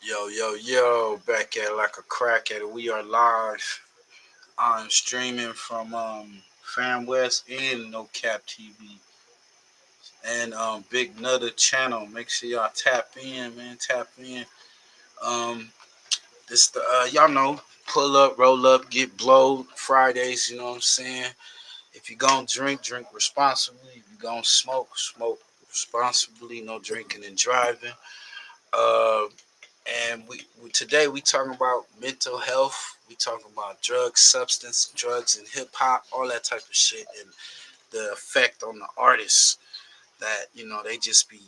Yo, yo, yo, back at like a crack at it. We are live. I'm streaming from Fam West and No Cap TV and Big Nutter channel. Make sure y'all tap in, man. Tap in. Um this the y'all know, pull up, roll up, get blowed Fridays, you know what I'm saying? If you gonna drink, drink responsibly. If you gonna smoke, smoke responsibly, no drinking and driving. Uh and we today we talking about mental health. We talking about drugs, substance, drugs, and hip hop, all that type of shit, and the effect on the artists. That they just be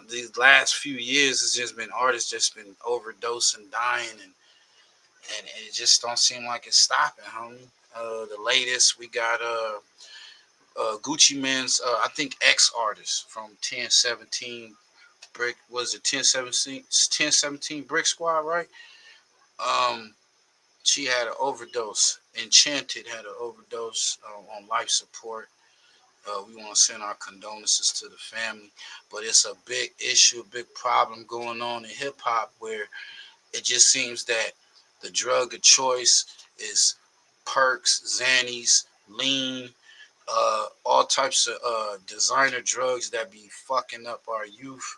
these last few years. It's just been artists just been overdosing, dying, and it just don't seem like it's stopping, homie. The latest we got Gucci Man's I think ex artist from 1017 Brick, was it 1017 Brick Squad, right? Um, she had an overdose. Enchanted had an overdose on life support. We want to send our condolences to the family, but it's a big issue, a big problem going on in hip hop where it just seems that the drug of choice is perks, Xannies, lean, all types of designer drugs that be fucking up our youth.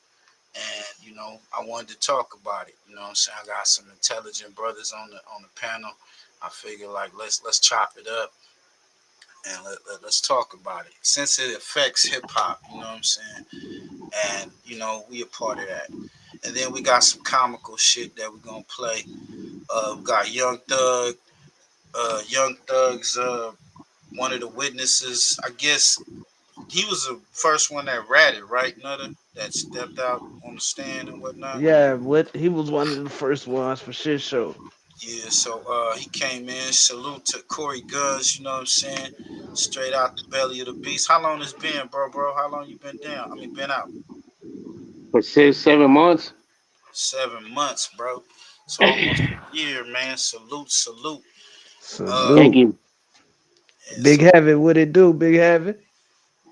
And I wanted to talk about it. You know what I'm saying? I got some intelligent brothers on the panel. I figure like let's chop it up and let's talk about it since it affects hip hop. You know what I'm saying? And we a part of that. And then we got some comical shit that we're gonna play. We got Young Thug. Young Thug's one of the witnesses. I guess he was the first one that ratted, right, Nutter? That stepped out on the stand and whatnot. Yeah, what he was one of the first ones for shit show. Yeah, so he came in. Salute to Corey Guns, you know what I'm saying? Straight out the belly of the beast. How long it's been, bro? How long you been down? I mean, been out? For 6, 7 months. 7 months, bro. So almost a year, man. Salute, salute. Uh, Thank Salute. you. and Big so Heavy, what it do, Big Heavy?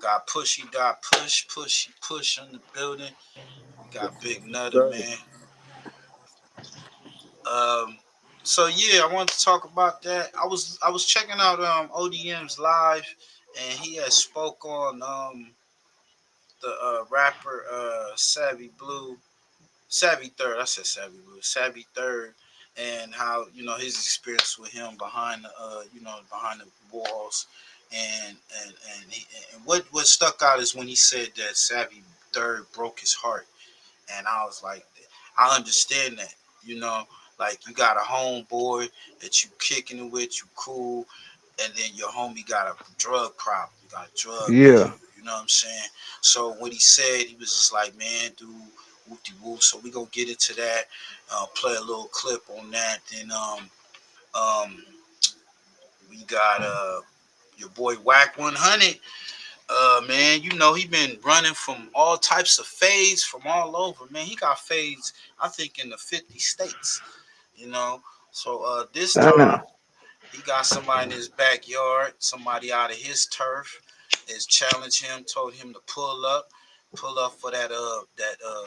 got push in the building. Got Big Nutter, Sir. man. Um, so yeah, I wanted to talk about that. I was checking out ODM's live, and he had spoke on the rapper Savvy 3rd. I said Savvy 3rd, and how his experience with him behind the behind the walls, and and what stuck out is when he said that Savvy 3rd broke his heart, and I was like, I understand that, you know. Like you got a homeboy that you kicking it with, you cool, and then your homie got a drug problem, you got a drug issue. Yeah. You know what I'm saying? So what he said, he was just like, man, dude, whoop de whoop. So we gonna get into that. Play a little clip on that. Then um, we got your boy Whack 100. Man, he been running from all types of fades from all over. Man, he got fades, I think, in the 50 states. You know, so this time Damn. he got somebody in his backyard, somebody out of his turf, is challenged him, told him to pull up for that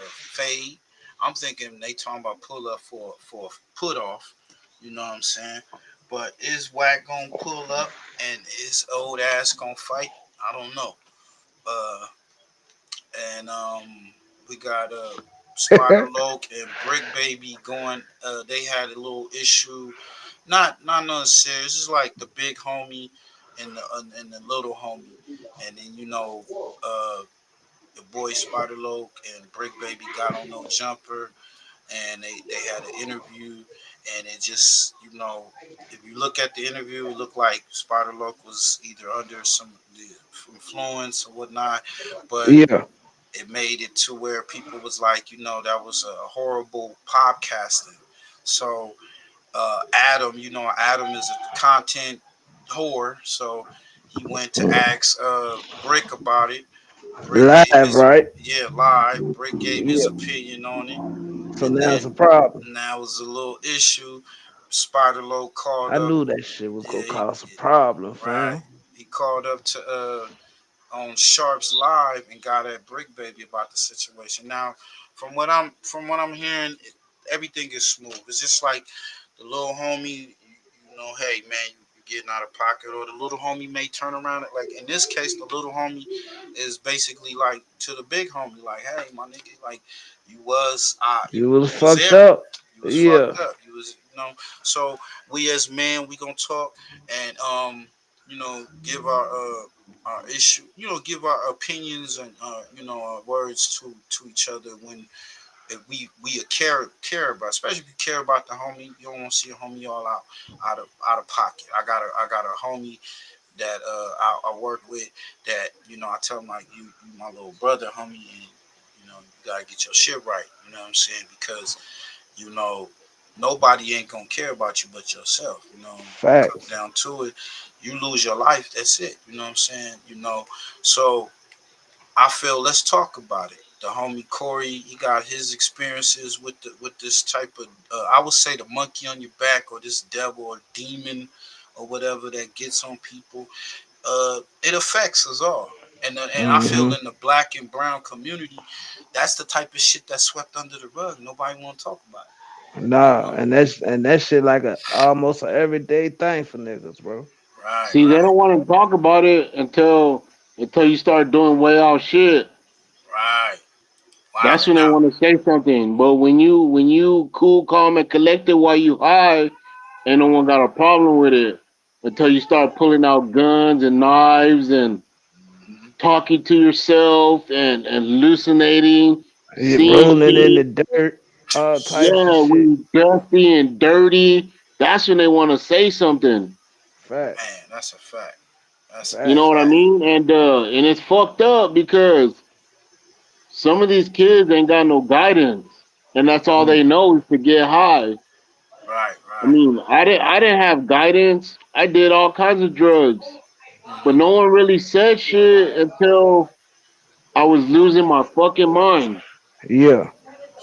fade. I'm thinking they talking about pull up for put off. You know what I'm saying? But is Wack gonna pull up and his old ass gonna fight? I don't know. Uh, and we got Spiderloc and Briccbaby going. They had a little issue, not nothing serious. It's like the big homie and the little homie, and then the boy Spiderloc and Briccbaby got on no jumper, and they had an interview, and it just if you look at the interview, it looked like Spiderloc was either under some influence or whatnot, but Yeah. it made it to where people was like, that was a horrible podcasting. So Adam, Adam is a content whore, so he went to ask Brick about it. Brick gave Live, his right? live. Brick gave his Yeah. opinion on it, So and now it's then a problem. now was a little issue. Spiderloc called I up. knew that shit was Yeah, gonna cause a problem, right. fam. He called up to on Sharp's live and got at Brick Baby about the situation. Now, from what I'm hearing, everything is smooth. It's just like the little homie, you know, hey man, you getting out of pocket, or the little homie may turn around. Like in this case, the little homie is basically like to the big homie, like, hey my nigga, like You you was was fucked there, up. you was Yeah. fucked up, you was So we as men, we gonna talk and give our issue, give our opinions and our words to each other when if we care about, especially if you care about the homie. You don't want to see a homie all out of pocket. I got a homie that I work with that I tell him like you my little brother homie, and you gotta get your shit right. You know what I'm saying? Because you know nobody ain't gonna care about you but yourself. When it comes Facts. down to it, you lose your life. That's it. You know what I'm saying? So I feel let's talk about it. The homie Corey, he got his experiences with this type of I would say the monkey on your back, or this devil or demon or whatever that gets on people. It affects us all, and I feel Hmm. in the black and brown community, that's the type of shit that's swept under the rug. Nobody want to talk about it. Nah, and that shit like a almost a everyday thing for niggas, bro. Right, See, they right, don't want to talk about it until you start doing way out shit. right. That's Wilding when they out. want to say something. But when you cool, calm, and collected while you high, ain't no one got a problem with it. Until you start pulling out guns and knives and Hmm. talking to yourself and hallucinating, Yeah, seeing rolling in the shit. dirt, all types of Yeah, shit. when you dusty and dirty, that's when they want to say something. Facts. Man, that's a fact. That's a You know Facts. what I fact. mean? And it's fucked up because some of these kids ain't got no guidance, and that's all Mm. they know is to get high. Right, I right. mean, I didn't have guidance. I did all kinds of drugs, but no Hmm. one really said shit until I was losing my fucking mind. Yeah.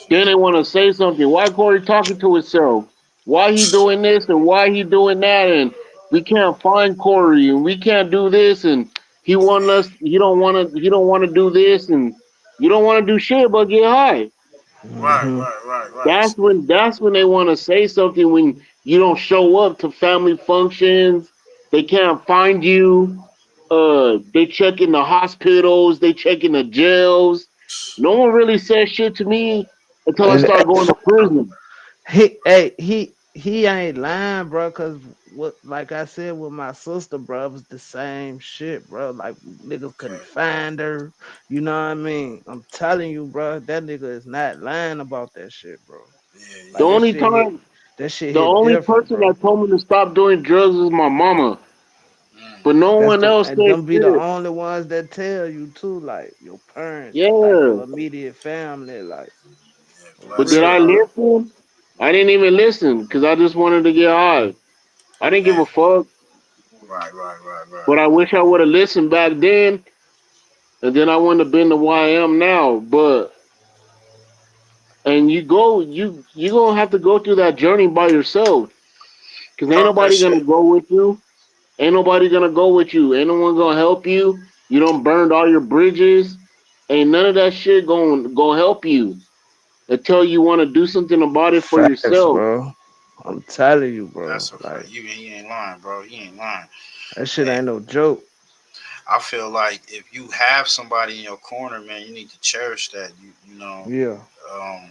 Then they want to say something. Why Corey talking to himself? Why he doing this and why he doing that? And we can't find Corey and we can't do this and he want us. He don't want to. He don't want to do this and you don't want to do shit but get high. Right, Hmm. right, right, right. That's when they want to say something when you don't show up to family functions. They can't find you. They check in the hospitals. They check in the jails. No one really said shit to me until I And, started going to prison. he ain't lying, bro. Cause what, like I said with my sister, bro, it was the same shit, bro. Like niggas couldn't Okay. find her. You know what I mean? I'm telling you, bro, that nigga is not lying about that shit, bro. Yeah, The Like yeah. only time, that shit the hit only different, person bro. that told me to stop doing drugs was my mama, Mm. but no That's one the else and said them be the shit. only ones that tell you too, like your parents, like Yeah, your immediate family, like Yeah, for but bless did her I real. heart. listen? I didn't even listen because I just wanted to get high. I didn't give Man. a fuck. Right, right, right, right. But I wish I would have listened back then, and then I wouldn't have been the way I am now. But and you gonna have to go through that journey by yourself, cause ain't Talk that nobody gonna shit. go with you. Ain't nobody gonna go with you. Ain't no one gonna help you. You don't burned all your bridges. Ain't none of that shit gonna help you until you want to do something about it for Facts, yourself. bro. I'm telling you, bro. That's a fact. Like He ain't lying, bro. He ain't lying. that shit And ain't no joke. I feel like if you have somebody in your corner, man, you need to cherish that. Yeah, Um,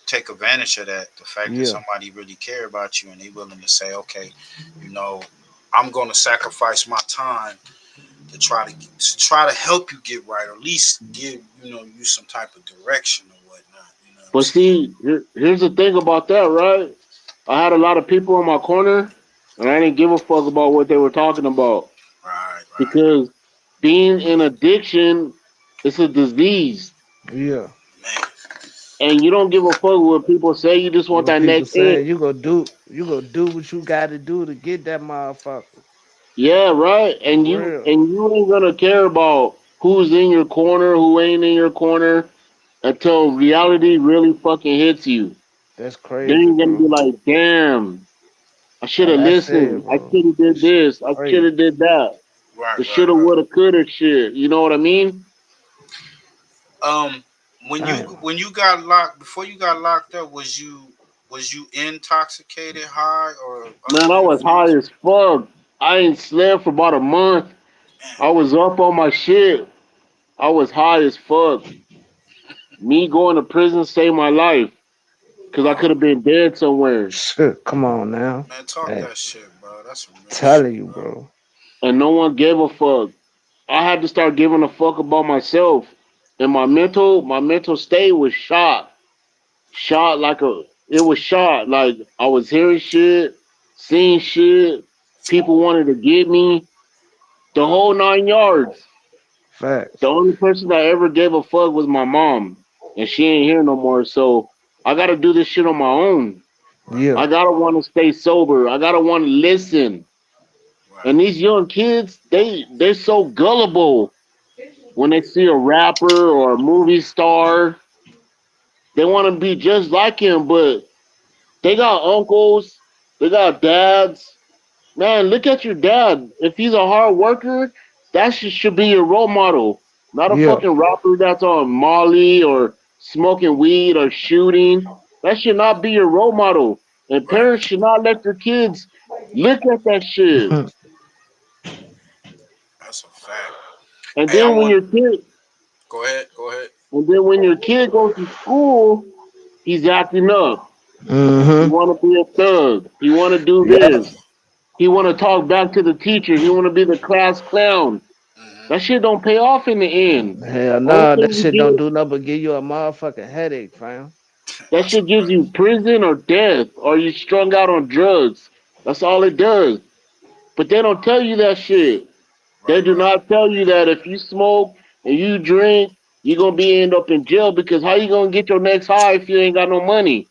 take advantage of that. The fact that yeah. somebody really care about you and they willing to say, okay, you know, I'm going to sacrifice my time to try to help you get right, or at least give you some type of direction or whatnot. You know what I'm But saying? see, here's the thing about that, right? I had a lot of people in my corner, and I didn't give a fuck about what they were talking about Right, right, because being in addiction is a disease, Yeah. man. and you don't give a fuck what people say. You just want What that people next hit. saying, you go do what you gotta do to get that motherfucker. Yeah, right. For And you real. and you ain't gonna care about who's in your corner, who ain't in your corner, until reality really fucking hits you. That's Then crazy, you're gonna be bro. like, damn, I should Like have I said, listened. I bro. should have That did shit this. I should crazy. have did that. Right, The right, shoulda, right. woulda, coulda shit. You know what I mean? Um, when you Damn. when you got locked before you got locked up, was you? Was you intoxicated, high, or other Man, I was high influence? as fuck. I ain't slept for about a month. Damn. I was up on my shit. I was high as fuck. Me going to prison saved my life because I could Oh have been dead somewhere. Shit, come on now. man, talk Hey, that shit, bro. That's some real shit, telling you, bro. bro. And no one gave a fuck. I had to start giving a fuck about myself. And my mental state was shot. Shot like a it was shot. Like I was hearing shit, seeing shit. People wanted to get me. The whole 9 yards. The Facts. only person that ever gave a fuck was my mom. And she ain't here no more. So I gotta do this shit on my own. Right, Yeah. I gotta wanna stay sober. I gotta wanna listen. right, And these young kids, they're so gullible when they see a rapper or a movie star. They wanna be just like him, but they got uncles, they got dads. Man, look at your dad. If he's a hard worker, that should be your role model. Not a Yeah. fucking rapper that's on Molly or smoking weed or shooting. That should not be your role model. And right. parents should not let their kids look at that shit. That's a fact. And Hey, I then when want. your kid Go ahead. Go ahead. and then when your kid goes to school, he's acting up. He Mm-hmm. wanna be a thug. He wanna do Yep. this. He wanna talk back to the teacher. He wanna be the class clown. Hmm. That shit don't pay off in the end. Hell Only nah, that thing you shit don't get, do nothing but give you a motherfucking headache, fam. that That's a shit gives fact. you prison or death, or you strung out on drugs. That's all it does. But they don't tell you that shit. They Right, do right, not tell you that if you smoke and you drink, you're gonna be end up in jail because how you gonna get your next high if you ain't got no money?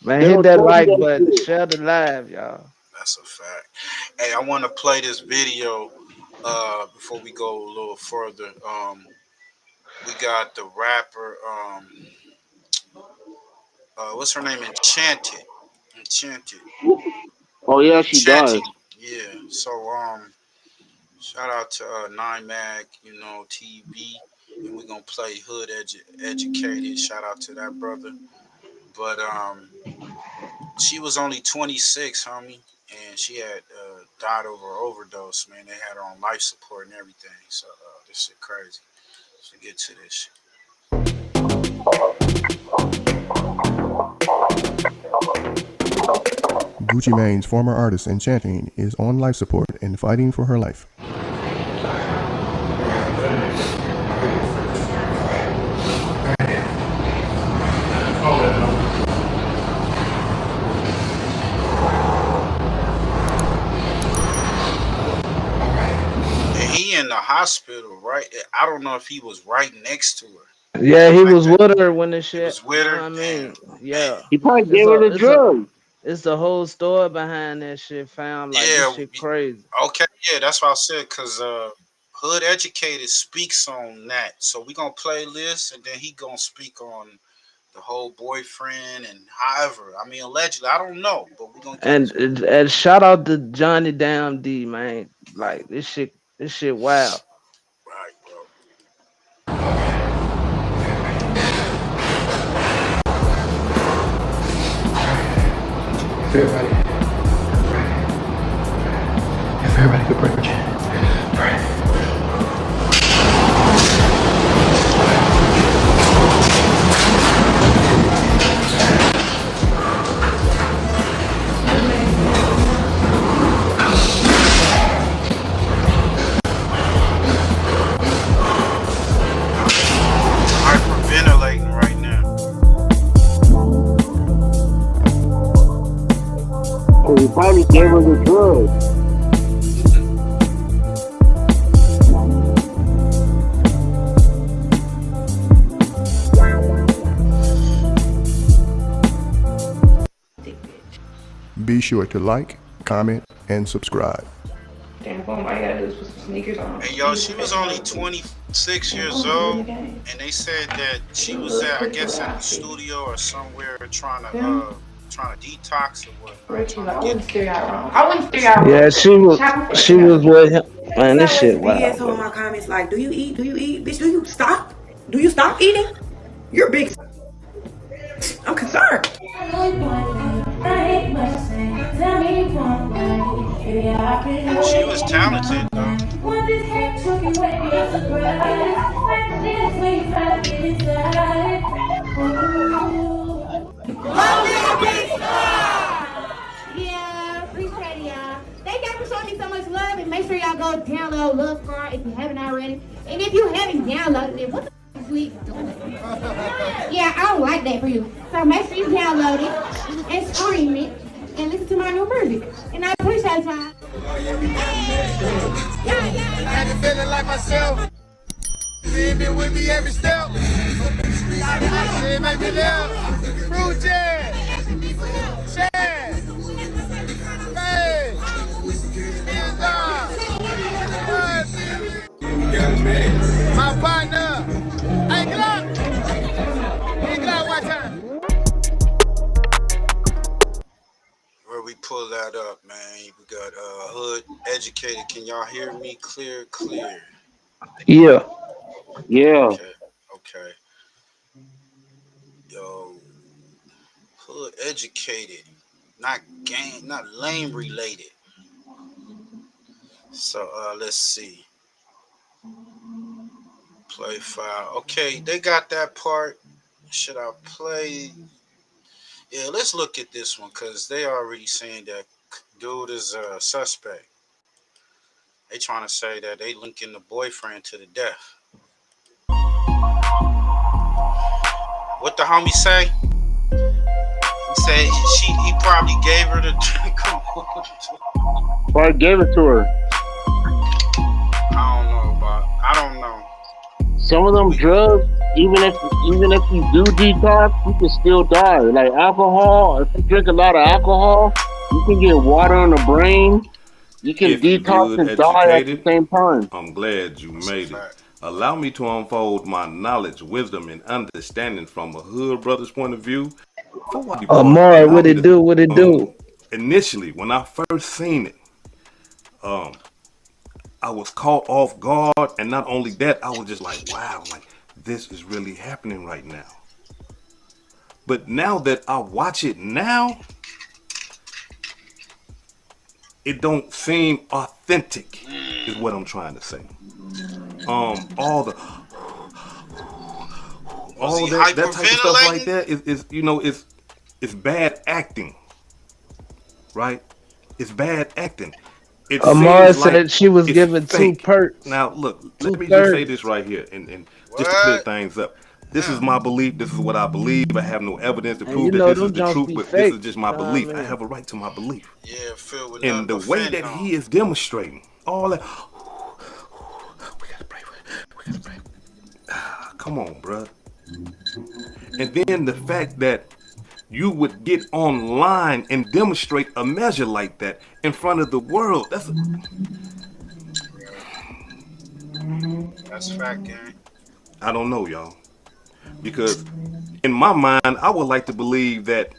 Man, They hit don't that tell you like that button, shit. share the live, y'all. that's a fact. Hey, I want to play this video before we go a little further. We got the rapper what's her name? Enchanted. Oh yeah, she died. Enchanting. Yeah. So shout out to Nine Mag, TV, and we're gonna play Educated. Shout out to that brother. But she was only 26, homie, and she had died over overdose. Man, they had her on life support and everything. So this shit crazy. So get to this. Gucci Mane's former artist Enchanting is on life support and fighting for her life. And he in the hospital, right? I don't know if he was right next to her. Yeah, he Like was that. with her when the He shit. was You with know her. what I Damn, mean? man. Yeah, He probably it's gave her a, the it's a, drug. it's the whole story behind that shit. Found like this Yeah. shit crazy. Okay. Yeah, that's what I said. Cause Hood Educated speaks on that. So we gonna play this, and then he gonna speak on the whole boyfriend and however. I mean, allegedly, I don't know, but we gonna get And into it. and shout out to Johnny Damn D, man. Like this shit wild. Right, bro. If everybody could pray for Jen. Pray. Hyperventilating right now. Cause he probably gave her the drug. Be sure to like, comment, and subscribe. Damn, boom, all you gotta do is put some sneakers on. Hey, yo, she was only 26 years old, and they said that she was at, I guess, at the studio or somewhere trying to detox or whatnot, Ricky, trying like, to I get. wouldn't steer y'all wrong. I wouldn't steer y'all Yeah, wrong. she was with him. Man, this Sound like shit some big wild, asshole in bro. my comments like, do you eat? Do you eat? Bitch, do you stop? Do you stop eating? You're big. I'm concerned. She was talented though. Yeah, appreciate y'all. Thank y'all for showing me so much love, and make sure y'all go download Love Star if you haven't already. And if you haven't downloaded it, what the f is we doing? Yeah, I don't like that for you. So make sure you download it and stream it and listen to my new music. And I appreciate y'all. I had to feeling like myself. Been with me every step. Shit make me live. Fruit jam. Chad. Hey. My partner. Hey, get up. Get up one time. Where we pull that up, man. We got Hood Educated. Can y'all hear me clear? Yeah. Yeah. Okay. Okay. Yo, Hood Educated. Not gang, not lame related. So let's see. Play file. Okay, they got that part. Should I play? Yeah, let's look at this one because they already saying that dude is a suspect. They trying to say that they linking the boyfriend to the death. What the homie say? He said he probably gave her the come on. Probably gave it to her. I don't know. Some of them drugs, even if you do detox, you can still die. Like alcohol, if you drink a lot of alcohol, you can get water on the brain. You can If you detox good and die at the educated, same time. I'm glad you That's a made it. fact. Allow me to unfold my knowledge, wisdom, and understanding from a hood brother's point of view. For what part, Amari, allow what me it to do? What it do? initially when I first seen it, I was caught off guard, and not only that, I was just like, wow, like this is really happening right now. But now that I watch it now, it don't seem authentic, is what I'm trying to say. All the Was he that type of stuff like hyperventilating? that is bad acting, right? It's bad acting. It Amari seems like said she was it's given two fake. perks, Now look, let two me just say this thirties. right here, and just to clear What? things up. This is Yeah. my belief. This is what I believe. I have no evidence to And prove you that know this is them the Jones truth, be but this is fake. just You my know what I belief. I mean? have a right to my belief. Yeah, filled with And nothing the but way that fentanyl. he is demonstrating all that, we gotta pray. We gotta pray. Come on, bruh. And then the fact that you would get online and demonstrate a measure like that in front of the world. That's fact, gang. I don't know, y'all. Because in my mind, I would like to believe that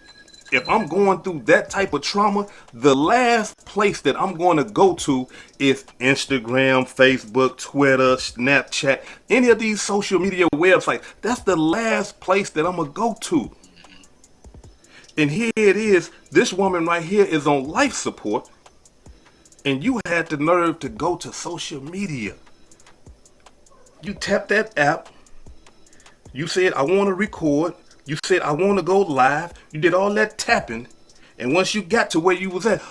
if I'm going through that type of trauma, the last place that I'm going to go to is Instagram, Facebook, Twitter, Snapchat, any of these social media websites. That's the last place that I'm going to go to. And here it is, this woman right here is on life support, and you had the nerve to go to social media. You tap that app, you said, I want to record, you said, I want to go live, you did all that tapping, and once you got to where you was at,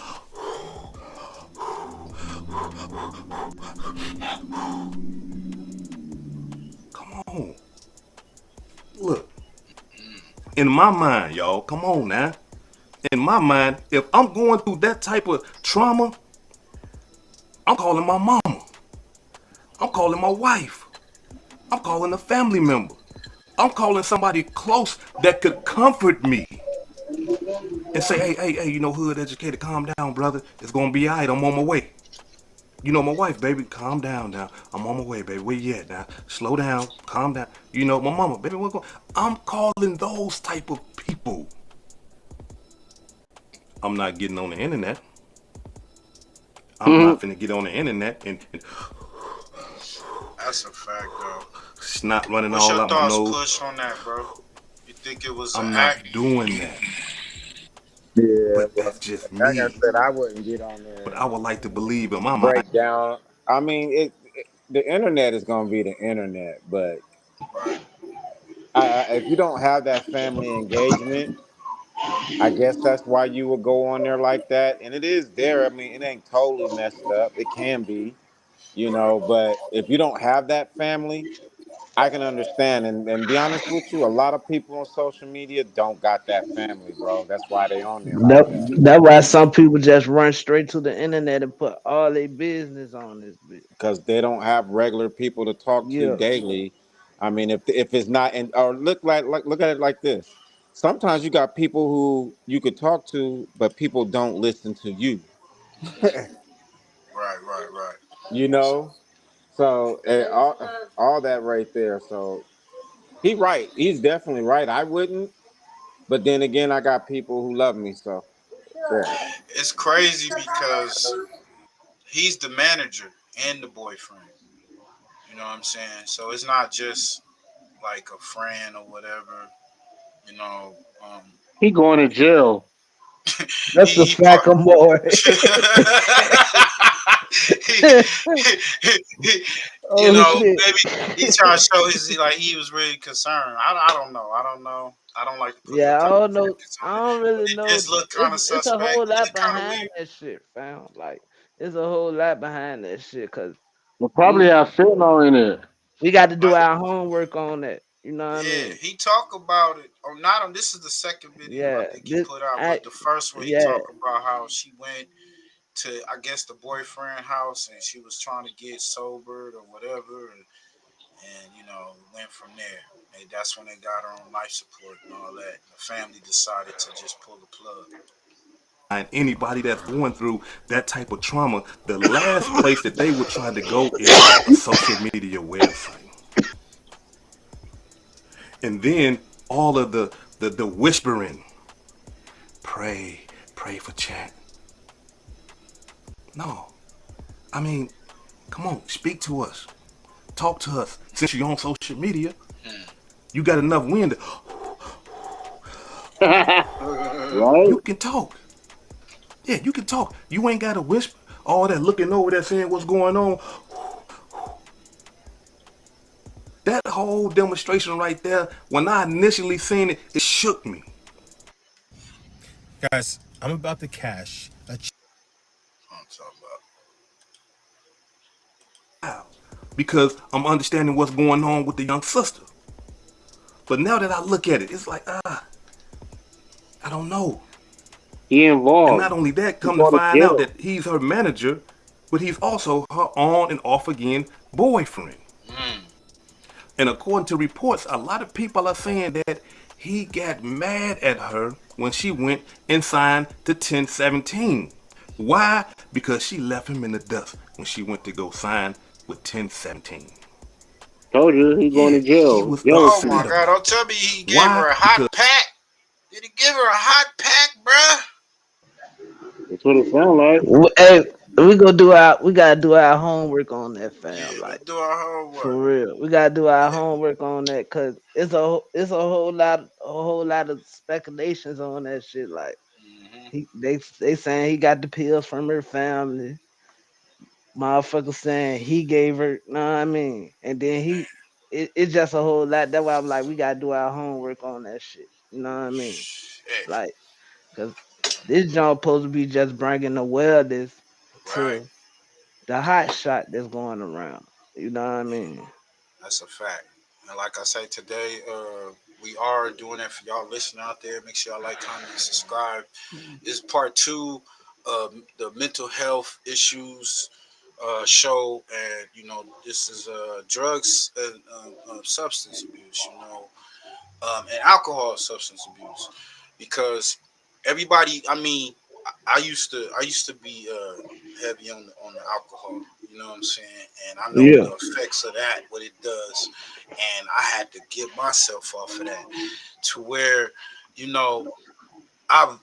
come on. Look, in my mind, y'all, come on now. In my mind, if I'm going through that type of trauma, I'm calling my mama. I'm calling my wife. I'm calling a family member. I'm calling somebody close that could comfort me and say, hey, you know, hood educated, calm down, brother. It's gonna be all right. I'm on my way. You know, my wife, baby, calm down now. I'm on my way, baby. Where you at now? Slow down, calm down. You know, my mama, baby, what's going on? I'm calling those type of people. I'm not getting on the internet. I'm not finna get on the internet and That's a fact, though. snot running What's all your out my thoughts, nose. Push, on that, bro? You think it was an I'm act? not doing that. Yeah, But well, that's just like I me. said, I wouldn't get on there But and I would like to believe in my mind. break down. I mean, the internet is gonna be the internet, but Right. if you don't have that family engagement, I guess that's why you would go on there like that. And it is there. I mean, it ain't totally messed up. It can be, Right. but if you don't have that family, I can understand. And be honest with you, a lot of people on social media don't got that family, bro. That's why they on there like that. That's why some people just run straight to the internet and put all their business on this bitch. Because they don't have regular people to talk to Yeah. daily. I mean, if it's not, and or look at it like this. Sometimes you got people who you could talk to, but people don't listen to you. Right. Right. Right. You know, so all that right there. So he right. He's definitely right. I wouldn't, but then again, I got people who love me. So yeah. It's crazy because he's the manager and the boyfriend. You know what I'm saying? So it's not just like a friend or whatever. You know, He going to jail. That's the he fact of more. he, you Oh know, shit. maybe he's trying to show his like he was really concerned. I don't know. I don't know. I don't like to put no Yeah, I type of don't know. focus on I it, don't but really it know. just looked kind of It's a suspect. whole It lot looked kind of behind weird. that shit, fam. Like it's a whole lot behind that shit. Cause They we probably have fentanyl in it. we got to do Like, our homework on that. You know what I yeah, mean? he talked about it. Oh, not on. This is the second video I Yeah. think he This put out, I but the first one he yeah. talked about how she went to, I guess, the boyfriend house and she was trying to get sobered or whatever, and you know went from there. And that's when they got her on life support and all that. The family decided to just pull the plug. And anybody that's going through that type of trauma, the last place that they would try to go is a social media website. And then all of the whispering, pray, pray for chat. No. I mean, come on, speak to us. Talk to us. Since you're on social media, you got enough wind. Right? You can talk. Yeah, you can talk. You ain't got to whisper. All that looking over there saying what's going on. That whole demonstration right there, when I initially seen it, it shook me. Guys, I'm about to cash a I'm talking about. Wow. Because I'm understanding what's going on with the young sister. But now that I look at it, it's like, I don't know. He And involved. not only that, He come to going to find out jail. that he's her manager, but he's also her on and off again boyfriend. Mm, And according to reports, a lot of people are saying that he got mad at her when she went and signed to 1017. Why? Because she left him in the dust when she went to go sign with 1017. Told you he going Yeah, to he jail. was oh upset my Jealousy. God! about Don't it. tell me he gave Why? her a hot Because pack. Did he give her a hot pack, bruh? That's what it sound like. Hey, we gotta do our homework on that, fam. Yeah, Like let's do our homework. for real, we gotta do our Yeah. homework on that because it's a whole lot of speculations on that shit. Like Hmm. they saying he got the pills from her family. Motherfucker saying he gave her. Know what I mean? And then it's just a whole lot. That's why I'm like, we gotta do our homework on that shit. You know what I mean? Shit. Like, cause this joint supposed to be just bringing awareness Right. to the hot shot that's going around. You know what I mean? That's a fact. And like I say today, we are doing that for y'all listening out there. Make sure y'all like, comment, and subscribe. This is part two of the mental health issues show, and you know this is drugs and substance abuse. You know, and alcohol substance abuse, because everybody. I mean, I used to be heavy on the alcohol. You know what I'm saying? And I know Yeah. the effects of that, what it does, and I had to get myself off of that to where, you know, I've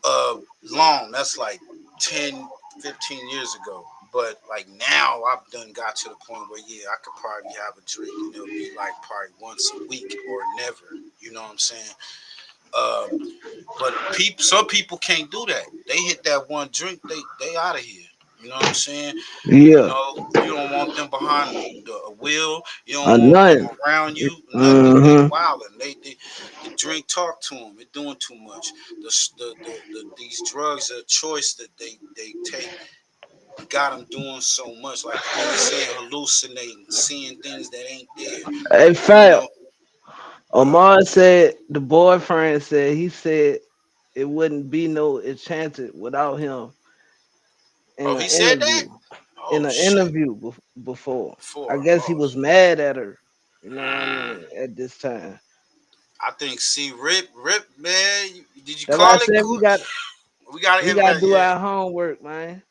long. That's like 10, 15 years ago. But like now, I've done got to the point where yeah, I could probably have a drink, and it'll be like probably once a week or never. You know what I'm saying? Uh, but some people can't do that. They hit that one drink, they out of here. You know what I'm saying? You Yeah, know, you don't want them behind the wheel. You don't or want them nothing. around you. Nothing. They Mm-hmm. wilding. The drink talk to them. It doing too much. These drugs are a choice that they take. Got them doing so much. Like the homie saying, hallucinating, seeing things that ain't there. In You fact, know. Uh, Omar said the boyfriend said he said it wouldn't be no enchanted without him in oh, an he said that. interview. In Oh an shit. interview before. I Before. guess he Oh. was mad at her. You know what I Mm. mean? At this time. I think see Rip man. Did you That's why I call it? said We got to we gotta invite. do Yeah. our homework, man.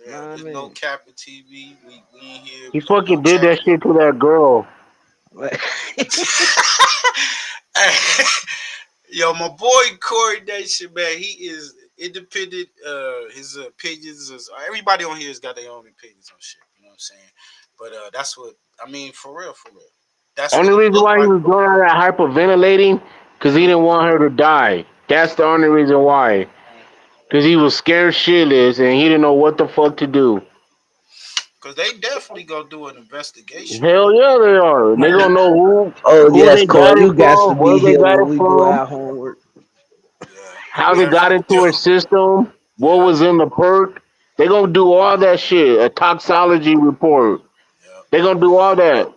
Know Yeah, what I there's no mean? Captain TV. We ain't here. He No fucking did that chatting. shit to that girl. Like, Yo, my boy Corey Nation, man, he is independent. His opinions is everybody on here has got their own opinions on shit. You know what I'm saying? But that's what I mean for real, for real. That's what Only it reason looked why he like. was doing all that hyperventilating, because he didn't want her to die. That's the only reason why. Because he was scared shitless and he didn't know what the fuck to do. Because they definitely gonna do an investigation. Hell yeah, they are. They gonna know oh who yes, they got Corey, it you got to from, where be they here got when it we do from, our homework. Yeah, how they got definitely into do. her system, what Yeah, was in the perk. They gonna do all that shit. A toxology report. yeah. They gonna do all that.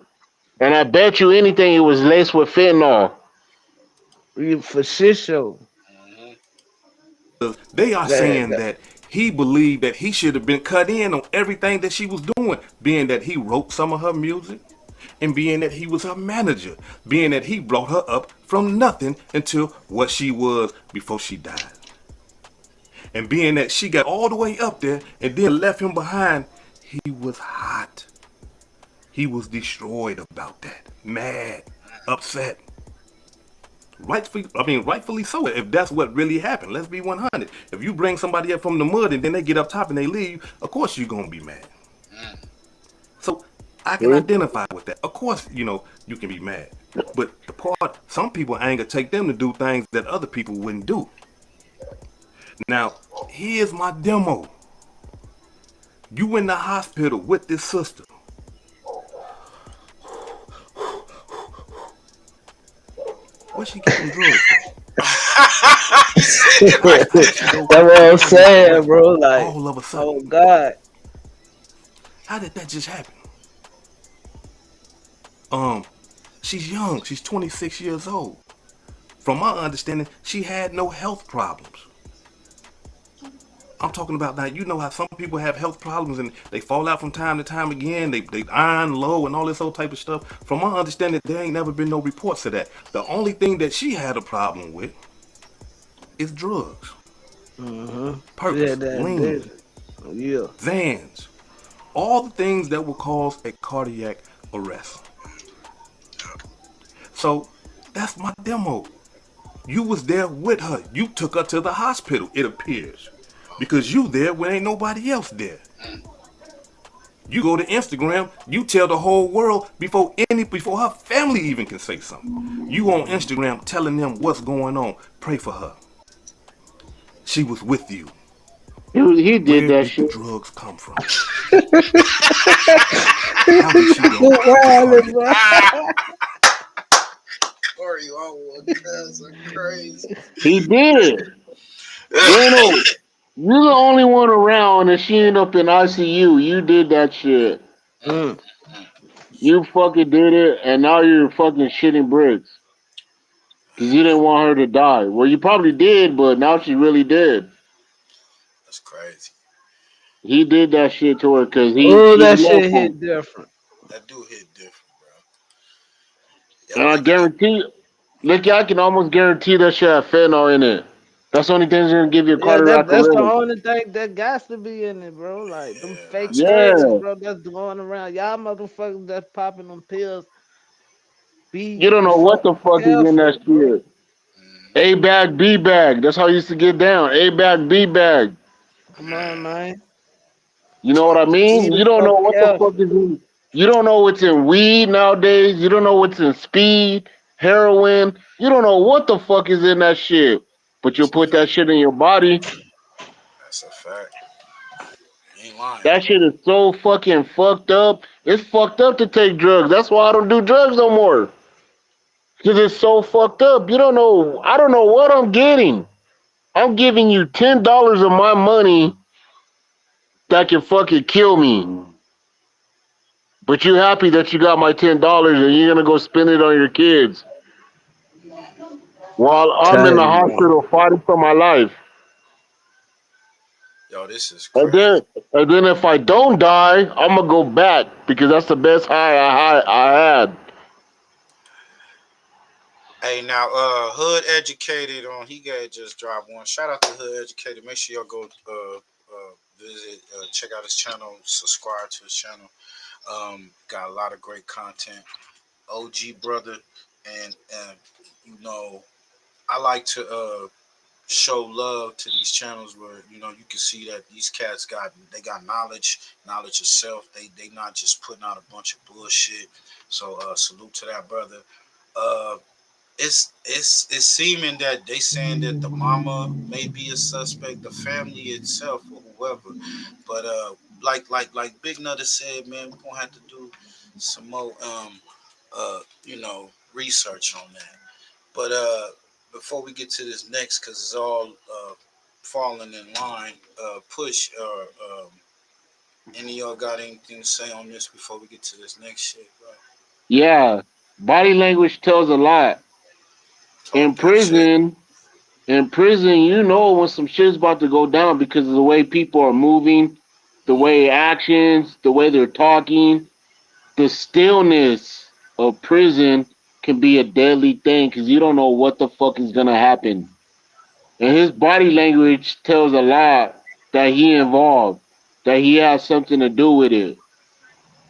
And I bet you anything it was laced with fentanyl. For shit show. Hmm. They are That, saying that, that he believed that he should have been cut in on everything that she was doing, being that he wrote some of her music, and being that he was her manager, being that he brought her up from nothing until what she was before she died. And being that she got all the way up there and then left him behind, he was hot. He was destroyed about that. Mad, upset. Rightfully so. If that's what really happened, let's be 100. If you bring somebody up from the mud and then they get up top and they leave, of course you're gonna be mad. So I can See? identify with that. Of course, you can be mad. But the part some people anger take them to do things that other people wouldn't do. Now, here's my demo. You in the hospital with this sister. Where she get them drugs from? He said it like How that's did she go what I'm carrying saying, correctly bro. Like, all of a sudden? oh God. How did that just happen? Um, she's young. She's 26 years old. From my understanding, she had no health problems. I'm talking about now. You know how some people have health problems and they fall out from time to time again. They iron low and all this old type of stuff. From my understanding, there ain't never been no reports of that. The only thing that she had a problem with is drugs, Mm-hmm. She Perks, had that lean, dish. Yeah. Zans, all the things that will cause a cardiac arrest. So that's my demo. You was there with her. You took her to the hospital, it appears. Because you there when ain't nobody else there. You go to Instagram, you tell the whole world before her family even can say something. You on Instagram telling them what's going on. Pray for her. She was with you. He did Where that did the shit. drugs come from? How did she go to Wildin', cardiac? bro. Corey, oh my cuz are crazy. He did. You ain't know. You're the only one around and she ended up in ICU. You did that shit. Mm. You fucking did it, and now you're fucking shitting bricks. Because you didn't want her to die. Well, you probably did, but now she really did. That's crazy. He did that shit to her because Oh, she that loved shit him. hit different. That do hit different, bro. And Yo, I guarantee, look, I can almost guarantee that shit have fentanyl in it. That's the only thing that's gonna give you a Yeah, cardiac that's the arrest. only thing that got to be in it, bro. Like them yeah, fake that's drugs, crazy. Yeah, bro. That's going around. Y'all motherfuckers that's popping them pills. you Be don't know what the fuck is in that careful, bro. shit. A bag, B bag. That's how I used to get down. A bag, B bag. Come on, man. You know what I Talk that Be mean? the You don't know fuck what the fuck careful. is in. You don't know what's in weed nowadays. You don't know what's in speed, heroin. You don't know what the fuck is in that shit. But you'll That's a put that fact. shit in your body. That's a fact. You ain't lying. That shit is so fucking fucked up. It's fucked up to take drugs. That's why I don't do drugs no more. Because it's so fucked up. You don't know. I don't know what I'm getting. I'm giving you $10 of my money that can fucking kill me. But you happy that you got my $10 and you're gonna go spend it on your kids while I'm in Tell the you, man. hospital fighting for my life. Yo, this is And crazy. then, and then if I don't die, I'm gonna go back because that's the best high I had. Hey, now, Hood Educated on he got just dropped one. Shout out to Hood Educated. Make sure y'all go visit, check out his channel, subscribe to his channel. Got a lot of great content. OG brother, and you know, I like to show love to these channels where you can see that these cats got knowledge of self. They not just putting out a bunch of bullshit. So salute to that brother. Uh, it's seeming that they saying that the mama may be a suspect, the family itself or whoever. But like Big Nutter said, man, we're gonna have to do some more research on that. But before we get to this next, because it's all falling in line, push or any of y'all got anything to say on this before we get to this next shit, bro? Yeah, body language tells a lot. In Talk that shit. prison, in prison, you know when some shit's about to go down because of the way people are moving, the way actions, the way they're talking. The stillness of prison can be a deadly thing because you don't know what the fuck is gonna happen. And his body language tells a lot that he involved, that he has something to do with it.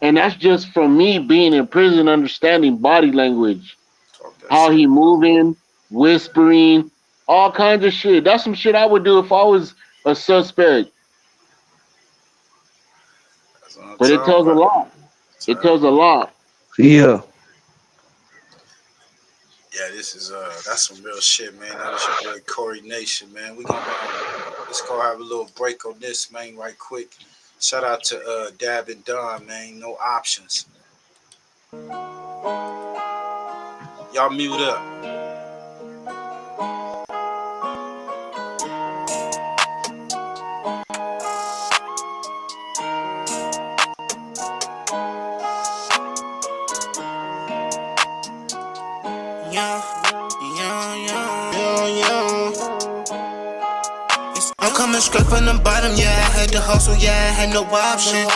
And that's just from me being in prison, understanding body language, Talk that how shit. he moving, whispering, all kinds of shit. That's some shit I would do if I was a suspect. That's what I'm But it talking tells a about. lot. It tells a lot. Yeah. Yeah, this is that's some real shit, man. That was your boy Corey Nation, man. We gonna let's go have a little break on this, man, right quick. Shout out to Dab and Don, man. No options. Y'all mute up. Yeah, yeah, yeah, yeah, yeah. I'm coming straight from the bottom, yeah. I had to hustle, yeah. I had no option.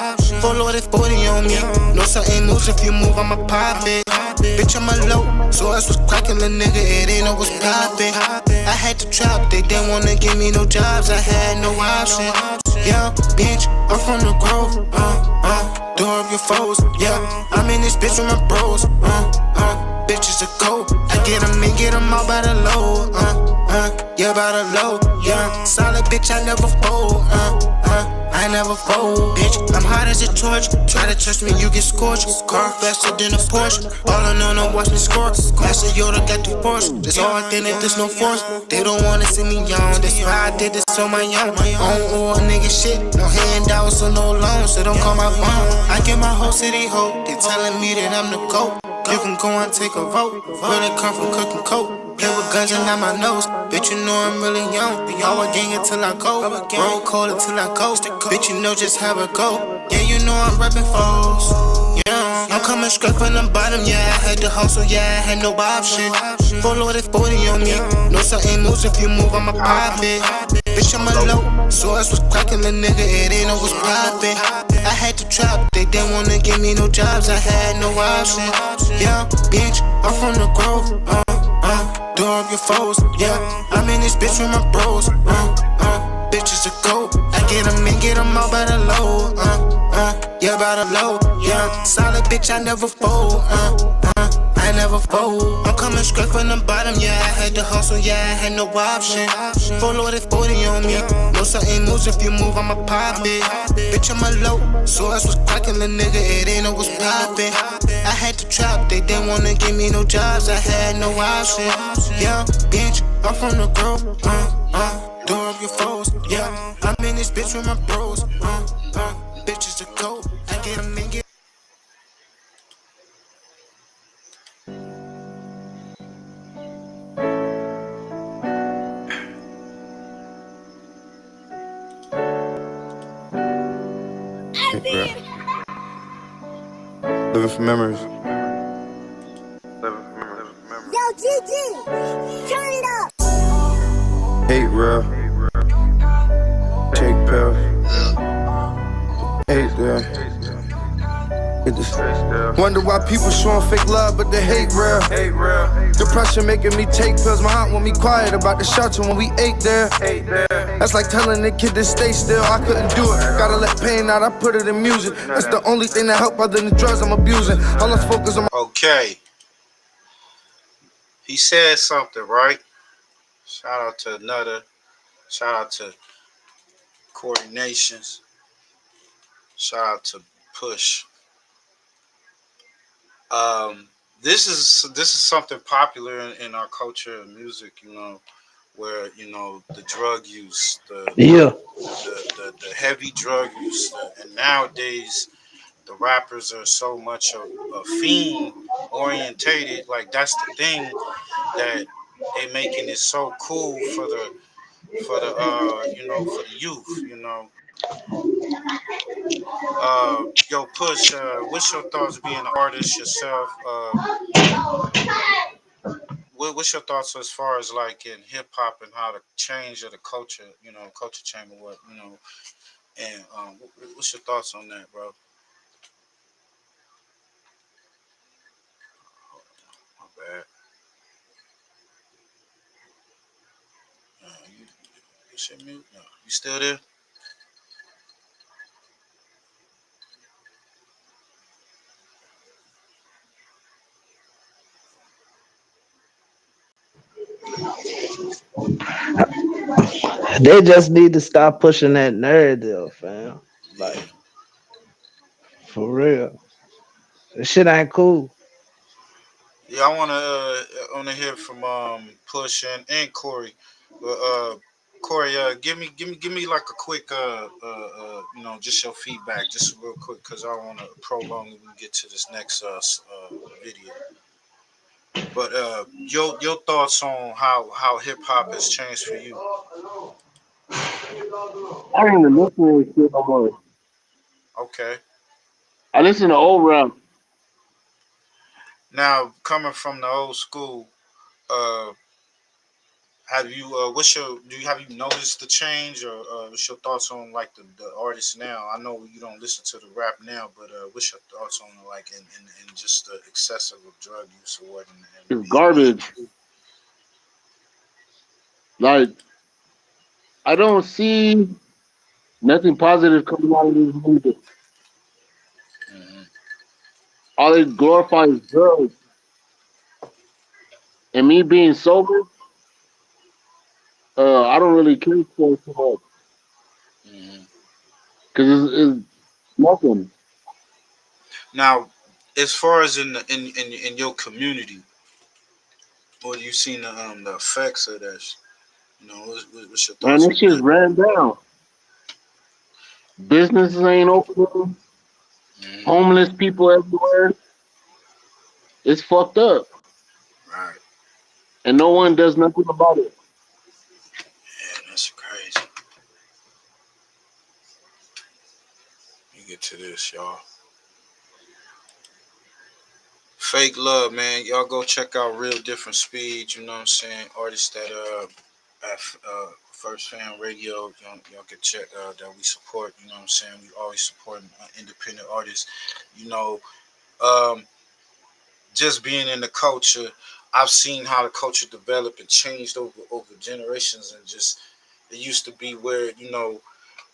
Full loaded 40 on me. No certain moves, if you move, I'ma pop it. Bitch, I'm a low, so I was cracking, the nigga, it ain't no was poppin'. I had to trap, they didn't wanna give me no jobs, I had no option. Yeah, bitch, I'm from the grove, door of your foes, yeah. I'm in this bitch with my bros, bitches a cold. I get them and get them all by the low, yeah, by the low, yeah. Solid bitch, I never fold, I never fold, bitch. I'm hot as a torch. Try to touch me, you get scorched. Car faster than a Porsche. All I know, no watch me score. Master Yoda got the force. There's all authentic, there's no force. They don't wanna see me young. That's why I did this on my own. On or nigga shit. No handouts or no loans, so don't call my phone. I get my whole city hope. They telling me that I'm the GOAT. You can go and take a vote. Where they come from cooking coke. Play with guns and not my nose. Bitch, you know I'm really young. I would gang until I go. Roll cold until I go. Bitch, you know just how it go. Yeah, you know I'm reppin' foes. Yeah, I'm coming straight from the bottom. Yeah, I had to hustle. Yeah, I had no option. Full loaded 40 on me. No certain moves. If you move, I'ma pop it. Bitch, I'm a low. So I was cracking, the nigga. It ain't no was poppin'. I had to trap. They didn't wanna give me no jobs. I had no option. Yeah, bitch, I'm from the grove. Door of your foes, yeah. I'm in this bitch with my bros, bitches a go. I get them and get them all by the low, yeah, by the low, yeah. Solid bitch, I never fold, I never fold. I'm coming straight from the bottom, yeah, I had to hustle, yeah, I had no option. Full loaded 40 on me. No something moves if you move, I'ma pop it. Bitch, I'm a low, so I was cracking, little nigga, it ain't no was poppin'. I had to trap, they didn't wanna give me no jobs, I had no option. Yeah, bitch, I'm from the grove, door up your foes, yeah. I'm in this bitch with my bros, bitches a go, I get them and get. Living for memories. Yo, GG, turn it up. Hate real. Take pills. Hate real. Wonder why people showing fake love, but they hate real. Depression making me take pills. My aunt want me quiet about the shelter when we ate there. That's like telling the kid to stay still. I couldn't do it. Gotta let pain out. I put it in music. That's the only thing that help other than the drugs I'm abusing. All I focus on. Okay, he said something, right? Shout out to Nutter. Shout out to Coordinations. Shout out to Push. Um, this is something popular in our culture and music, where the drug use, Yeah. the heavy drug use, and nowadays the rappers are so much a fiend orientated. Like that's the thing that they making it so cool for the youth. Yo, Push. What's your thoughts being an artist yourself? What's your thoughts as far as like in hip hop and how the change of the culture, culture change or what. And what's your thoughts on that, bro? My bad. You should mute. No, you still there? They just need to stop pushing that narrative, fam. Like, Yeah. for real. This shit ain't cool. Yeah, I wanna hear from Push and Corey. But Corey, give me like a quick just your feedback, just real quick, cause I don't wanna prolong and we get to this next video. But your thoughts on how hip hop has changed for you? I don't even listen to this shit no more. Okay. I listen to old rap. Now coming from the old school, uh, have you have you noticed the change, or what's your thoughts on like the artists now? I know you don't listen to the rap now, but what's your thoughts on like in just the excessive of drug use or what It's and garbage. Like, I don't see nothing positive coming out of this music. hmm All they glorify is drugs. And me being sober, I don't really care for it too much. hmm Because it's nothing. Now, as far as in your community, what you seen the effects of that? What's your Man, thoughts this on shit's that? ran down. Businesses ain't open. hmm Homeless people everywhere. It's fucked up. Right. And no one does nothing about it. Yeah, that's crazy. You get to this, y'all. Fake love, man. Y'all go check out Real Different Speed. You know what I'm saying? Artists that at First Fan Radio, y'all can check that we support. You know what I'm saying? We always support independent artists. You know, um, just being in the culture, I've seen how the culture developed and changed over generations, and just it used to be where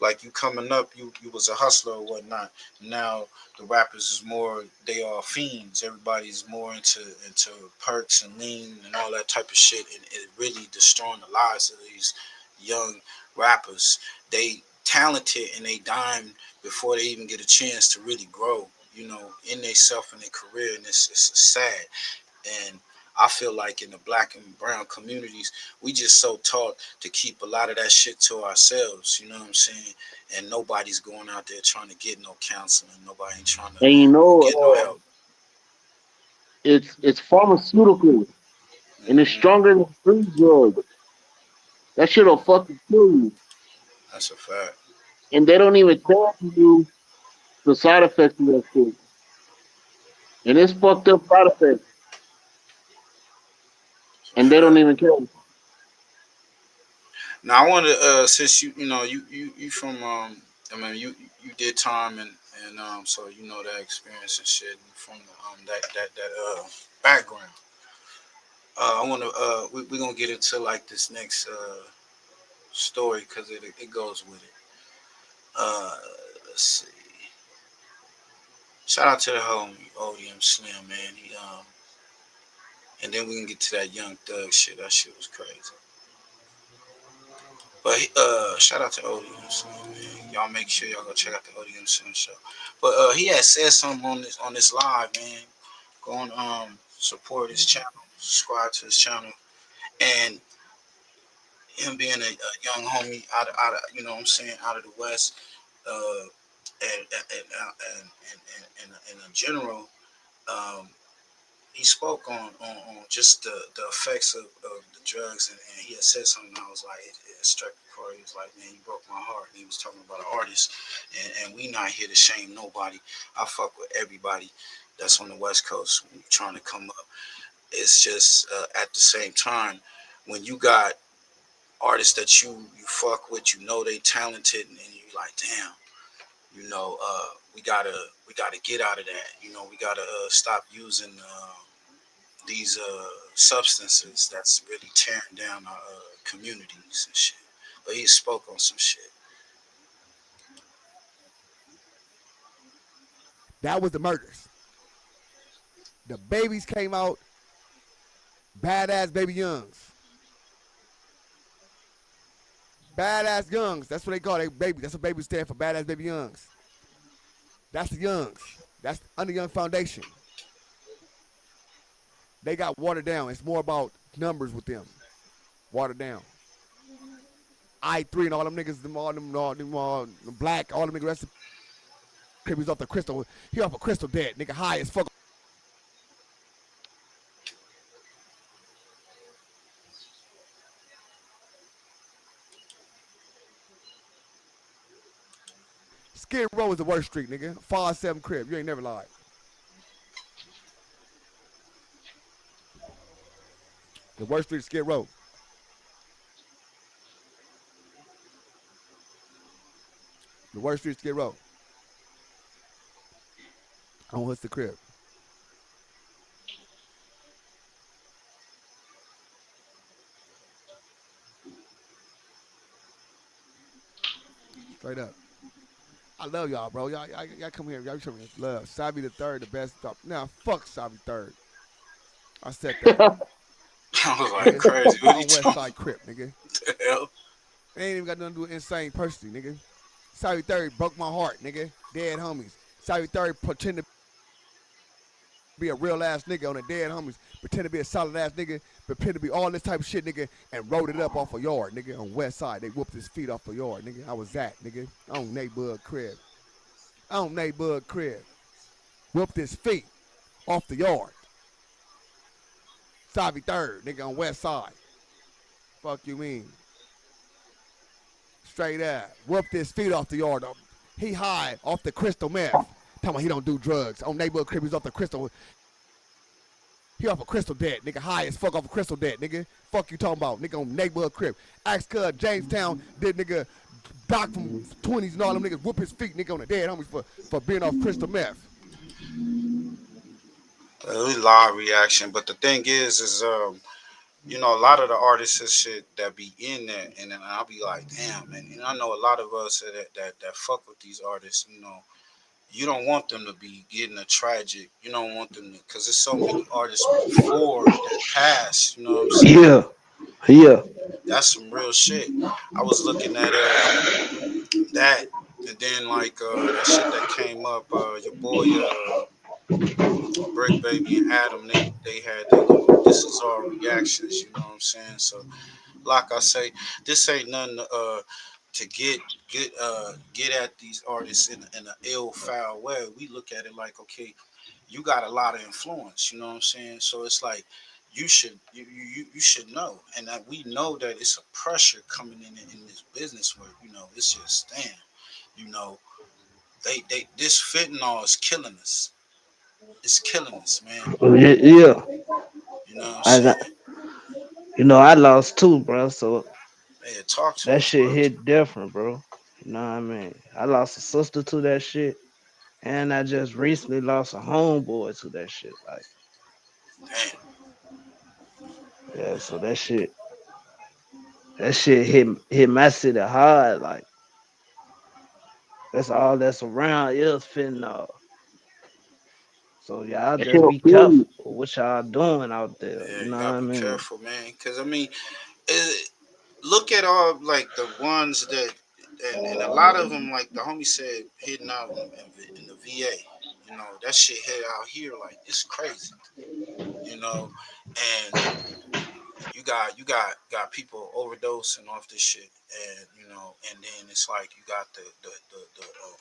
like you coming up, you was a hustler or whatnot. Now the rappers is more, they are fiends. Everybody's more into perks and lean and all that type of shit, and it really destroying the lives of these young rappers. They talented and they dying before they even get a chance to really grow, you know, in their self and their career, and it's sad. And I feel like in the black and brown communities, we just so taught to keep a lot of that shit to ourselves. You know what I'm saying? And nobody's going out there trying to get no counseling. Nobody ain't trying to And get no help. it's pharmaceutical and it's Hmm. stronger than street drugs. That shit'll fucking kill you. That's a fact. And they don't even tell you the side effects of that shit. And it's fucked up side effects. That's a And they don't fact. even care. Now I want to, since you know you from I mean you did time and so you know that experience and shit and from that background. I want to we gonna get into like this next story because it goes with it. Let's see. Shout out to the homie ODM Slim, man. He and then we can get to that Young Thug shit. That shit was crazy. But shout out to ODM Slim, man. Y'all make sure y'all go check out the ODM Slim show. But he had said something on this live, man. Go on support his channel, subscribe to his channel, and him being a young homie out of you know what I'm saying, out of the West, uh, and in general, um, he spoke on just the effects of the drugs, and he had said something. I was like, it struck the chord. He was like, man, you broke my heart. And he was talking about an artist, and we not here to shame nobody. I fuck with everybody that's on the West Coast trying to come up. It's just at the same time when you got artists that you fuck with, you know they talented, and you like, damn, you know, we gotta get out of that. You know, we gotta stop using these substances that's really tearing down our communities and shit. But he spoke on some shit. That was the murders. The babies came out, badass baby youngs. Badass youngs. That's what they call they baby. That's what babies stand for. Badass baby youngs. That's the youngs. That's under Young Foundation. They got watered down. It's more about numbers with them. Watered down. I3 and all them niggas, them black, all them niggas, rest of the was off the crystal. He off a crystal dead. Nigga high as fuck. Skid Row is the worst street, nigga. 5-7 crib. You ain't never lied. The worst street is Skid Row. The worst street is Skid Row. Oh, what's the crib? Straight up. I love y'all, bro. Y'all come here. Y'all show me love. Savii3Rd, the best stuff. Now, fuck Savii3Rd. I said that. I was like, crazy. What On you West talking Side Crip, nigga. the hell? They ain't even got nothing to do with insane personally, nigga. Savii3Rd broke my heart, nigga. Dead homies. Savii3Rd pretend to be a real ass nigga on the dead homies. Pretend to be a solid ass nigga. Pretend to be all this type of shit, nigga. And rode it up off a yard, nigga. On West Side. They whooped his feet off a yard, nigga. I was that, nigga. On neighborhood crib. On neighborhood crib. Whooped his feet off the yard. Savii3Rd, nigga, on West Side. Fuck you mean? Straight up. Whooped his feet off the yard. He high off the crystal meth. Talking about he don't do drugs. On neighborhood crib, he's off the crystal. He off a crystal dead, nigga. High as fuck off a crystal dead, nigga. Fuck you talking about, nigga, on neighborhood crib. Ask Jamestown did nigga Doc from 20s and all them niggas whoop his feet, nigga, on the dead homies for being off crystal meth. It was live reaction, but the thing is A lot of the artists and shit that be in there, and then I'll be like, damn, man. And I know a lot of us that fuck with these artists. You don't want them to be getting a tragic. You don't want them to, because there's so many artists before that passed. You know what I'm saying? Yeah, yeah. That's some real shit. I was looking at that, and then like that shit that came up. Your boy Briccbaby and Adam, they had the this is our reactions. You know what I'm saying? So like I say, this ain't nothing to get at these artists in an ill foul way. We look at it like, okay, you got a lot of influence, you know what I'm saying? So it's like you should know, and that we know that it's a pressure coming in this business where it's just damn, you know they this fentanyl is killing us. It's killing us, man. Yeah, yeah. You know what I'm I got, saying? I lost two, bro. So Yeah, talk to that us, shit bro. hit different, bro. You know what I mean? I lost a sister to that shit, and I just recently lost a homeboy to that shit. Like, Damn. yeah. So that shit hit my city hard. Like, that's all that's around is fentanyl. So y'all That just shit'll be kill you. careful with what y'all doing out there. Yeah, You you know what gotta I be mean? careful, man. Cause I mean, look at all like the ones that, and a lot of them, like the homie said, hitting out in the VA. That shit hit out here like it's crazy. You know, and you got people overdosing off this shit, and and then it's like you got the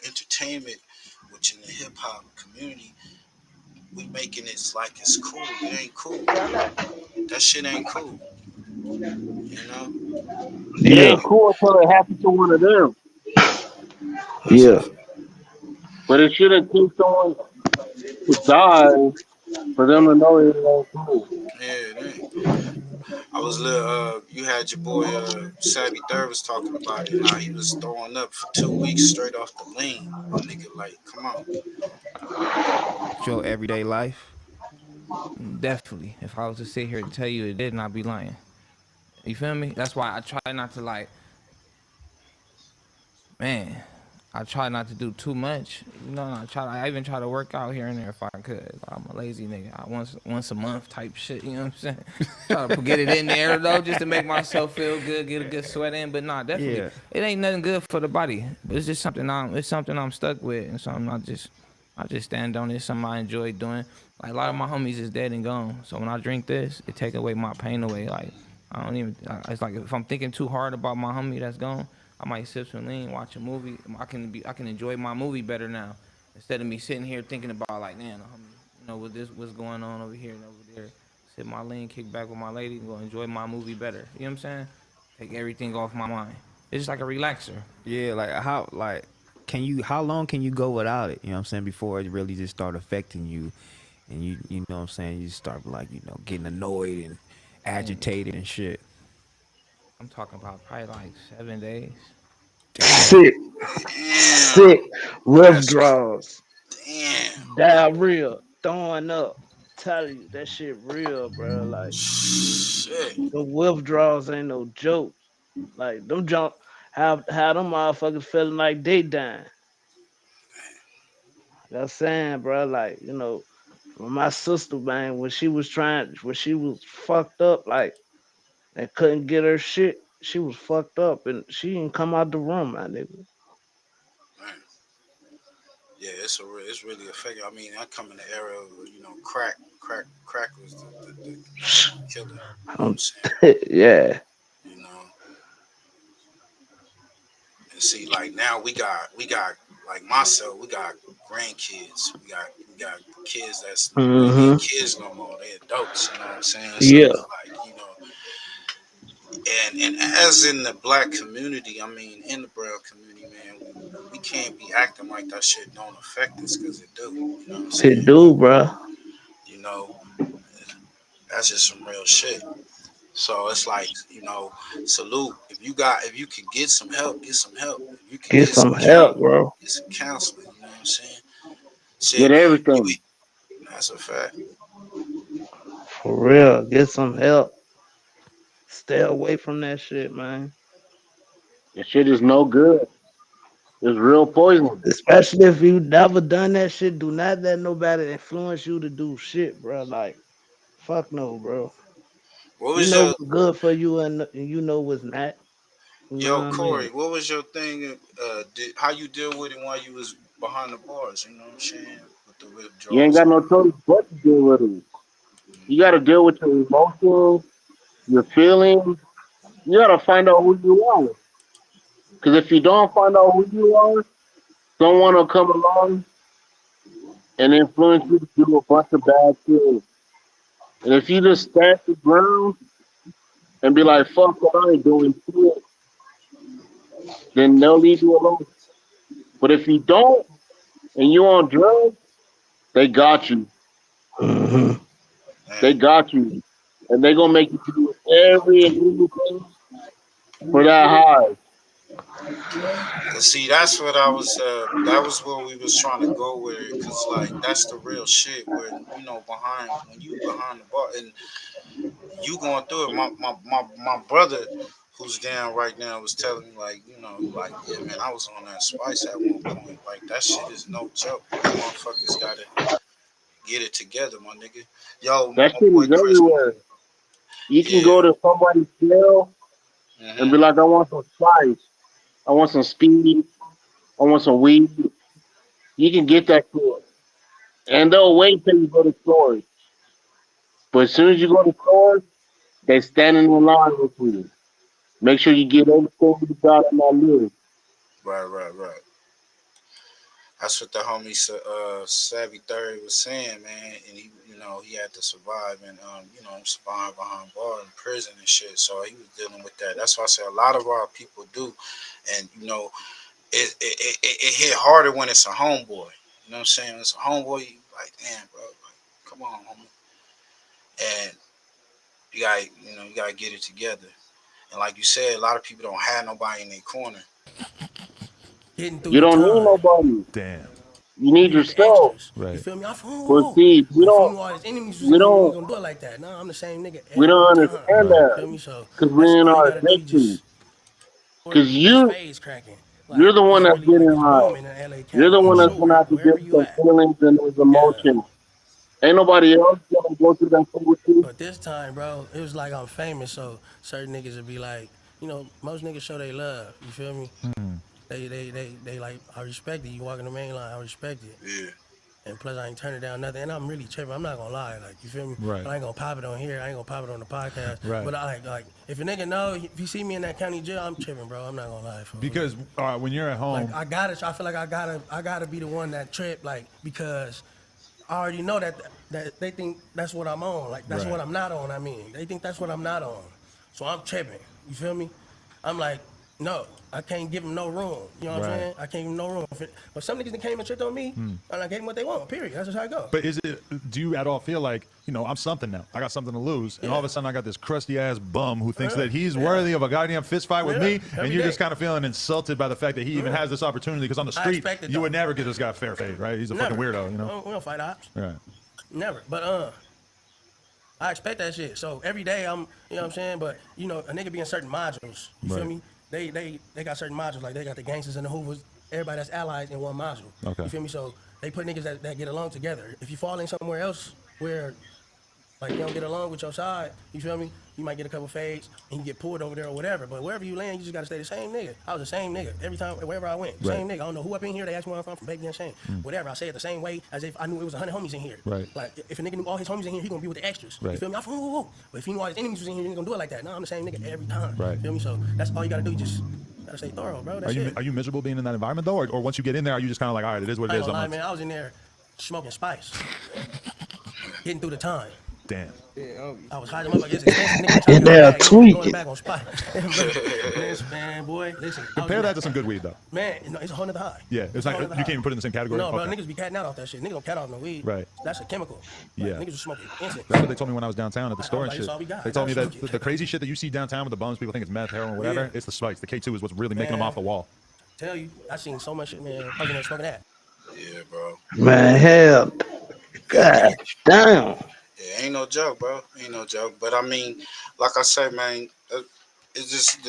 entertainment, which in the hip hop community we making it like it's cool. It ain't cool. That shit ain't cool. You know. It Yeah, ain't cool until it happens to one of them. That's a yeah, fact. But it shouldn't take someone to die for them to know it ain't cool. Yeah, it ain't. I was you had your boy Savii 3Rd was talking about it and how he was throwing up for 2 weeks straight off the lean. My nigga, like, come on. Your everyday life, definitely. If I was to sit here and tell you it did, not be lying. You feel me? That's why I try not to like, man. I try not to do too much. I even try to work out here and there if I could. I'm a lazy nigga. I once a month type shit. You know what I'm saying? Try to get it in there though, just to make myself feel good, get a good sweat in. But nah, definitely, Yeah. it ain't nothing good for the body. But it's just something I'm stuck with, and something I just stand on. It's something I enjoy doing. Like a lot of my homies is dead and gone. So when I drink this, it take away my pain away. Like I don't even. It's like if I'm thinking too hard about my homie that's gone, I might sip some lean, watch a movie. I can enjoy my movie better now instead of me sitting here thinking about like, man, homie, what's going on over here and over there. Sip my lean, kick back with my lady, and go enjoy my movie better. You know what I'm saying? Take everything off my mind. It's just like a relaxer. Yeah, can you how long can you go without it? You know what I'm saying? Before it really just start affecting you and you know what I'm saying, you start like, getting annoyed and Man, agitated and shit. I'm talking about probably like 7 days. Damn. sick, Damn. sick That's withdrawals, damn. diarrhea, throwing up. Telling you that shit real, bro. Like, Shit. the withdrawals ain't no joke. Like, them jump, how them motherfuckers feeling like they dying. That's saying, bro. Like, when my sister, man, when she was fucked up, like, and couldn't get her shit, she was fucked up, and she didn't come out the room, my nigga. Man. Yeah, it's really a figure. I mean, I come in the era of crack was the killer. You know what I'm saying? Yeah. You know, and see, like now we got like myself, we got grandkids, we got kids that's they Hmm. ain't kids no more, they adults. You know what I'm saying? So Yeah. it's like and as in the black community, I mean, in the brown community, man, we can't be acting like that shit don't affect us because it do. You know what I'm It saying? do, bro. You know, that's just some real shit. So it's like, salute. If you could get some help, get some help. If you could Get get some some help, bro. get some counseling. You know what I'm saying? Shit, Get you. everything. That's a fact. For real. Get some help. Stay away from that shit, man. That shit is no good. It's real poison. Especially if you never done that shit. Do not let nobody influence you to do shit, bro. Like, fuck no, bro. What You was know your what's good for you and you know what's not. You know yo what I Corey? mean? What was your thing? How you deal with it while you was behind the bars? You know what I'm saying? With the You ain't withdrawals. got no choice but to deal with it. You got to deal with your emotions, your feelings. You got to find out who you are. Because if you don't find out who you are, someone will come along and influence you to do a bunch of bad things. And if you just stand your ground and be like, fuck what I ain't doing shit, then they'll leave you alone. But if you don't and you on drugs, they got you. Mhm. They got you. And they gonna make you do every and anything for that high. See, that's what I was. That was where we was trying to go with it, cause like that's the real shit. When you know behind when you behind the bar and you going through it. My brother, who's down right now, was telling me like like yeah man, I was on that spice at one point. Like that shit is no joke. You motherfuckers gotta get it together, my nigga. Yo, That my shit boy is Chris. everywhere. You can Yeah. go to somebody's jail and Hmm. be like, I want some spice. I want some speed. I want some weed. You can get that shit. And they'll wait till you go to stores. But as soon as you go to stores, they stand in the line with you. Make sure you get everything you got on that list. Right. That's what the homie Savii3Rd was saying, man. And he, he had to survive and survive behind bars in prison and shit. So he was dealing with that. That's why I say a lot of our people do, and it hit harder when it's a homeboy. You know what I'm saying? It's a homeboy. You like, damn, bro, like, come on, homie. And you gotta get it together. And like you said, a lot of people don't have nobody in their corner. Getting through You the don't need time. nobody. Damn. You need Be with the yourself. extras. You Right. feel me? I'm from But see, but if you knew all his enemies was in we here, you ain't don't, gonna do it like that. No, I'm the same nigga we every don't time. understand Right. You that feel me? So because that's we're in all you our gotta do. addiction. Just Because get this phase cracking. Like you're the one it's that's really like getting it's high. booming in LA You're County the for one that's sure. gonna have to deal Wherever with you those at. feelings and those Yeah. emotions. Ain't nobody else gonna go through that thing with you. But this time, bro, it was like I'm famous, so certain niggas would be like, most niggas show they love. You feel me? They like, I respect it. You walk in the main line, I respect it. Yeah. And plus, I ain't turning down nothing. And I'm really tripping. I'm not gonna lie, like you feel me. Right. But I ain't gonna pop it on here. I ain't gonna pop it on the podcast. Right. But I like if a nigga know, if you see me in that county jail, I'm tripping, bro. I'm not gonna lie. Because when you're at home, like I feel like I gotta be the one that trip, like because I already know that they think that's what I'm on. Like that's Right. what I'm not on. I mean, they think that's what I'm not on. So I'm tripping. You feel me? I'm like, no, I can't give them no room. You know what I'm Right. saying? I can't give them no room. But some niggas that came and tripped on me, and I gave them what they want. Period. That's just how it go. but do you at all feel like, I'm something now? I got something to lose. And all of a sudden I got this crusty ass bum who thinks that he's worthy of a goddamn fist fight with me. And Every you're day. just kind of feeling insulted by the fact that he even has this opportunity. Because on the I street, expect it, you though. would never get this guy fair fade, right? He's a fucking weirdo, We don't fight ops. Right. Never. But I expect that shit. So every day I'm, you know what I'm saying? But a nigga be in certain modules. You feel Right. me? They got certain modules. Like they got the gangsters and the hoovers, everybody that's allies in one module. Okay. You feel me? So they put niggas that get along together. If you fall in somewhere else where like you don't get along with your side, you feel me? You might get a couple fades and you get pulled over there or whatever. But wherever you land, you just gotta stay the same nigga. I was the same nigga every time, wherever I went. Right. Same nigga. I don't know who up in here. They asked me where I'm from Baby and Shane. Whatever. I say it the same way as if I knew it was 100 homies in here. Right. Like if a nigga knew all his homies in here, he gonna be with the extras. Right. You feel me? I'm from woo. But if he knew all his enemies was in here, he ain't gonna do it like that. No, I'm the same nigga every time. Right. You feel me? So that's all you gotta do. You just gotta stay thorough, bro. That's it. Are you miserable being in that environment though? Or once you get in there, are you just kind of like, all right, it is what I it ain't is? gonna lie, man. I was in there smoking spice, getting through the time. Damn. I was hiding up. I guess expensive nigga And trying to they're going tweaking. back on spot. Listen, man, boy, listen. Compare that to some good weed though. Man, it's a whole nother high. Yeah, it's not. You can't even put it in the same category. No, bro, Okay. niggas be catting out off that shit. Niggas don't cat out no weed. Right. That's a chemical. Like, Yeah. niggas was smoking incense. That's what they told me when I was downtown at the store and like, shit. it's all we got. They I told me gotta that smoke it. the crazy shit that you see downtown with the bums, people think it's meth, heroin, whatever. Yeah. It's the spikes. The K2 is what's really making them Man. off the wall. Tell you, I seen so much shit, man. I was in there smoking that. Yeah, bro. Man, hell, god damn. Yeah, ain't no joke, bro. Ain't no joke. But I mean, like I say, man, it's just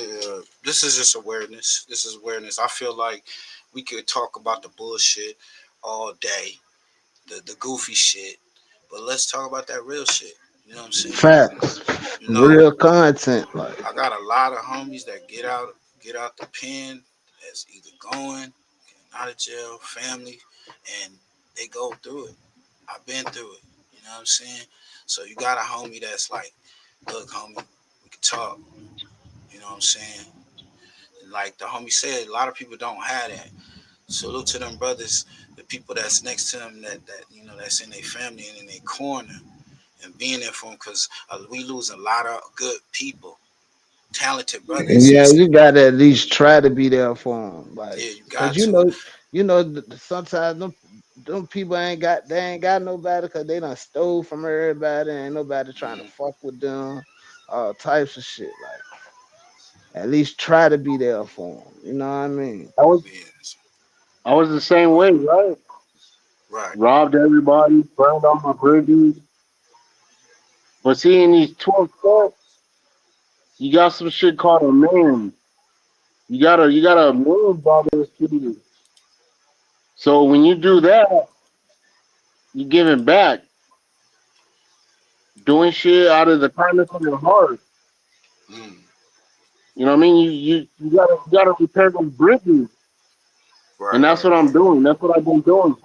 this is just awareness. This is awareness. I feel like we could talk about the bullshit all day, the goofy shit, but let's talk about that real shit. You know what I'm saying? Facts, You know, real content. Like, I got a lot of homies that get out the pen that's either going, getting out of jail, family, and they go through it. I've been through it. You know what I'm saying? So you got a homie that's like, look, homie, we can talk. You know what I'm saying? And like the homie said, a lot of people don't have that. Salute to them brothers, the people that's next to them that that's in their family and in their corner and being there for them because we lose a lot of good people, talented brothers. yeah, you gotta at least try to be there for them, like, Yeah, you cause got to. sometimes them people they ain't got nobody, cause they done stole from everybody, and nobody trying to Mm, fuck with them, all types of shit. Like, at least try to be there for them. You know what I mean? I was yes, I was the same way, right? right. Robbed everybody, burned all my bridges. But see, in these 12 steps, you got some shit called a man. You gotta man by those people. So when you do that, you giving back, doing shit out of the kindness of your heart. Mm, You know what I mean? You gotta repair those bridges, right, and that's right, what I'm right. doing. That's what I've been doing.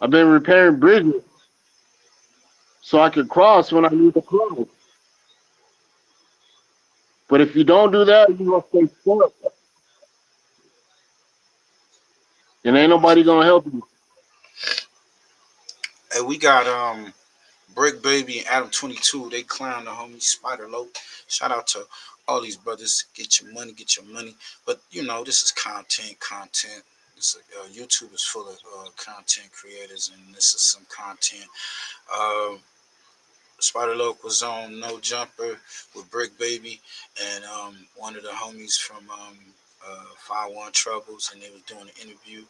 I've been repairing bridges so I can cross when I need to cross. But if you don't do that, you gonna stay stuck, and ain't nobody gonna help you. Hey, we got Briccbaby and Adam 22. They clown the homie Spiderloc. Shout out to all these brothers. Get your money. But this is content. This YouTube is full of content creators, and this is some content. Um, Spiderloc was on No Jumper with Briccbaby and one of the homies from 5-1 Troubles, and they was doing an interview,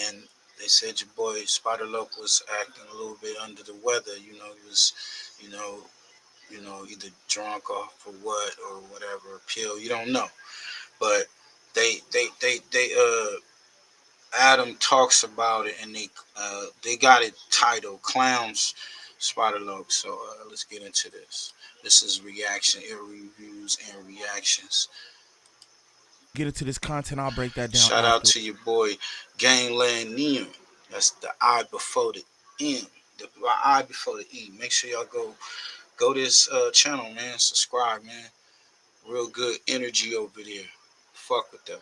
and they said your boy Spiderloc was acting a little bit under the weather. He was, you know, either drunk off or what or whatever, a pill. You don't know, but they Adam talks about it, and they got it titled "Clowns Spiderloc." So let's get into this. This is reaction, air reviews, and reactions. Get into this content, I'll break that down Shout out after. to your boy Gangland Neon. That's the I before the M, the I before the E. Make sure y'all go this channel, man. Subscribe, man. Real good energy over there. Fuck with them.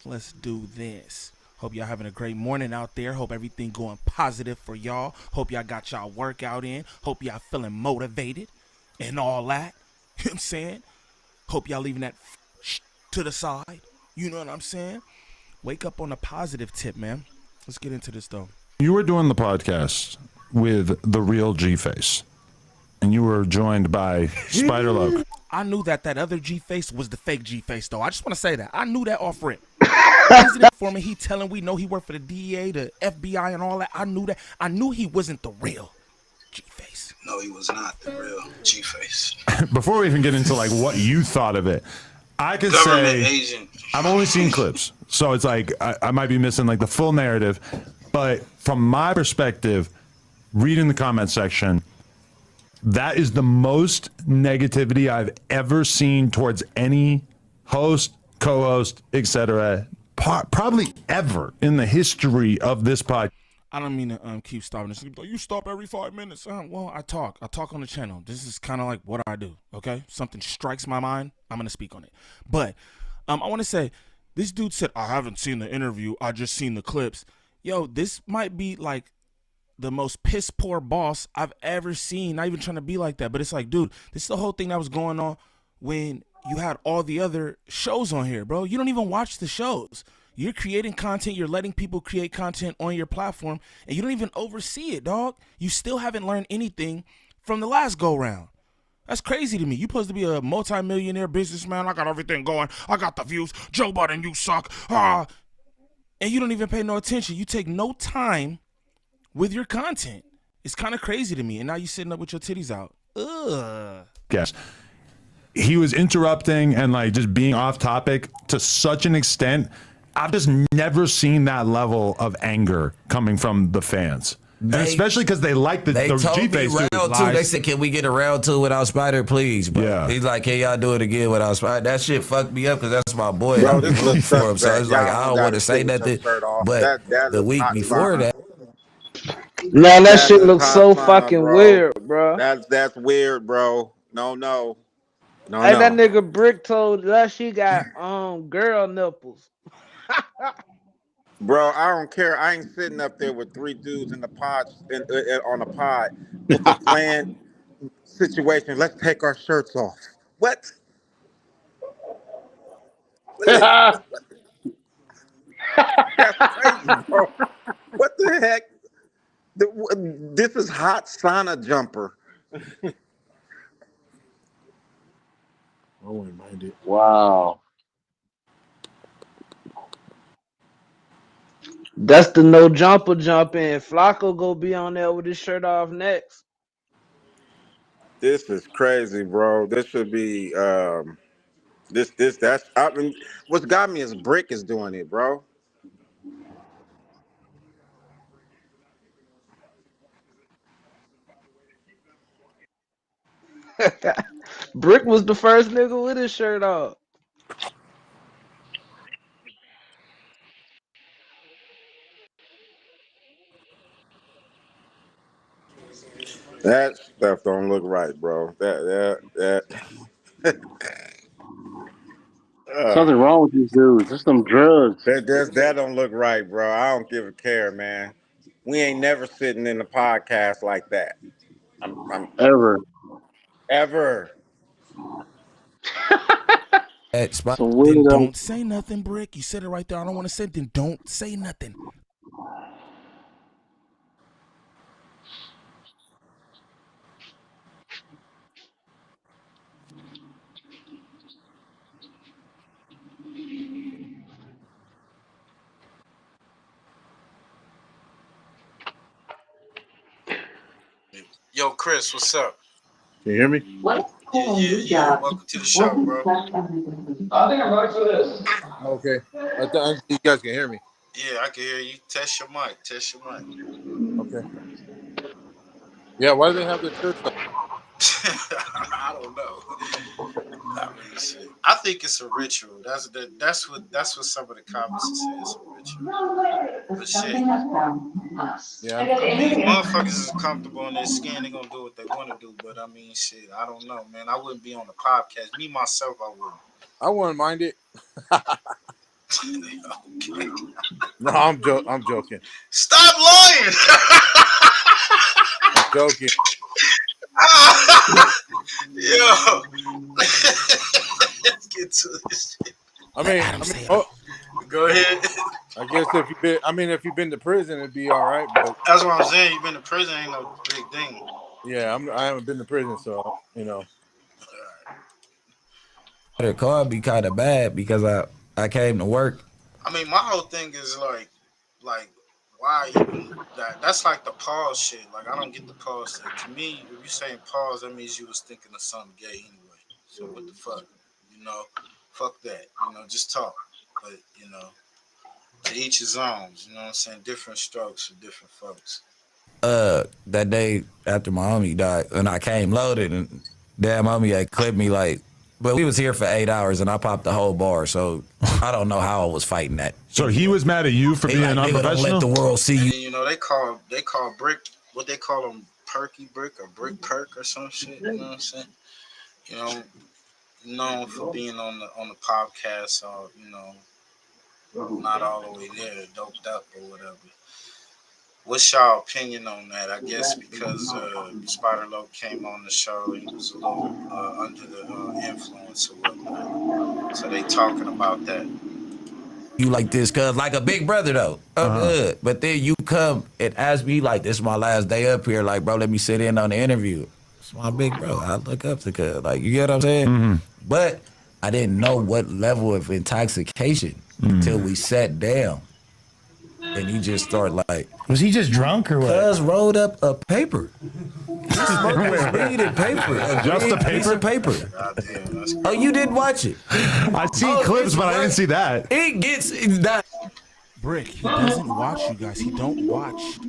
Let's do this. Hope y'all having a great morning out there. Hope everything going positive for y'all. Hope y'all got y'all workout in. Hope y'all feeling motivated and all that. You know what I'm saying? Hope y'all leaving that to the side. You know what I'm saying? Wake up on a positive tip, man. Let's get into this though. You were doing the podcast with the real G-Face, and you were joined by Spiderloc. I knew that other G-Face was the fake G-Face though. I just want to say that. I knew that off rip. Isn't it for me? He telling we know he worked for the DEA, the FBI, and all that. I knew that. I knew he wasn't the real G-Face. No, he was not the real G-Face. Before we even get into like what you thought of it, I could Government say agent. I've only seen clips, so it's like I might be missing like the full narrative. But from my perspective, reading the comment section, that is the most negativity I've ever seen towards any host, co-host, etc. Probably ever in the history of this podcast. I don't mean to keep stopping this. Like, you stop every 5 minutes. Well, I talk on the channel. This is kind of like what I do. Okay, something strikes my mind, I'm gonna speak on it. But I want to say, this dude said I haven't seen the interview. I just seen the clips. Yo, this might be like the most piss poor boss I've ever seen. Not even trying to be like that, but it's like, dude, this is the whole thing that was going on when you had all the other shows on here, bro. You don't even watch the shows. You're creating content. You're letting people create content on your platform, and you don't even oversee it, dog. You still haven't learned anything from the last go round. That's crazy to me. You supposed to be a multi-millionaire businessman. I got everything going. I got the views. Joe Biden, you suck. And you don't even pay no attention. You take no time with your content. It's kind of crazy to me. And now you sitting up with your titties out. Ugh. Yes. He was interrupting and like just being off topic to such an extent. I've just never seen that level of anger coming from the fans. And especially because they like the G-Face. Round two, they said, can we get a round two without Spider, please, bro? Yeah. He's like, can y'all do it again without Spider? That shit fucked me up because that's my boy. Bro, I'm this rooting looks for him. So suspect. it's like, Y'all I don't gotta want to say sit with your nothing. shirt off. But That the is week hot before sauna. that, Man, that shit is looks hot so sauna, fucking bro. weird, bro. That's weird, bro. No. Hey, that nigga Brick told us she got girl nipples. Bro, I don't care. I ain't sitting up there with three dudes in the pod on a pod with the plan situation. Let's take our shirts off. What? That's crazy, bro. What the heck? This is hot sauna jumper. I wouldn't mind it. Wow. That's the no jumper jump in. Flacco go be on there with his shirt off next. This is crazy, bro. This should be that's I mean what's got me is Brick is doing it, bro. Brick was the first nigga with his shirt off. That stuff don't look right, bro. uh, Something wrong with these dudes. There's some drugs. that don't look right, bro. I don't give a care, man. We ain't never sitting in the podcast like that. I'm Ever. ever. Some Then weirdo. don't say nothing, Brick. You said it right there. I don't want to say it. Then don't say nothing. Yo, Chris, what's up? Can you hear me? Yeah. Welcome to the show, bro. I think I'm ready for this. Okay. I think you guys can hear me. Yeah, I can hear you. Test your mic. Okay. Yeah, why do they have their shirts up? I don't know. I mean, shit. I think it's a ritual. That's what some of the comments say. It's a ritual. But shit. Yeah. I mean, motherfuckers is comfortable in their skin. They gonna do what they want to do. But I mean, shit. I don't know, man. I wouldn't be on the podcast. Me myself, I wouldn't. I wouldn't mind it. Okay. No, I'm joking. Stop lying. I'm joking. Yo. Let's get to this shit. I mean, go ahead. I guess if you've been to prison, it'd be all right. But that's what I'm saying. You've been to prison, ain't no big thing. Yeah, I haven't been to prison, so you know. The car be kind of bad because I came to work. I mean, my whole thing is like why even that's like the pause shit. Like I don't get the pause thing. To me, if you saying pause, that means you was thinking of something gay anyway. So what the fuck? You know, fuck that. You know, just talk. But you know, to each his own. You know what I'm saying? Different strokes for different folks. That day after my homie died, and I came loaded, and damn homie had clipped me like. But we was here for 8 hours, and I popped the whole bar, so I don't know how I was fighting that. So he was mad at you for being unprofessional? Don't let the world see you. And, you know, they call Brick, what they call him, Perky Brick or Brick Perk or some shit. You know what I'm saying? You know, known for being on the podcast, or you know, not all the way there, doped up or whatever. What's y'all opinion on that? I guess because Spiderloc came on the show, he was a little under the influence or whatnot. So they talking about that. You like this, cuz like a big brother though. Good. But then you come and ask me like, this is my last day up here. Like, bro, let me sit in on the interview. It's my big bro. I look up to cuz. Like, you get what I'm saying? Mm-hmm. But I didn't know what level of intoxication until we sat down. and he just started like. Was he just drunk or what? Cuz rolled up a paper. He smoked his weed and paper. Just a piece paper? of paper. Goddamn, that's Oh, you didn't watch it? I see clips, but I didn't see that. It gets that. Brick, he doesn't watch you guys. He don't watch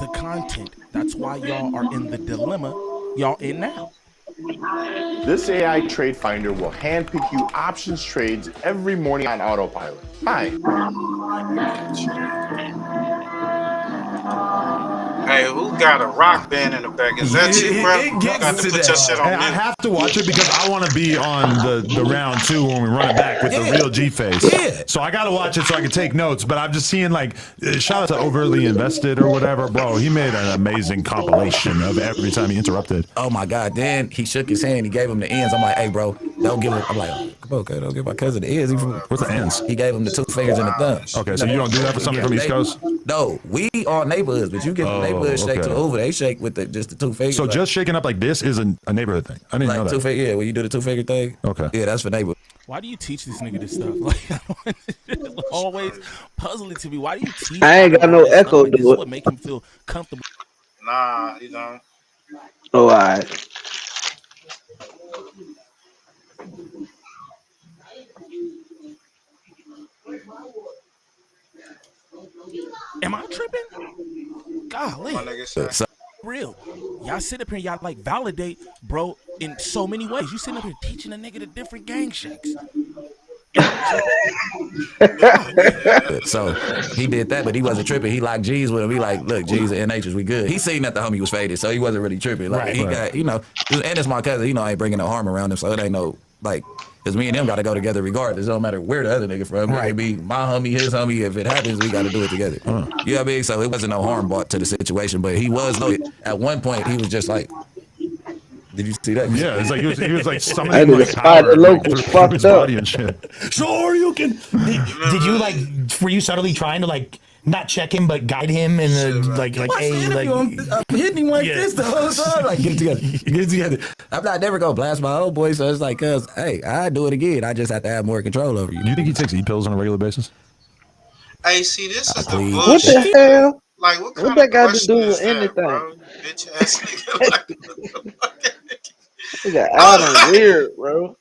the content. That's why y'all are in the dilemma y'all in now. This AI trade finder will handpick you options trades every morning on autopilot. Hi. Hey, who got a rock band in the back? Is that you, bro? You got to put your shit on Hey, I mute. have to watch it because I want to be on the round 2 when we run it back with the real G face. Yeah. So I got to watch it so I can take notes. But I'm just seeing like, shout out to Overly Invested or whatever, bro. He made an amazing compilation of every time he interrupted. Oh my God! Then he shook his hand. He gave him the ends. I'm like, hey, bro, don't give him. I'm like, come on, okay, don't give my cousin the ends. What's the ends? He gave him the 2 fingers and the thumbs. Okay, so you don't do that for something from East Coast? No, we are neighborhoods, but you get the neighborhood shake to the Hoover. They shake with just the 2 fingers. So just shaking up like this is a neighborhood thing. I didn't know that. 2 finger, yeah, when you do the 2 finger thing. Okay. Yeah, that's for neighborhood. Why do you teach this nigga this stuff? Like, it's always puzzling to me. Why do you teach? I ain't got no this stuff? echo Like, this to is it. what make him feel comfortable. Nah, you don't. Oh, all right. Am I tripping? Golly. My nigga said. Real. Y'all sit up here, y'all like validate, bro, in so many ways. You sitting up here teaching a nigga the different gang shakes. So he did that, but he wasn't tripping. He locked G's with him. He like, look, G's and Natures, we good. He seen that the homie was faded, so he wasn't really tripping. Like he got, you know, and it's my cousin. You know, I ain't bringing no harm around him, so it ain't no like. Because me and him got to go together regardless. It don't matter where the other nigga from. It be my homie, his homie. If it happens, we got to do it together. You know what I mean? So it wasn't no harm brought to the situation. But he was, at one point, he was just like, did you see that? Yeah, it's like he was like summoning like power like, through his body and shit. Sure, you can. Did you like? Were you subtly trying to like not check him but guide him in the like hey like? I'm hitting him like this the whole time. Like get it together. I'm not never gonna blast my old boy. So it's like, cause hey, I do it again. I just have to have more control over you. Do you think he takes e-pills on a regular basis? Hey, see, this is the What bullshit. the hell? Like, what kind that of got to question do is with that, anything? bro? Bitch ass nigga. Like, We got Adam weird, bro.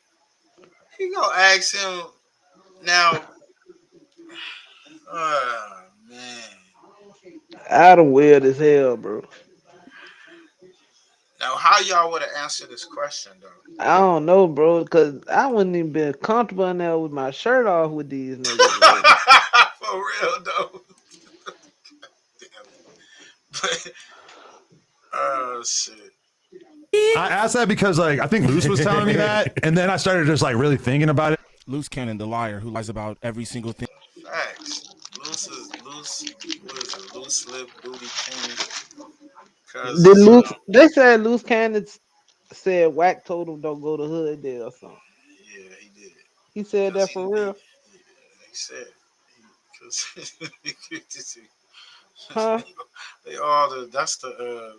he gonna ask him now. Man. Adam weird as hell, bro. Now, how y'all would have answered this question though? I don't know, bro, because I wouldn't even been comfortable in there with my shirt off with these niggas, bro. For real though. But, oh shit. I asked that because like I think Luce was telling me that, and then I started just like really thinking about it. Loose Cannon, the liar who lies about every single thing. Facts. Loose is loose. What is it? Loose lip booty cannon. Did Loose? They said Loose Cannon said Whack told him don't go to Hood there or something. Yeah, he did. He said that for real. He said, because Huh? they all that's the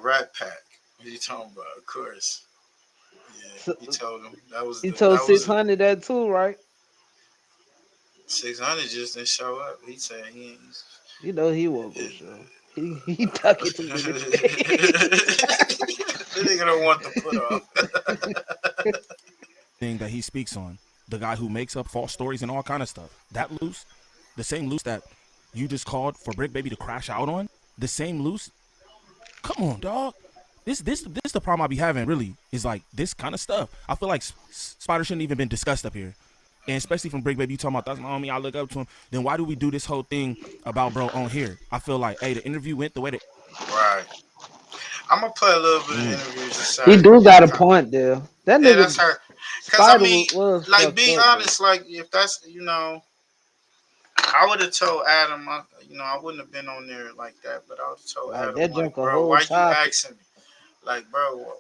Rat Pack. What you talking about? Of course. Yeah, he told him that was. He told 600 that too, right? 600 just didn't show up. He said he ain't. You know he won't go show. He tuck it to me. The nigga don't want the put off. Thing that he speaks on, the guy who makes up false stories and all kind of stuff. That Loose, the same Loose that you just called for Briccbaby to crash out on, the same Loose. Come on, dog. This the problem I be having really is like this kind of stuff. I feel like Spider shouldn't even been discussed up here. And especially from Briccbaby, you talking about that's my homie, I look up to him. Then why do we do this whole thing about bro on here? I feel like, hey, the interview went the way that. Right. I'm gonna play a little bit of interviews aside. He do got a point there. That Yeah, nigga. that's her. Because I mean, like being honest, like if that's I would have told Adam, I wouldn't have been on there like that, but I would have told Like, Adam, that like, junk a bro, whole why you topic. asking me? Like, bro,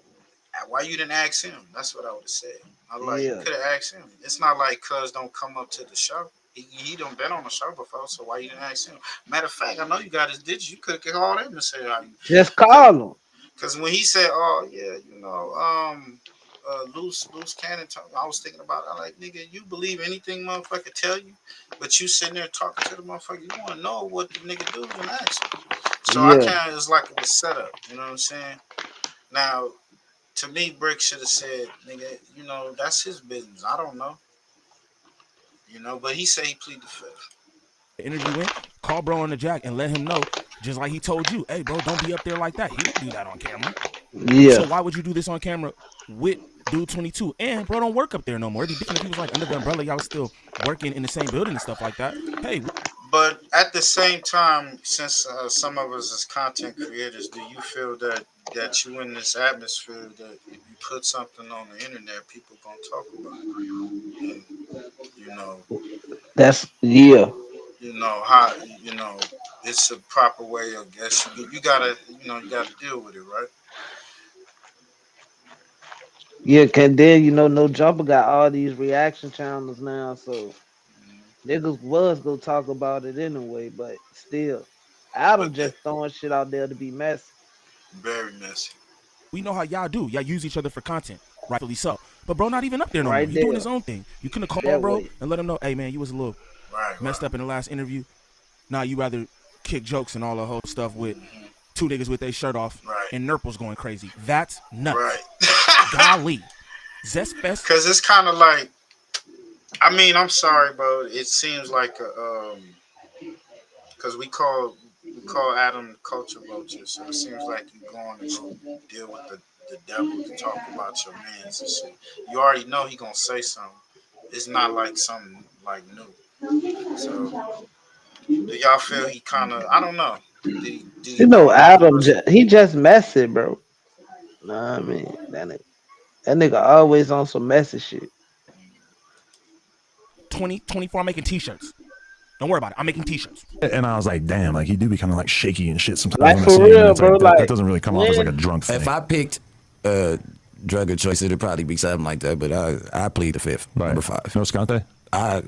why you didn't ask him? That's what I would have said. I was like, you could have asked him. It's not like cuz don't come up to the show. He done been on the show before, so why you didn't ask him? Matter of fact, I know you got his digits. You could have called him and said how you. Just call him. Because when he said, oh yeah, loose cannon talk. I was thinking about it. I'm like, nigga, you believe anything motherfucker tell you, but you sitting there talking to the motherfucker. You want to know what the nigga do and ask him. So I Yeah. kind of, it's like a setup. You know what I'm saying? Now, to me, Brick should have said, nigga, you know, that's his business. I don't know. You know, but he said he plead the fifth. Interview in, call bro on the jack and let him know, just like he told you, hey bro, don't be up there like that. He didn't do that on camera. Yeah. So why would you do this on camera with dude 22? And bro, don't work up there no more. It'd be different if he was like under the umbrella, y'all was still working in the same building and stuff like that. Hey. But at the same time, since some of us as content creators, do you feel that you in this atmosphere that if you put something on the internet, people gonna talk about it? And, you know, That's yeah. you know how you know it's a proper way of guess you gotta you gotta deal with it, right? Yeah, and then No Jumper got all these reaction channels now, so niggas was gonna talk about it anyway, but still, Adam But that, just throwing shit out there to be messy. very messy. We know how y'all do. Y'all use each other for content, rightfully so. But bro, not even up there no more. Right He doing there. his own thing. You couldn't have called That bro way. and let him know, hey man, you was a little messed up in the last interview. Nah, you rather kick jokes and all the whole stuff with two niggas with their shirt off and Nurple's going crazy. That's nuts. Right. Golly. Zest Fest. Because it's kind of like, I mean, I'm sorry, bro. It seems like because we call Adam culture vulture, so it seems like you going to go deal with the devil to talk about your mans and shit. You already know he gonna say something. It's not like something like new. So do y'all feel he kind of? I don't know. Did he go in Adam, reverse? he just messy, bro. Nah, I mean that nigga always on some messy shit. 2024, I'm making t-shirts. Don't worry about it. I'm making t-shirts. And I was like, damn, like he do be kind of like shaky and shit sometimes. Like when I for see him, and real, it's bro. like, Like that doesn't really come off as like a drunk thing. If I picked drug of choice, it'd probably be something like that. But I plead the fifth, number 5. No Scante?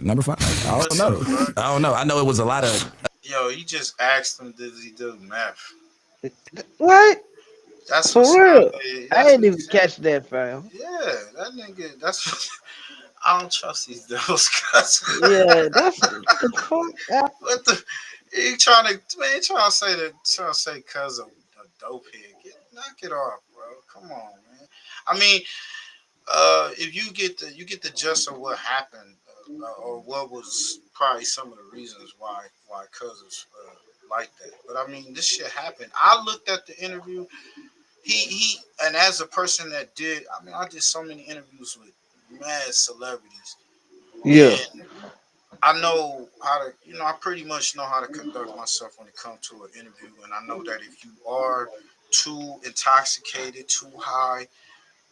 Number 5. I don't know. I don't know. I know it was a lot of. Yo, you just asked him, did he do math? What? That's For what real. Scott I ain't even catch that, fam. Yeah, that nigga. That's I don't trust these devils. Yeah, that's the fuck. What the? He trying to say that trying to say cuz of a dope head. Knock it off, bro. Come on, man. I mean, if you get the gist of what happened, or what was probably some of the reasons why cuz is like that. But I mean, this shit happened. I looked at the interview. He and as a person that did, I mean, I did so many interviews with mad celebrities. Yeah. And I know how to, I pretty much know how to conduct myself when it comes to an interview. And I know that if you are too intoxicated, too high,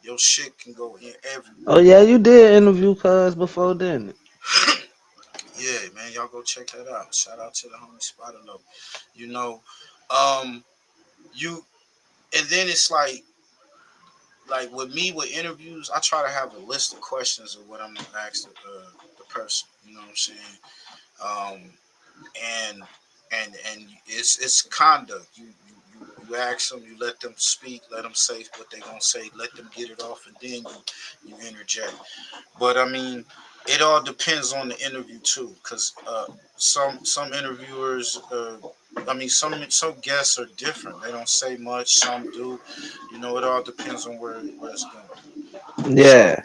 your shit can go in everywhere. Oh yeah, you did interview cuz before, didn't it? Yeah, man, y'all go check that out. Shout out to the homie Spiderloc. You and then it's like with me with interviews, I try to have a list of questions of what I'm gonna ask the person. You know what I'm saying? And it's conduct. You ask them, you let them speak, let them say what they gonna say, let them get it off, and then you interject. But I mean, it all depends on the interview too, because some interviewers, I mean, some guests are different. They don't say much. Some do. It all depends on where it's going. Yeah.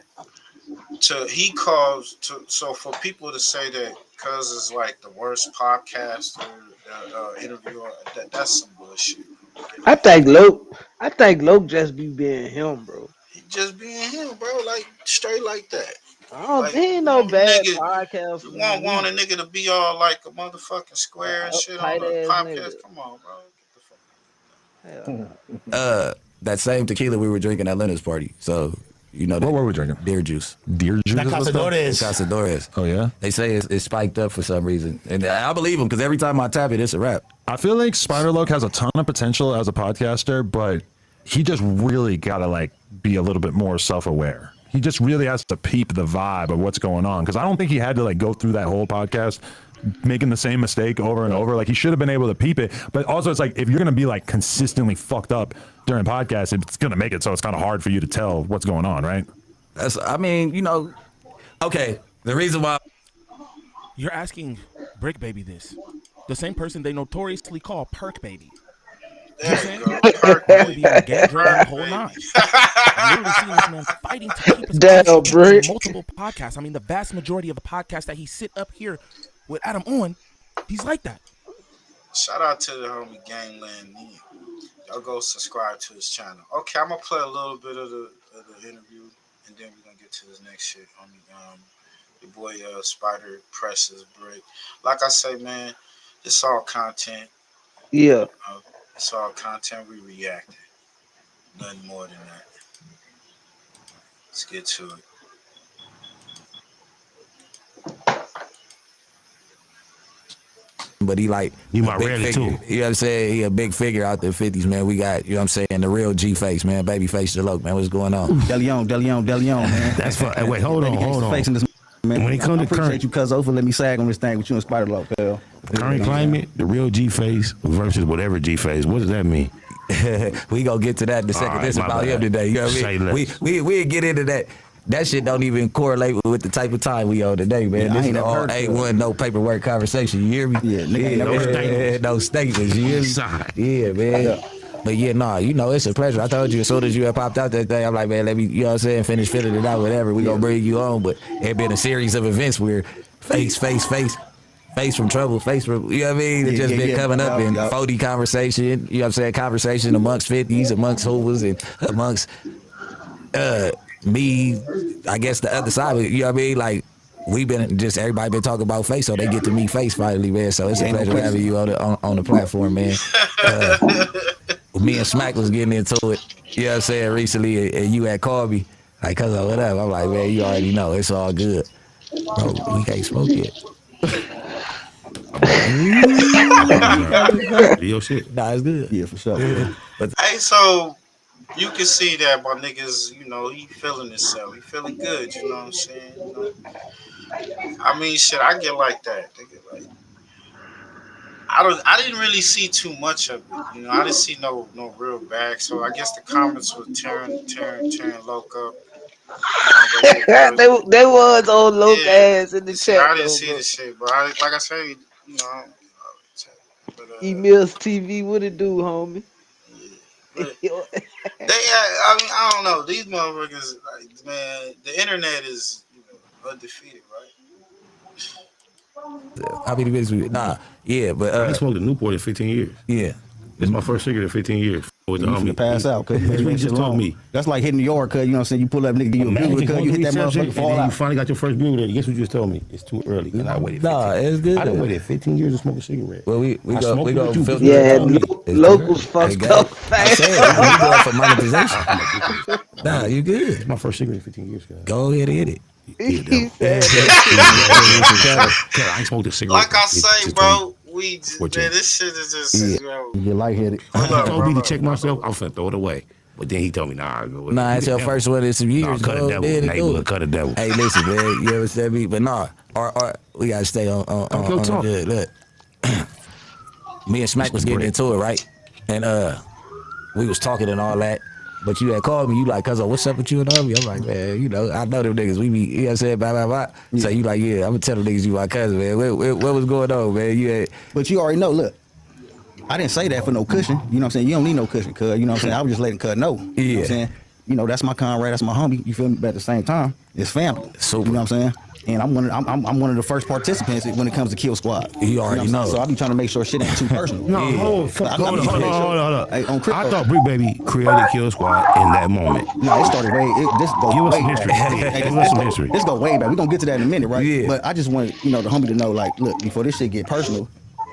So for people to say that Cuz is like the worst podcaster, interviewer, that's some bullshit. I think Loke just be being him, bro. He just being him, bro. Like straight like that. He ain't no Want a bad nigga, podcast. you want a nigga to be all like a motherfucking square and shit on Uptight the ass podcast? nigga. Come on, bro. Hell no. That same tequila we were drinking at Leonard's party. So what were we drinking? Deer juice. Deer juice. La Cazadores. Cazadores. Oh yeah. They say it's spiked up for some reason, and I believe them because every time I tap it, it's a wrap. I feel like Spiderloc has a ton of potential as a podcaster, but he just really gotta like be a little bit more self-aware. He just really has to peep the vibe of what's going on, because I don't think he had to like go through that whole podcast making the same mistake over and over. Like he should have been able to peep it. But also it's like if you're gonna be like consistently fucked up during podcasts, it's gonna make it so it's kind of hard for you to tell what's going on, right? That's, I mean, okay. The reason why You're asking Briccbaby this, the same person they notoriously call Perk Baby. You know what I'm There you saying? go. Perk Known to be on baby. gang drugs and Perk the whole baby. nine. I've literally seen this man fighting to keep his honest Damn, opinion on Brick. multiple podcasts. I mean, the vast majority of the podcasts that he sit up here with Adam on, he's like that. Shout out to the homie Gangland. Y'all go subscribe to his channel. Okay, I'm gonna play a little bit of the interview, and then we're gonna get to this next shit. Homie, your boy Spider presses Brick. Like I say, man, it's all content. Yeah. It's all content. We reacting. Nothing more than that. Let's get to it. but he like You a might big read it figure. too. You know what I'm saying? He a big figure out there 50s, man. We got, you know what I'm saying, the real G face, man. Baby face Deloc, man. What's going on? Deleon, man. That's for. Hey, wait, hold on. Facing this, man. When it comes I to appreciate current, you, cuz over. Let me sag on this thing with you and Spiderloc, pal. current climate, the real G face versus whatever G face. What does that mean? We gonna get to that in a second. All right, This my about him bad. today. You know what I Say mean? less. We get into that. That shit don't even correlate with the type of time we on today, man. Yeah, I This ain't is never all heard of A1, no paperwork conversation. You hear me? Yeah, nigga, no statements. No statements. You hear me? Side. Yeah, man. Yeah. But yeah, nah, it's a pleasure. I told you as soon as you had popped out that day, I'm like, man, let me, you know what I'm saying, finish filling it out, whatever. We gonna bring you on. But it been a series of events where face from trouble, face from, you know what I mean? It just been coming up in 40 conversation, you know what I'm saying, conversation amongst 50s, amongst Hoovers, and amongst me, I guess the other side, you know what I mean? Like, everybody been talking about face, so they get to meet face finally, man. So it's a pleasure having you on the platform, man. Me and Smack was getting into it, you know what I'm saying, recently, and you had called me, like, cuz of whatever. I'm like, man, you already know, it's all good. Bro, we can't smoke yet. Your shit. Nah, it's good. Yeah, for sure. But Hey, so you can see that my niggas, he feeling himself. He feeling good, you know what I'm saying? I mean, shit, I get like that. Nigga, like, I didn't really see too much of it. I didn't see no real bag. So I guess the comments were tearing Loc up. they was on Loc ass in the See, I chat didn't though, see bro. the shit, but like I say, but Emails TV, what it do, homie? but I mean, I don't know. These motherfuckers, like, man, the internet is undefeated, right? how many minutes Nah, yeah, but I ain't smoked a Newport in 15 years. Yeah. It's my first cigarette in 15 years. With You the finna pass out, cuz. That's what you just told me. That's like hitting the yard, cuz, you know what I'm saying? You pull up, nigga, give you a bugle, cuz, you hit that motherfucker, fall and then out. you finally got your first bugle. Guess what you just told me? It's too early. And I waited 15 Nah, it's good. I done waited 15 years to smoke a cigarette. Well, we I go smoked we it go with you, filter but you Yeah, told me. locals fucked up I fast. said we go for monetization. Nah, you good. It's my first cigarette in 15 years, guys. Go ahead and hit it. He said I ain't smoked a cigarette. Like I say, bro, this shit is just, You lightheaded. He told me to check myself. I was finna throw it away. But then he told me, nah, go with Nah, it. it's your first one in some years. Cut a Go devil. ahead and do Neighborhood, it. cut a devil. Hey, listen, man. You understand me? But nah, we gotta stay on the good. Look, me and Smack was getting into it, right? And we was talking and all that. But you had called me, you like, cuz, what's up with you and Army? I'm like, man, I know them niggas. We be, you know what I'm saying, blah, blah, blah. So you like, yeah, I'm gonna tell them niggas you my cousin, man. What was going on, man? But you already know, look, I didn't say that for no cushion. You know what I'm saying? You don't need no cushion, cuz. You know what I'm saying? I was just letting cuz know. You know what I'm saying? That's my comrade, that's my homie. You feel me? But at the same time, it's family. Super. You know what I'm saying? And I'm one of the first participants when it comes to Kill Squad. You already know. So I be trying to make sure shit ain't too personal. No, hold on. Hey, on I thought Briccbaby created Kill Squad in that moment. No, it started this goes Give us way some back. history. Hey, Give us some history. This go way back. We're gonna get to that in a minute, right? Yeah. But I just want the homie to know, like, look, before this shit get personal,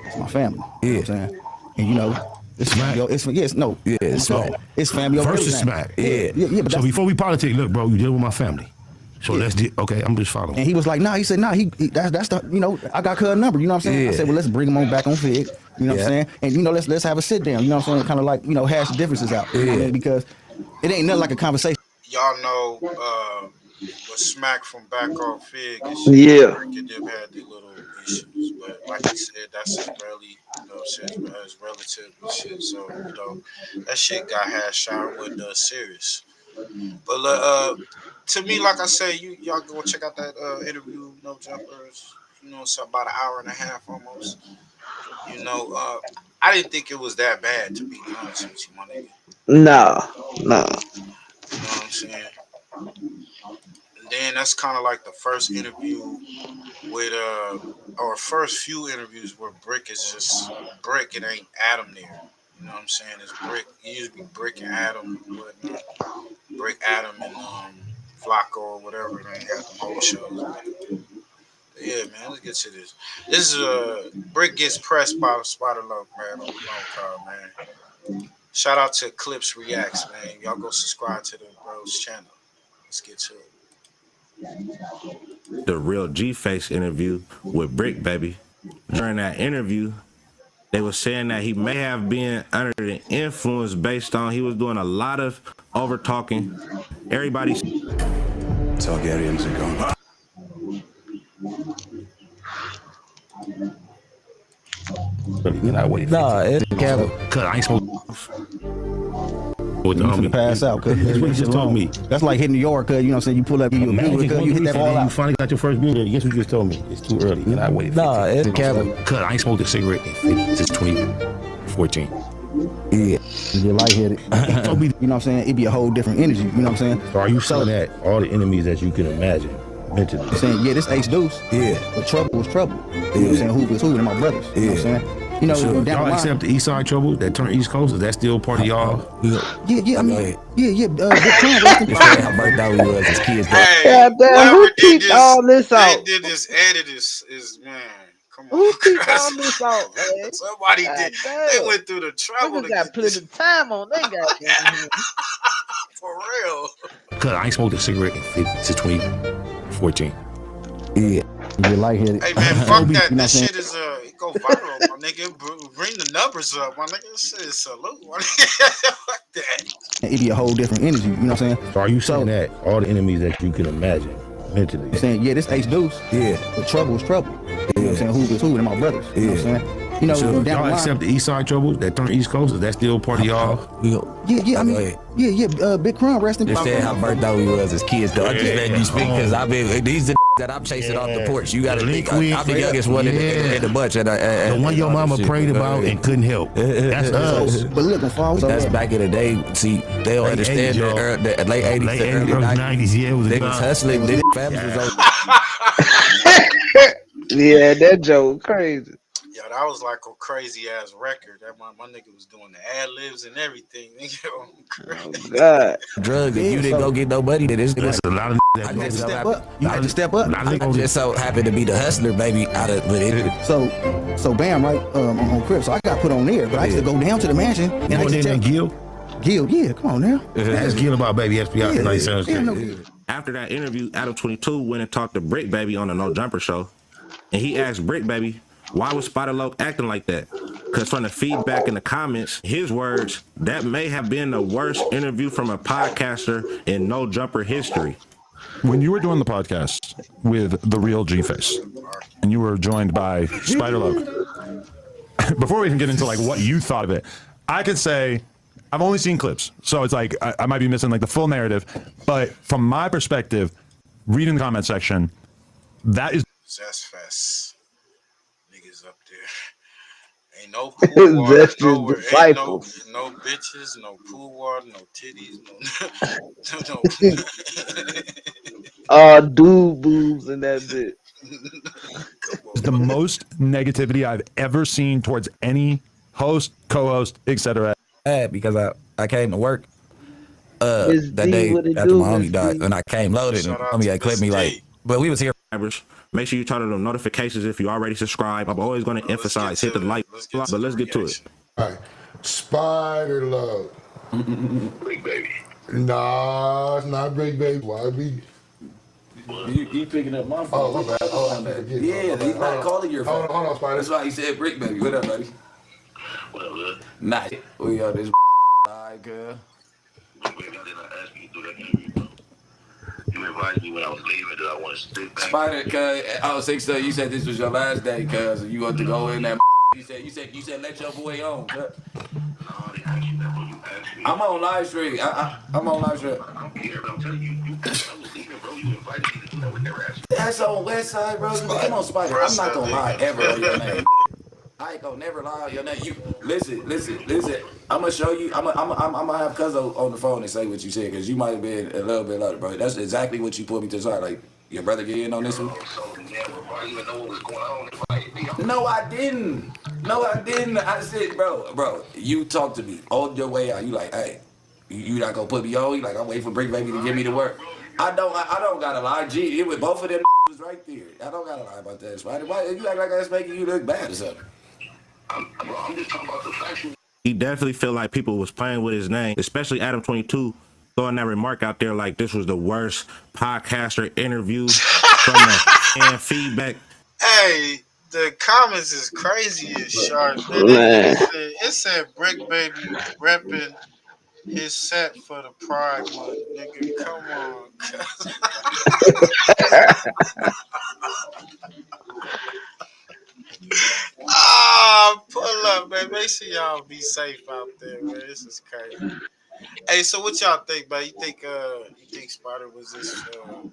it's my family. You know what I'm saying? And it's Smack. It's So, it's family over versus everything. Smack. Yeah, but So that's, before we politic, look, bro, you deal with my family. So okay, I'm just following. and he was like, nah, that's the, I got cuz number, you know what I'm saying? Yeah. I said, well, let's bring him on back on Fig, you know what I'm saying? And let's have a sit down, you know what I'm saying? Kind of like, hash the differences out. You know what I mean? Because it ain't nothing like a conversation. Y'all know what Smack from back off Fig and shit. Yeah. Rick and them had their little issues, but like he said, that's his really, his relative and shit. So that shit got hashed out and wasn't serious. But to me, like I said, y'all go check out that interview, No Jumpers. You know, it's about an hour and a half almost. You know, I didn't think it was that bad, to be honest with you, my nigga. No, no. You know what I'm saying? And then that's kind of like the first interview with our first few interviews where Brick is just Brick. It ain't Adam there. You know what I'm saying? It's Brick. It used to be Brick and Adam and whatnot. Brick, Adam, and Flacco or whatever. They had them whole shows. But yeah, man. Let's get to this. This is Brick gets pressed by Spiderloc, man. On Long Call, man. Shout out to Clips Reacts, man. Y'all go subscribe to the bros channel. Let's get to it. The real G-Face interview with Briccbaby. During that interview, they were saying that he may have been under the influence based on he was doing a lot of over talking. Everybody's Targaryens are gone. You're not waiting. Nah, it's Kevin. Cause I ain't supposed with the homie. Pass out, cuz. That's what you just told me. That's like hitting the yard, cuz. You know what I'm saying? You pull up, you hit that ball out. You finally got your first beer. Guess what you just told me? It's too early. You're not waiting. Nah, it's Kevin. Cause I ain't smoked a cigarette since 2014. Yeah, you're lightheaded. You know what I'm saying? It'd be a whole different energy. You know what I'm saying? So are you saying that all the enemies that you can imagine mentally? I'm saying, yeah, this ace deuce. Yeah. But trouble was trouble. You know what I'm saying? Who is who? They're my brothers. You know what I'm saying? You know, sure. down Y'all accept the East Side trouble that turned East Coast? Is that still part of y'all? Yeah, I mean, yeah. Big time. How burnt out we was as kids. Hey, who peeped all this out? They did this edit is man. Come on. Who peeped all this out, man? Somebody did. They went through the trouble. Niggas got plenty of time on they got for real. Cause I ain't smoked a cigarette since 2014. Yeah, you're lightheaded. Hey man, fuck that. This shit is it go viral, my nigga. Bring the numbers up, my nigga. This shit is salute, my nigga. Fuck that. It'd be a whole different energy. You know what I'm saying? So are you saying that all the enemies that you can imagine mentally? I'm saying, yeah, this ace deuce. Yeah. But trouble is trouble. You know what I'm saying? Who is who? They're my brothers. You know what I'm saying? You know, so down y'all accept the East Side trouble that turned East Coast? Is that still part of y'all? Yeah, I mean, yeah. Big Crumb, rest in peace. Just saying how burnt out we was as kids, though. I just let you speak because I've been these that I'm chasing off the porch. You gotta think I'm the youngest one in the bunch. The one your mama prayed about and couldn't help. That's us. But look, that's back in the day. See, they don't understand the late 80s, early 90s. Yeah, it was they was hustling. They families was on. Yeah, that joke crazy. Yo, that was like a crazy ass record. That my nigga was doing the ad libs and everything. Oh God, drugs. If you didn't go get no money, then it's a lot of that. You had to step up. I just so happened to be the hustler, baby. Out of with it. So bam, right on Crip. So I got put on there, but I used to go down to the mansion and I used to tell Gil, yeah, come on now. Ask Gil about baby SPI tonight. After that interview, Adam 22 went and talked to Briccbaby on the No Jumper show, and he asked Briccbaby, why was Spiderloc acting like that? Because from the feedback in the comments, his words, that may have been the worst interview from a podcaster in No Jumper history. When you were doing the podcast with the real G-Face, and you were joined by Spiderloc, before we even get into like what you thought of it, I could say I've only seen clips, so it's like I might be missing like the full narrative, but from my perspective, reading the comment section, that is Zestfest. Up there. Ain't no pool water nowhere. Ain't no bitches, no pool water, no titties, no dude boobs and that bit. The most negativity I've ever seen towards any host, co-host, etc. Because I came to work that day after my homie died, and I came loaded, and homie had clipped me like, but we was here. Make sure you turn on the notifications if you already subscribe. I'm always going to emphasize, hit the like, but let's get to it. All right. Spiderloc. Briccbaby. Nah, it's not Briccbaby. Why be? You picking up my phone. Oh, my bad. Oh, my bad. Yeah, he's not calling your phone. Hold on, Spider. That's why he said Briccbaby. What up, buddy? What up, bud? Nah, we on this. Alright, girl. Briccbaby, I did not ask you to do that interview, bro. You invited me when I was leaving that I want to sit back. Spider, cuz I was 6 you said this was your last day, cuz you want to go in that. You said let your boy on, cuz. No, I didn't ask you that, bro. You asked me. I'm on live stream. I'm on live stream. I don't care, but I'm telling you, you was leaving. That's on West Side, bro. Come on, Spider. I'm Press not that gonna lie nigga. ever on your name. I ain't gonna never lie on your name. You listen. I'm gonna show you. I'm gonna have Cuzzo on the phone and say what you said because you might have been a little bit louder, bro. That's exactly what you put me to the side. Like your brother get in on this one. No, I didn't. No, I didn't. I said, bro, you talked to me on your way out. You like, hey, you not gonna put me on? You like, I'm waiting for Briccbaby to give me the work. I don't gotta lie. Gee, it was both of them was right there. I don't gotta lie about that, Spider. Why you act like that's making you look bad or something? I'm just talking about the facts. He definitely feel like people was playing with his name, especially Adam 22 throwing that remark out there like this was the worst podcaster interview from the fan feedback. Hey, the comments is crazy as sharp. Man, that nigga Man. said it said Briccbaby repping his set for the Pride Month. Nigga, come on. Ah, pull up, man. Make sure y'all be safe out there, man. This is crazy. Hey, so what y'all think, man? You think Spider was just doing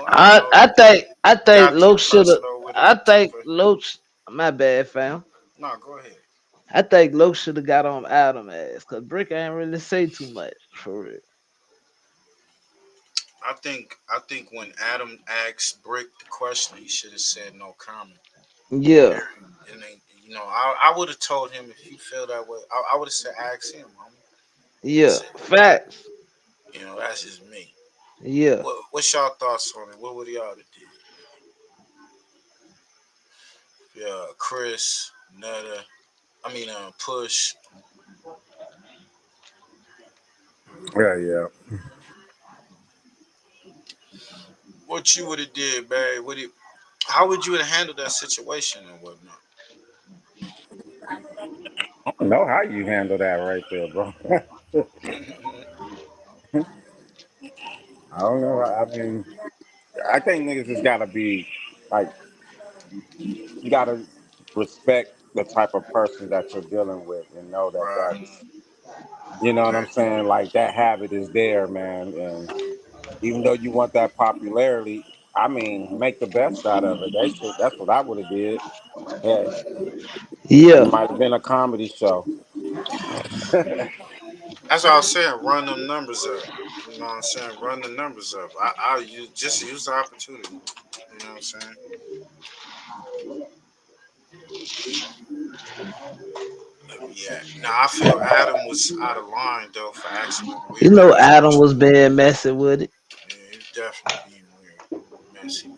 I don't know, I think got too Loke should have. personal with it I too think Loke. My bad, fam. No, go ahead. I think Loke should have got on Adam ass because Brick ain't really say too much for real. I think when Adam asked Brick the question, he should have said no comment. Yeah, Period. And then, I would have told him if you feel that way, I would have said ask him, homie. yeah, That's it. facts. That's just me. Yeah, What's y'all thoughts on it? What would y'all have did? Yeah, Chris, Netta, Push. Yeah. What you would have did, babe? How would you have handled that situation and whatnot? I don't know how you handle that right there, bro. I don't know. I mean, I think niggas just gotta be like, you gotta respect the type of person that you're dealing with and know that Right. that's, you know what I'm saying? Like that habit is there, man. And even though you want that popularity, I mean, make the best out of it. That's what I would have did. Yeah, it yeah. might have been a comedy show. That's what I was saying. Run them numbers up. You know what I'm saying? Run the numbers up. I use the opportunity. You know what I'm saying? Yeah. Now I feel Adam was out of line though for asking them You weird know ass Adam questions. was being messy with it. Yeah, he's definitely being weird, messy.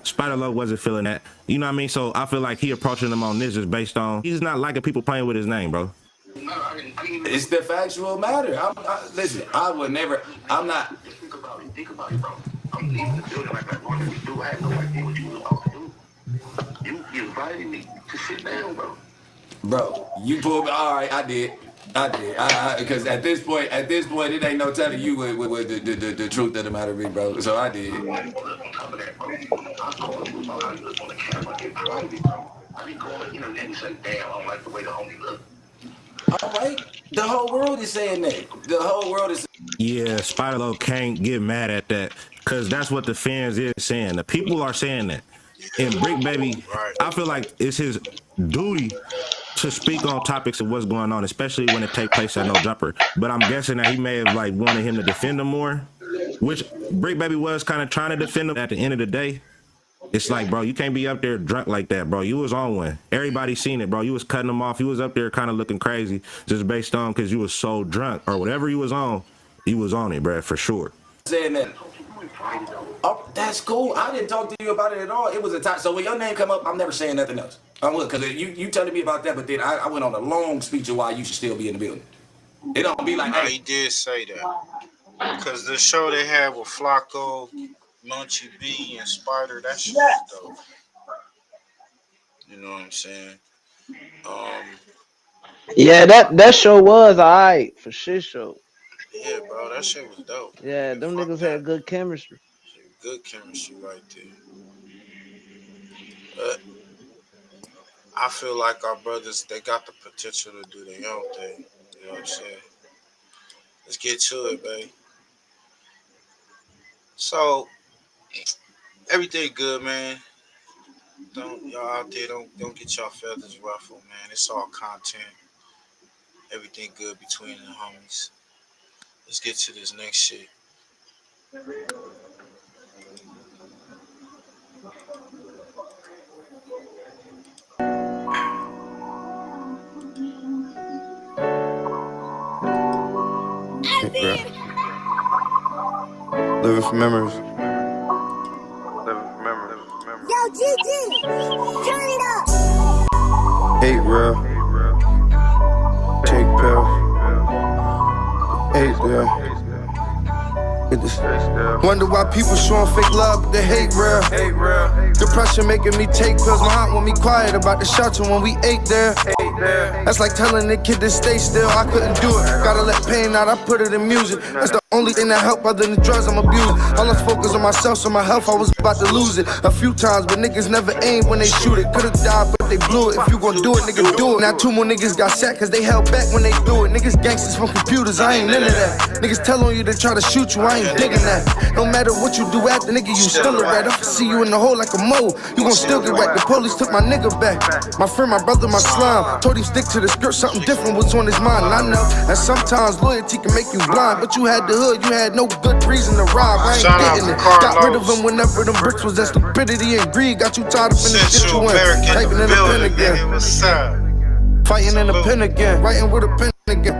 Spiderloc wasn't feeling that. You know what I mean? So I feel like he approaching him on this is based on he's not liking people playing with his name, bro. It's the factual matter. Listen, I would never. I'm not. Think about it. Think about it, bro. I'm leaving the building like I normally do. I had no idea what you was about to do. You invited me to sit down, bro. Bro, you pulled me. All right, I did. Because at this point, it ain't no telling you what the truth of the matter be, bro. So I did. Look, on top of that, bro, I called you about how you look on the camera in private, bro. I didn't call it, and you say, damn, I don't like the way the homie look. All right, the whole world is saying that. The whole world is. Yeah, Spiderloc can't get mad at that because that's what the fans is saying. The people are saying that. And Briccbaby, Right. I feel like it's his duty to speak on topics of what's going on, especially when it take place at No Jumper. But I'm guessing that he may have like wanted him to defend him more, which Briccbaby was kind of trying to defend him. At the end of the day, it's like, bro, you can't be up there drunk like that, bro. You was on one. Everybody seen it, bro. You was cutting them off. You was up there kind of looking crazy just based on because you was so drunk or whatever you was on. You was on it, bro, for sure. Saying that. Oh, that's cool. I didn't talk to you about it at all. It was a time. So when your name come up, I'm never saying nothing else. I would, because you telling me about that, but then I went on a long speech of why you should still be in the building. It don't be like, Now hey. he did say that because the show they had with Flacco, Munchie B, and Spider, that shit was dope. You know what I'm saying? Um, Yeah, that show was alright for shit show. yeah, bro, that shit was dope. Yeah, Yeah, them fuck niggas that. had good chemistry. Good chemistry right there. But I feel like our brothers, they got the potential to do their own thing. You know what I'm saying? Let's get to it, baby. So everything good, man. Don't y'all out there don't get y'all feathers ruffled, man. It's all content. Everything good between the homies. Let's get to this next shit. Living for memories. Yo, GG, turn it up. Hate real. Take pills. Hate real. Wonder why people showing fake love, but they hate real. Depression making me take pills. My heart want me quiet about the shelter when we ate there. That's like telling the kid to stay still. I couldn't do it. Gotta let pain out. I put it in music. That's the only thing that help other than drugs. I'm abusing. I lost focus on myself, so my health I was about to lose it a few times, but niggas never aim when they shoot it. Could've died, but they blew it. If you gon' do it, nigga, do it. Now 2 more niggas got sacked cause they held back when they do it. Niggas gangsters from computers. I ain't none of that. Niggas tell on you to try to shoot you. I ain't digging that. No matter what you do after, nigga, you still a rat. I can see you in the hole like a mole. You gon' still get whacked. The police took my nigga back. My friend, my brother, my slime. Told him stick to the script. Something different was on his mind. And I know that sometimes loyalty can make you blind. But you had the hood. You had no good reason to rob. I ain't getting it. Got rid of them whenever them bricks was that stupidity and greed. Got you tied up in the shit you in. Typing in the pen again. Fighting in the pen again. Writing with a pen again.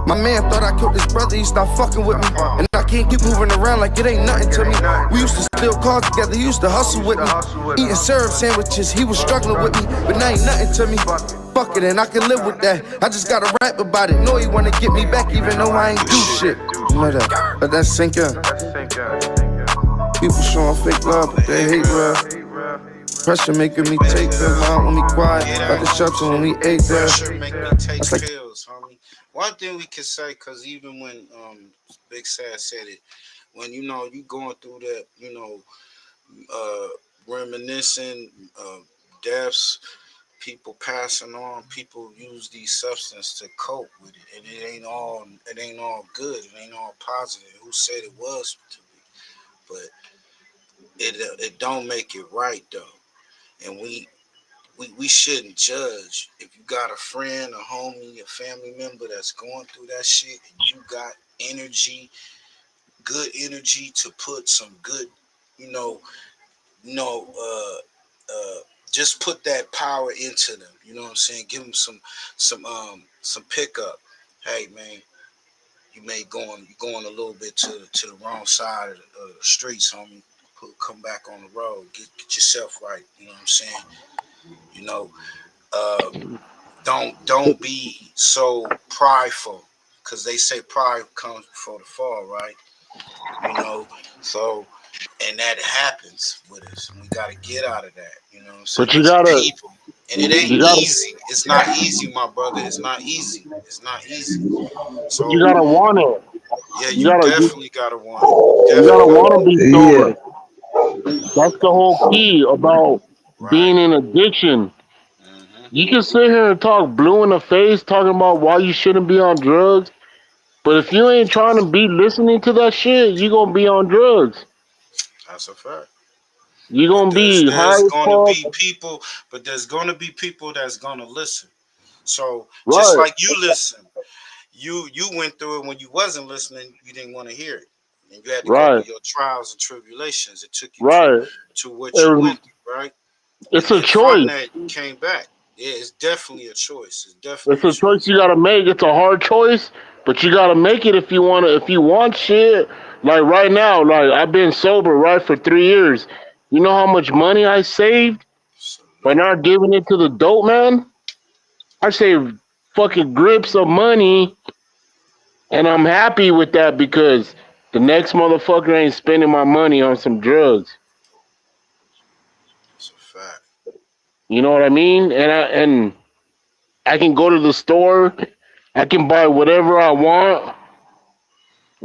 My man thought I killed his brother, he stopped fucking with me. And I can't keep moving around like it ain't nothing to me. We used to steal cars together, he used to hustle with me. Eating syrup sandwiches, he was struggling with me. But now ain't nothing to me. Fuck it, and I can live with that. I just gotta rap about it. Know he wanna get me back even though I ain't do shit. You know that, let that sink in. People showing fake love, but they hate real. Pressure making me take pills, my heart when me quiet. About the shelter when we ate there. Pressure make me take pills, homie. One thing we can say, cause even when Big Sad said it, when you know you going through that, you know, reminiscing deaths, people passing on, people use these substances to cope with it, and it ain't all good, it ain't all positive. Who said it was to be? But it don't make it right though, and we shouldn't judge. If you got a friend, a homie, a family member that's going through that shit, and you got energy, good energy to put some good, you know, just put that power into them. You know what I'm saying? Give them some pickup. Hey man, you going a little bit to the wrong side of the streets, homie. Come back on the road. Get yourself right. You know what I'm saying? You know, don't be so prideful, because they say pride comes before the fall, right? You know, so and that happens with us. We got to get out of that. You know what I'm saying? But you As gotta, people, and it ain't easy. It's not easy, my brother. It's not easy. It's not easy. you So gotta want it. yeah, You you gotta, definitely gotta want it. you gotta Definitely want gotta. to be sober. That's the whole key about being in addiction. You can sit here and talk blue in the face, talking about why you shouldn't be on drugs. But if you ain't trying to be listening to that shit, you gonna be on drugs. That's a fact. You But gonna be high there's as going to fuck. be people, but there's going to be people that's going to listen. So just Right, like you listen, you went through it when you wasn't listening. You didn't want to hear it, and you had to go right, through your trials and tribulations. It took you right. to what you And went through, right? And it's a then from choice. that you came back. Yeah, it's definitely a choice. It's definitely It's a a choice. choice you gotta make. It's a hard choice, but you gotta make it if you wanna. If you want shit, like right now, like I've been sober right for 3 years. You know how much money I saved by not giving it to the dope man? I saved fucking grips of money, and I'm happy with that because the next motherfucker ain't spending my money on some drugs. It's a fact. You know what I mean? And I can go to the store, I can buy whatever I want,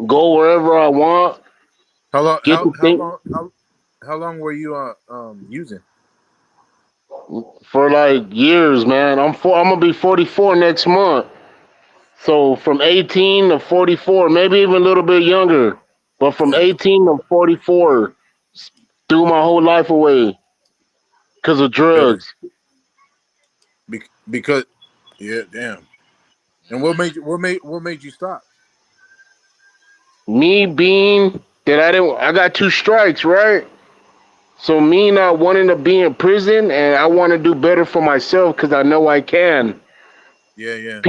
go wherever I want, How long? get the thing. How long were you using? for like years, man. I'm gonna be 44 next month. So from 18 to 44, maybe even a little bit younger, but from 18 to 44, threw my whole life away because of Really? drugs. Because, yeah, damn. And what made you stop? Me being that I got 2 strikes, right? So me not wanting to be in prison, and I want to do better for myself because I know I can. Yeah, yeah.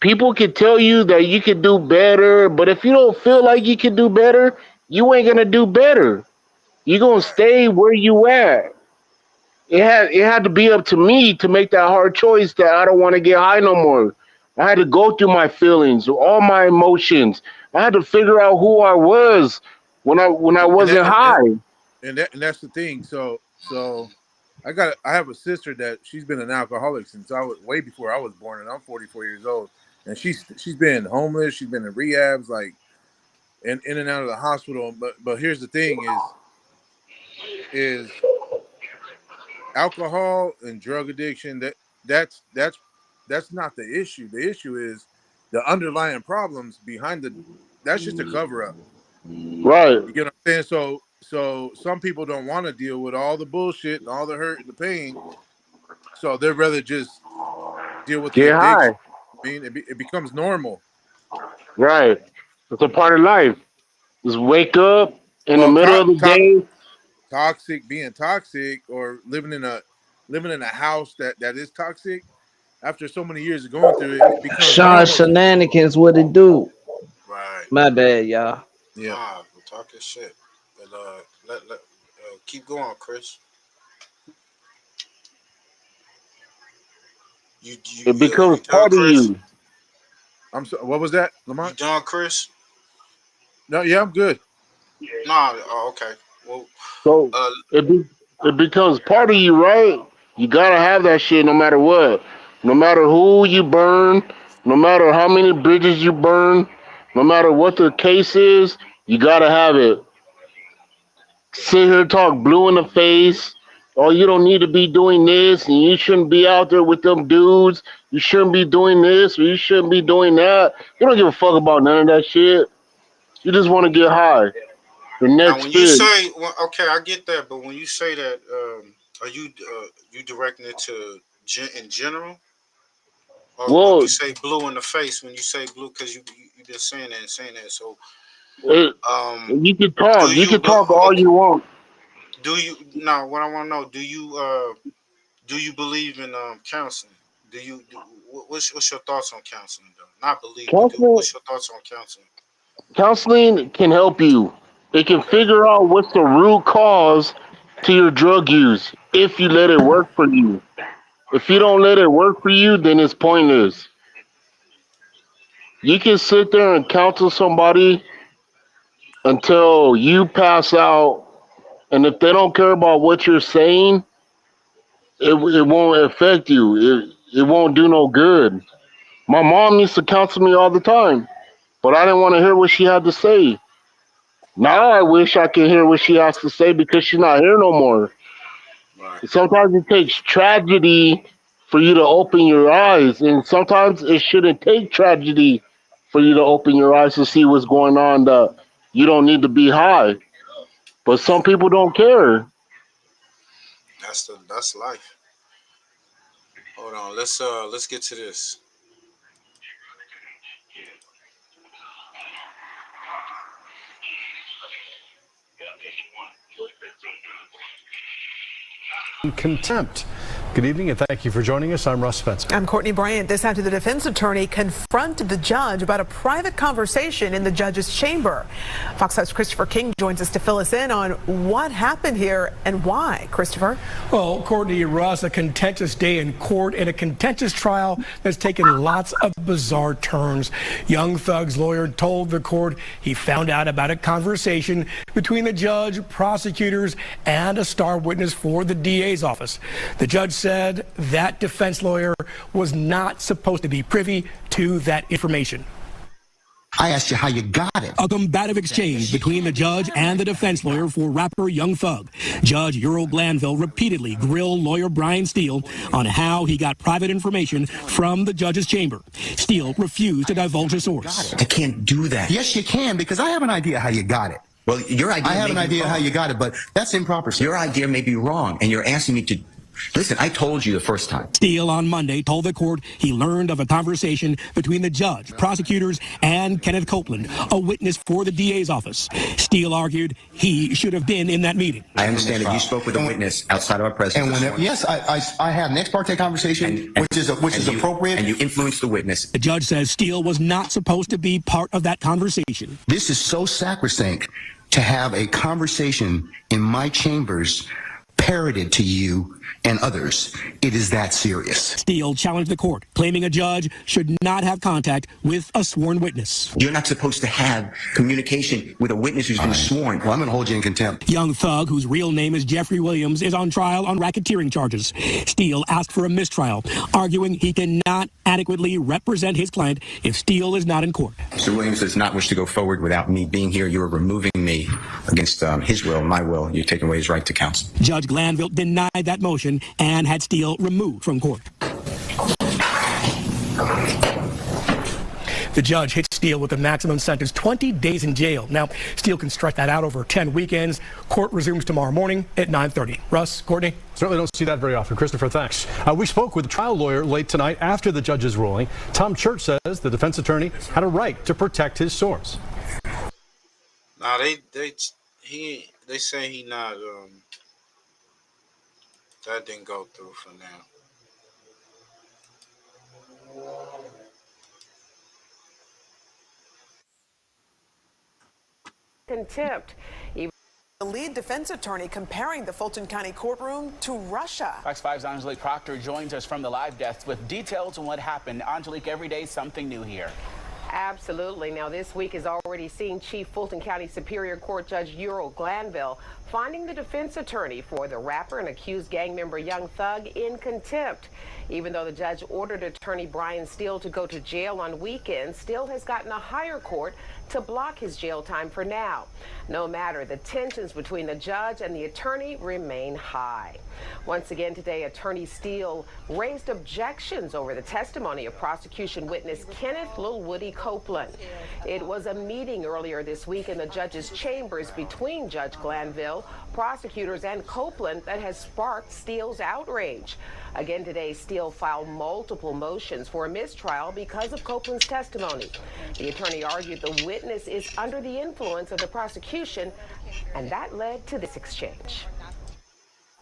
People can tell you that you can do better, but if you don't feel like you can do better, you ain't gonna do better. You gonna stay where you at. It had to be up to me to make that hard choice that I don't want to get high no more. I had to go through my feelings, all my emotions. I had to figure out who I was when I And wasn't that high. and that's the thing. So I have a sister that she's been an alcoholic since I was way before I was born, and I'm 44 years old. And she's been homeless. She's been in rehabs, like in and out of the hospital. But here's the thing: is alcohol and drug addiction. That's not the issue. The issue is the underlying problems behind the. That's just a cover up. Right. You get what I'm saying? So some people don't want to deal with all the bullshit and all the hurt and the pain. So they'd rather just deal with the Get addiction. high. I mean, it becomes normal. Right. It's a part of life. Just wake up in the Well, middle of the day. being toxic, or living in a house that is toxic. After so many years of going through it, it becomes Sean normal to you. Shenanigans, what it do? Right. My bad, y'all. Yeah. Nah, we're talking shit. But let keep going, Chris. It You becomes done, part of Chris? you. I'm sorry. What was that, You Lamont? done, Chris? No, yeah, I'm good. Nah. Oh, okay. Well, So uh, it becomes part of you, right? You gotta have that shit no matter what. No matter who you burn, no matter how many bridges you burn, no matter what the case is, you gotta have it. Sit here talk blue in the face. Oh, you don't need to be doing this, and you shouldn't be out there with them dudes. You shouldn't be doing this, or you shouldn't be doing that. You don't give a fuck about none of that shit. You just want to get high. The now next when you fit. say, well, okay, I get that, but when you say that, are you directing it to in general, or when you Well, say blue in the face? When you say blue, because you've been saying that and saying that, so it, um, you can do talk. You you can talk all okay? you want. Do you now? What I want to know, do you believe in counseling? What's your thoughts on counseling though? Not believe, but Counseling, what's your thoughts on counseling? counseling can help you. It can Okay. figure out what's the root cause to your drug use if you let it work for you. If you Right. don't let it work for you, then it's pointless. You can sit there and counsel somebody until you pass out, and if they don't care about what you're saying, it won't affect you. It won't do no good. My mom used to counsel me all the time, but I didn't want to hear what she had to say. Now I wish I could hear what she has to say because she's not here no more. Right. Sometimes it takes tragedy for you to open your eyes, and sometimes it shouldn't take tragedy for you to open your eyes to see what's going on. That you don't need to be high, but Yeah. some people don't care. That's life. Hold on. Let's get to this. Contempt. Good evening and thank you for joining us. I'm Russ Spencer. I'm Courtney Bryant. This after the defense attorney confronted the judge about a private conversation in the judge's chamber. Fox 5's Christopher King joins us to fill us in on what happened here and why. Christopher? Well, Courtney and Russ, a contentious day in court and a contentious trial that's taken lots of bizarre turns. Young Thug's lawyer told the court he found out about a conversation between the judge, prosecutors, and a star witness for the DA's office. The judge said that defense lawyer was not supposed to be privy to that information. I asked you how you got it. A combative exchange between the judge and the defense lawyer for rapper Young Thug. Judge Earl Glanville repeatedly grilled lawyer Brian Steele on how he got private information from the judge's chamber. Steele refused to divulge a source. I can't do that. Yes, you can, because I have an idea how you got it. Well, your idea. I have an idea how you got it, but that's improper, sir. Your idea may be wrong, and you're asking me to. Listen, I told you the first time. Steele on Monday told the court he learned of a conversation between the judge, prosecutors, and Kenneth Copeland, a witness for the DA's office. Steele argued he should have been in that meeting. I understand that you spoke with a witness outside of our presence. And whenever, yes, I have an ex parte conversation, which is appropriate. And you influenced the witness. The judge says Steele was not supposed to be part of that conversation. This is so sacrosanct to have a conversation in my chambers parroted to you and others. It is that serious. Steele challenged the court, claiming a judge should not have contact with a sworn witness. You're not supposed to have communication with a witness who's been sworn. Well, I'm going to hold you in contempt. Young Thug, whose real name is Jeffrey Williams, is on trial on racketeering charges. Steele asked for a mistrial, arguing he cannot adequately represent his client if Steele is not in court. Mr. Williams does not wish to go forward without me being here. You are removing me against his will, my will. You're taking away his right to counsel. Judge Glanville denied that motion and had Steele removed from court. The judge hit Steele with a maximum sentence, 20 days in jail. Now, Steele can stretch that out over 10 weekends. Court resumes tomorrow morning at 9:30. Russ, Courtney? Certainly don't see that very often. Christopher, thanks. We spoke with a trial lawyer late tonight after the judge's ruling. Tom Church says the defense attorney had a right to protect his source. Nah, they say he not that didn't go through for now. Contempt. The lead defense attorney comparing the Fulton County courtroom to Russia. Fox 5's Angelique Proctor joins us from the live desk with details on what happened. Angelique, every day something new here. Absolutely. Now, this week is already seeing Chief Fulton County Superior Court Judge Earl Glanville finding the defense attorney for the rapper and accused gang member Young Thug in contempt. Even though the judge ordered attorney Brian Steele to go to jail on weekends, Steele has gotten a higher court to block his jail time for now. No matter, the tensions between the judge and the attorney remain high. Once again today, attorney Steele raised objections over the testimony of prosecution witness Kenneth Lil Woody Copeland. It was a meeting earlier this week in the judge's chambers between Judge Glanville, prosecutors, and Copeland that has sparked Steele's outrage. Again today, Steele filed multiple motions for a mistrial because of Copeland's testimony. The attorney argued the witness is under the influence of the prosecution, and that led to this exchange.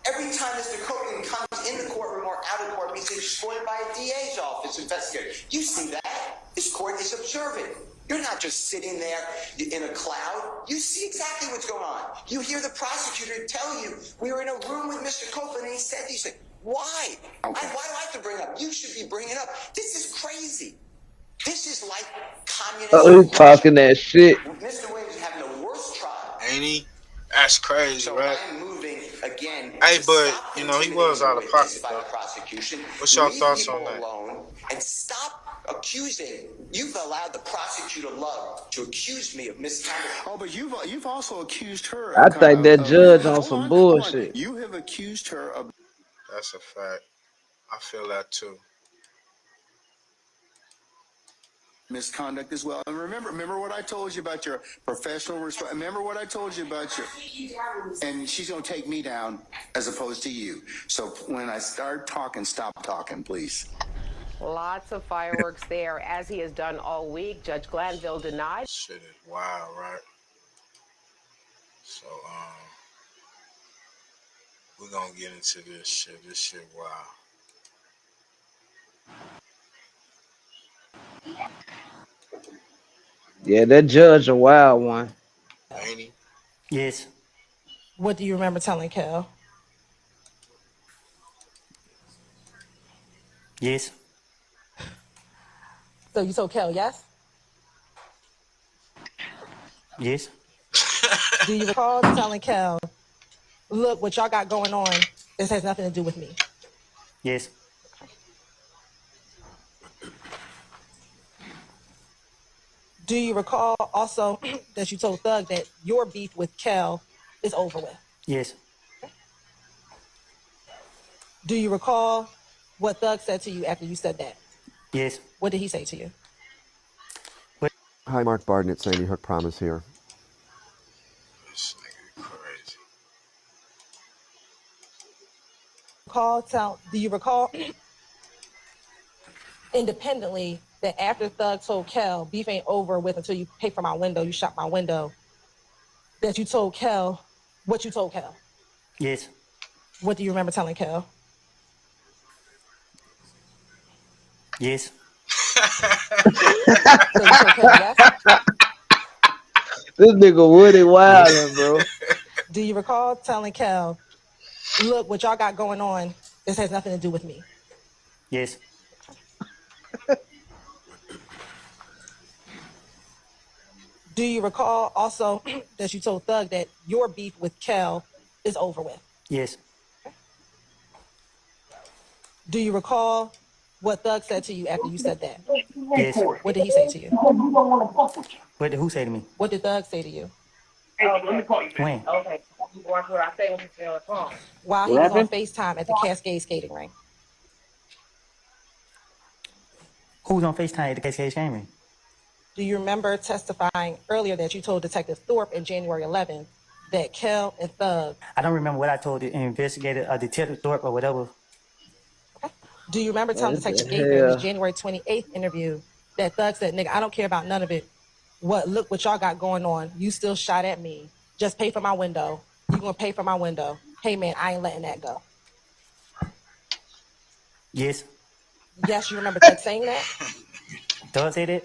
Every time Mr. Copeland comes in the courtroom or out of court, he's escorted by a DA's office investigator. You see that? This court is observant. You're not just sitting there in a cloud. You see exactly what's going on. You hear the prosecutor tell you, we were in a room with Mr. Copeland and he said these things. Why? Why do I have to bring it up? You should be bringing it up. This is crazy. This is like communism. Oh, he's talking that shit. Mr. Williams is having the worst trial. Ain't he? That's crazy, so right? I'm moving again. Hey, but you know he was out of pocket though. What's your thoughts on that? Alone and stop accusing. You've allowed the prosecutor Love to accuse me of misconduct. Oh, but you've also accused her. I think that judge on some bullshit. You have accused her of. That's a fact. I feel that too. Misconduct as well. And remember what I told you about your professional response. Remember what I told you about your. And she's going to take me down as opposed to you. So when I start talking, stop talking, please. Lots of fireworks there, as he has done all week. Judge Glanville denied. Shit is wild, right? So, we're gonna get into this shit. This shit wild. Yeah, that judge a wild one. Ain't he? Yes. What do you remember telling Kel? Yes. So you told Kel, yes? Yes. Do you recall telling Kel, look, what y'all got going on, this has nothing to do with me? Yes. Do you recall also that you told Thug that your beef with Kel is over with? Yes. Do you recall what Thug said to you after you said that? Yes. What did he say to you? Hi, Mark Barden at Sandy Hook Promise here. Do you recall independently that after Thug told Kel, beef ain't over with until you pay for my window, you shot my window, that you told Kel what you told Kel? Yes. What do you remember telling Kel? Yes. So you told Kel yes? This nigga Woody wildin', bro. Do you recall telling Kel, look, what y'all got going on, this has nothing to do with me? Yes. Do you recall also that you told Thug that your beef with Kel is over with? Yes. Do you recall what Thug said to you after you said that? Yes. What did he say to you? What did who say to me? What did Thug say to you? When? Okay. While What he was on happened? FaceTime at the Cascade skating rink. Who was on FaceTime at the Cascade Gaming? Do you remember testifying earlier that you told Detective Thorpe in January 11th that Kel and Thug... I don't remember what I told the investigator, Detective Thorpe or whatever. Do you remember telling What Detective the Gaither in his hell? January 28th interview that Thug said, nigga, I don't care about none of it. Look what y'all got going on. You still shot at me. Just pay for my window. You gonna pay for my window. Hey man, I ain't letting that go. Yes. Yes, you remember Thug saying that? Thug say that?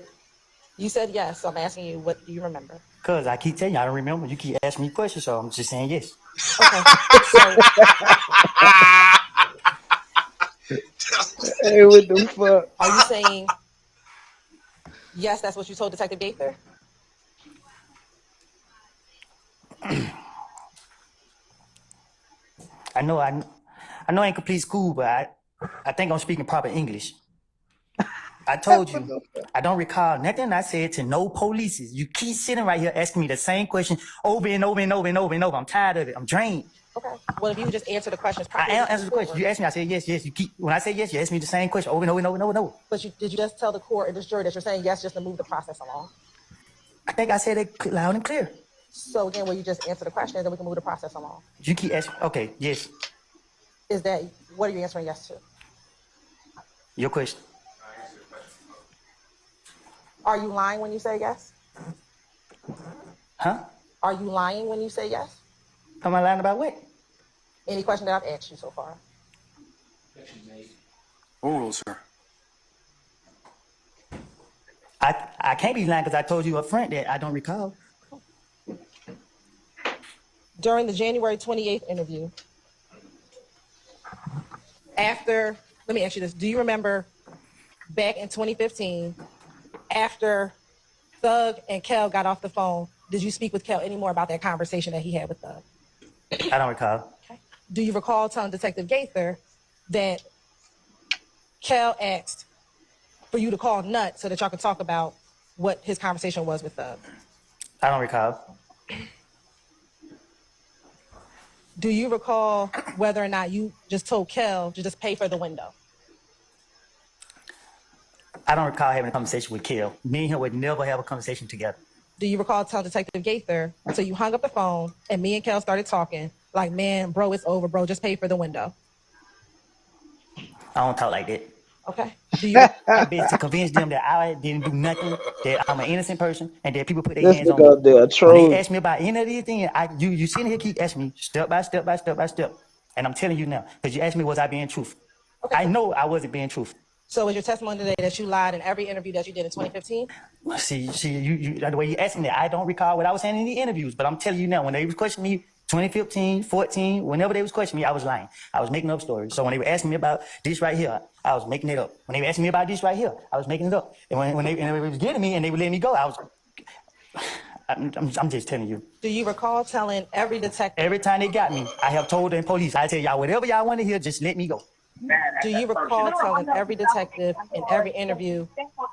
You said yes, so I'm asking you, what do you remember? Cause I keep telling you, I don't remember. You keep asking me questions, so I'm just saying yes. Okay, so... Hey, what the fuck? Are you saying, yes, that's what you told Detective Gaither? I know I ain't complete school, but I think I'm speaking proper English. I told you, I don't recall nothing I said to no police. You keep sitting right here asking me the same question over and over and over and over and over. I'm tired of it. I'm drained. Okay. Well, if you would just answer the questions I properly. answered the question. You asked me, I said yes, yes. When I say yes, you ask me the same question over and over and over and over and over. But did you just tell the court or this jury that you're saying yes just to move the process along? I think I said it loud and clear. So again, will you just answer the questions and we can move the process along? You keep asking, okay, yes. What are you answering yes to? Your question. Are you lying when you say yes? Huh? Are you lying when you say yes? Am I lying about what? Any question that I've asked you so far? Oral, sir. I can't be lying because I told you up front that I don't recall. During the January 28th interview, let me ask you this. Do you remember back in 2015, after Thug and Kel got off the phone, did you speak with Kel anymore about that conversation that he had with Thug? I don't recall. Okay. Do you recall telling Detective Gaither that Kel asked for you to call Nut so that y'all could talk about what his conversation was with Thug? I don't recall. Do you recall whether or not you just told Kel to just pay for the window? I don't recall having a conversation with Kel. Me and him would never have a conversation together. Do you recall telling Detective Gaither, so you hung up the phone and me and Kel started talking like, man, bro, it's over, bro, just pay for the window? I don't talk like that. Okay. I basically convinced them that I didn't do nothing, that I'm an innocent person, and that people put their This hands on nigga out there a me. When troll. they ask me about any of these things, you sitting here keep asking me step by step by step by step. And I'm telling you now, because you asked me, was I being truthful? Okay. I know I wasn't being truthful. So is your testimony today that you lied in every interview that you did in 2015? See, you the way you asking that, I don't recall what I was saying in the interviews, but I'm telling you now, when they was questioning me, 2015, 14, whenever they was questioning me, I was lying. I was making up stories. So when they were asking me about this right here, I was making it up. When they were asking me about this right here, I was making it up. And when they was getting me and they would let me go, I'm just telling you. Do you recall telling every detective? Every time they got me, I have told the police, I tell y'all, whatever y'all want to hear, just let me go. Do you recall telling every detective in every interview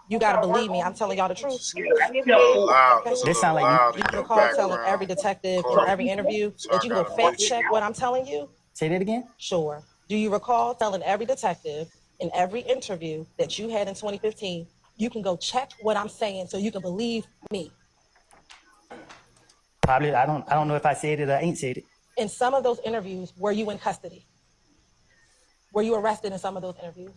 You got to believe me. I'm telling y'all the truth. It's a little loud. It's a This little sound like loud Do in you your recall telling every background, detective in Corey. every interview So that I you can go gotta fact mute check you. what I'm telling you? Say that again. Sure. Do you recall telling every detective in every interview that you had in 2015, you can go check what I'm saying so you can believe me? Probably. I don't know if I said it or ain't said it. In some of those interviews, were you in custody? Were you arrested in some of those interviews?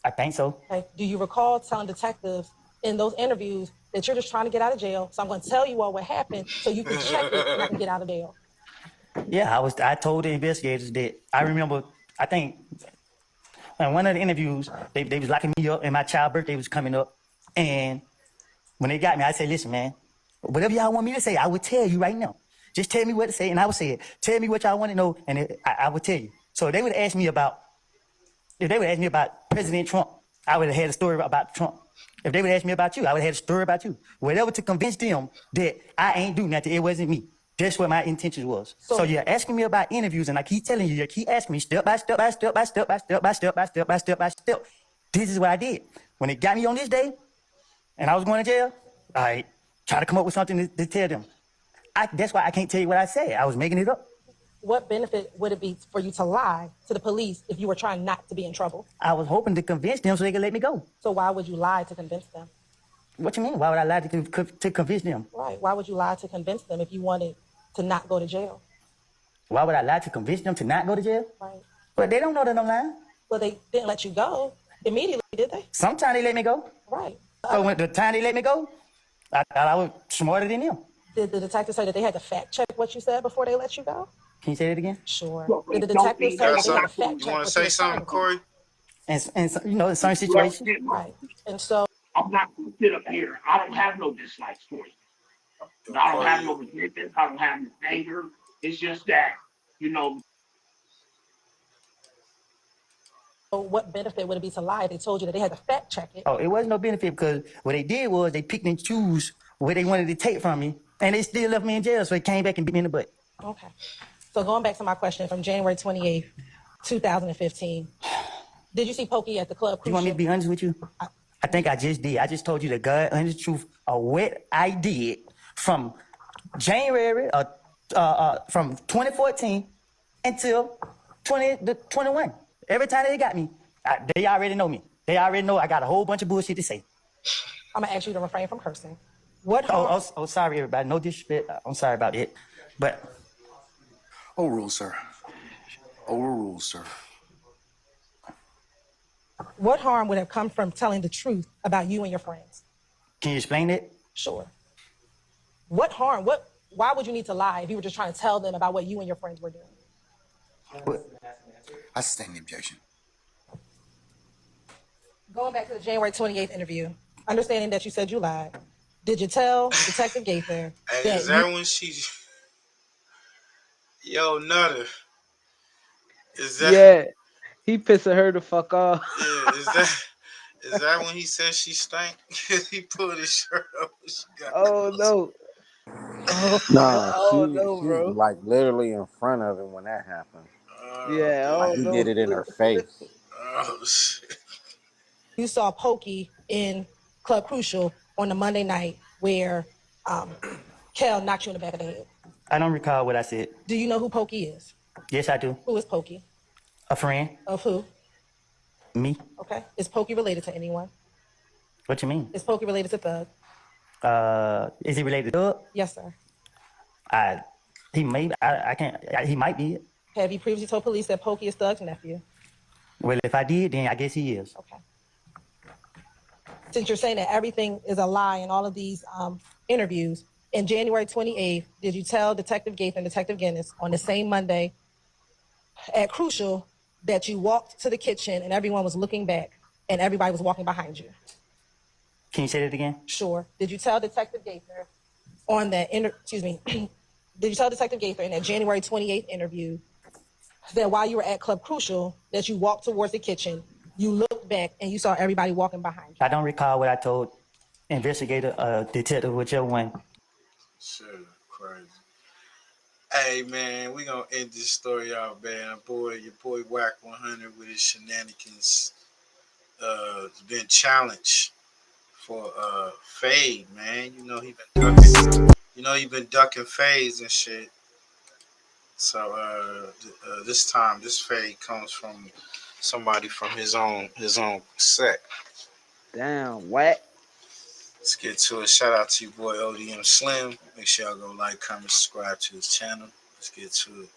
I think so. Okay. Do you recall telling detectives in those interviews that you're just trying to get out of jail? So I'm going to tell you all what happened so you can check it and I can get out of jail. Yeah, I told the investigators that I remember. I think in one of the interviews, they was locking me up, and my child's birthday was coming up. And when they got me, I said, "Listen, man, whatever y'all want me to say, I would tell you right now. Just tell me what to say, and I would say it. Tell me what y'all want to know, and I would tell you." So if they would ask me about President Trump, I would have had a story about Trump. If they would ask me about you, I would have had a story about you. Whatever to convince them that I ain't do nothing, it wasn't me. That's what my intention was. So you're asking me about interviews, and I keep telling you, you keep asking me step by step by step by step by step by step by step by step by step. This is what I did. When they got me on this day, and I was going to jail, I tried to come up with something to tell them. That's why I can't tell you what I said. I was making it up. What benefit would it be for you to lie to the police if you were trying not to be in trouble? I was hoping to convince them so they could let me go. So why would you lie to convince them? What you mean? Why would I lie to convince them? Right. Why would you lie to convince them if you wanted to not go to jail? Why would I lie to convince them to not go to jail? Right. But they don't know that I'm lying. Well, they didn't let you go immediately, did they? Sometimes they let me go. Right. So when the time they let me go, I thought I was smarter than them. Did the detective say that they had to fact check what you said before they let you go? Can you say that again? Sure. Did the detective say that they had to fact check You want to say something, Corey? And you know, in certain situations. Right. And so I'm not going to sit up here. I don't have no dislikes for you. I don't have no resentment. I don't have no anger. It's just that, you know. what benefit would it be to lie if they told you that they had to fact check it? Oh, it wasn't no benefit because what they did was they picked and choose where they wanted to take from me, and they still left me in jail, so they came back and beat me in the butt. Okay. So going back to my question from January 28th, 2015, did you see Pokey at the club? You want me to be honest with you? I think I just did. I just told you the God honest truth of what I did from January from 2014 until 2021. Every time they got me, they already know me. They already know I got a whole bunch of bullshit to say. I'm gonna ask you to refrain from cursing. What? Oh, sorry, everybody. No disrespect. I'm sorry about it, but overruled, sir. Overruled, sir. What harm would have come from telling the truth about you and your friends? Can you explain it? Sure. What harm? Why would you need to lie if you were just trying to tell them about what you and your friends were doing? I sustain the objection. Going back to the January 28th interview, understanding that you said you lied, did you tell Detective Gaither Hey, is that when she... Yo, Nutter. Is that... Yeah, he pissing her the fuck off. Yeah, is that when he said she stank? He pulled his shirt up and she got... Oh no. Nah, Oh she no, was bro. like literally in front of him when that happened. Yeah, Like oh he no. did it in her face. Oh shit. You saw Pokey in Club Crucial on the Monday night where Kel knocked you in the back of the head. I don't recall what I said. Do you know who Pokey is? Yes, I do. Who is Pokey? A friend. Of who? Me. Okay. Is Pokey related to anyone? What you mean? Is Pokey related to Thug? Is he related to Thug? Yes, sir. He may. I can't. He might be. Have you previously told police that Pokey is Thug's nephew? Well, if I did, then I guess he is. Okay. Since you're saying that everything is a lie in all of these interviews, in January 28th, did you tell Detective Gaither and Detective Guinness on the same Monday at Crucial that you walked to the kitchen and everyone was looking back and everybody was walking behind you? Can you say that again? Sure. Did you tell Detective Gaither on that did you tell Detective Gaither in that January 28th interview that while you were at Club Crucial that you walked towards the kitchen, you looked back and you saw everybody walking behind you? I don't recall what I told investigator, detective, whichever one. Shit, crazy. Hey man, we gonna end this story out, man. Your boy Whack 100 with his shenanigans has been challenged for Fade, man. You know he been ducking. You know he been ducking fades and shit. So this time, this fade comes from somebody from his own set. Damn, what? Let's get to it. Shout out to your boy Odmslim. Make sure y'all go like, comment, subscribe to his channel. Let's get to it.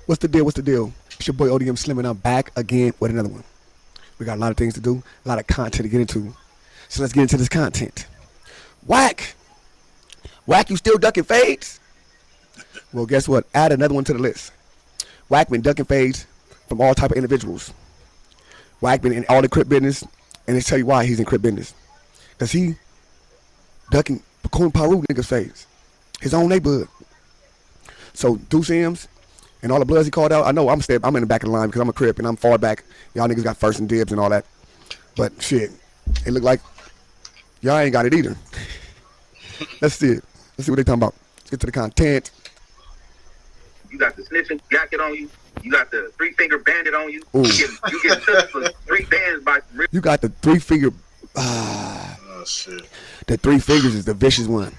What's the deal? What's the deal? It's your boy Odmslim, and I'm back again with another one. We got a lot of things to do, a lot of content to get into. So let's get into this content. Whack! Whack, you still ducking fades? Well, guess what? Add another one to the list. Whack been ducking fades from all type of individuals. Whack been in all the crip business, and let's tell you why he's in crip business. Because he ducking PIRU niggas fades. His own neighborhood. So, Deuce M's and all the bloods he called out, I know I'm in the back of the line because I'm a crip and I'm far back. Y'all niggas got first and dibs and all that. But shit, it look like y'all ain't got it either. Let's see it. Let's see what they talking about. Let's get to the content. You got the snitching jacket on you. You got the 3-finger bandit on you. Ooh. You get touched for 3 bands by real. You got the 3-finger. Oh shit. The 3 fingers is the vicious one.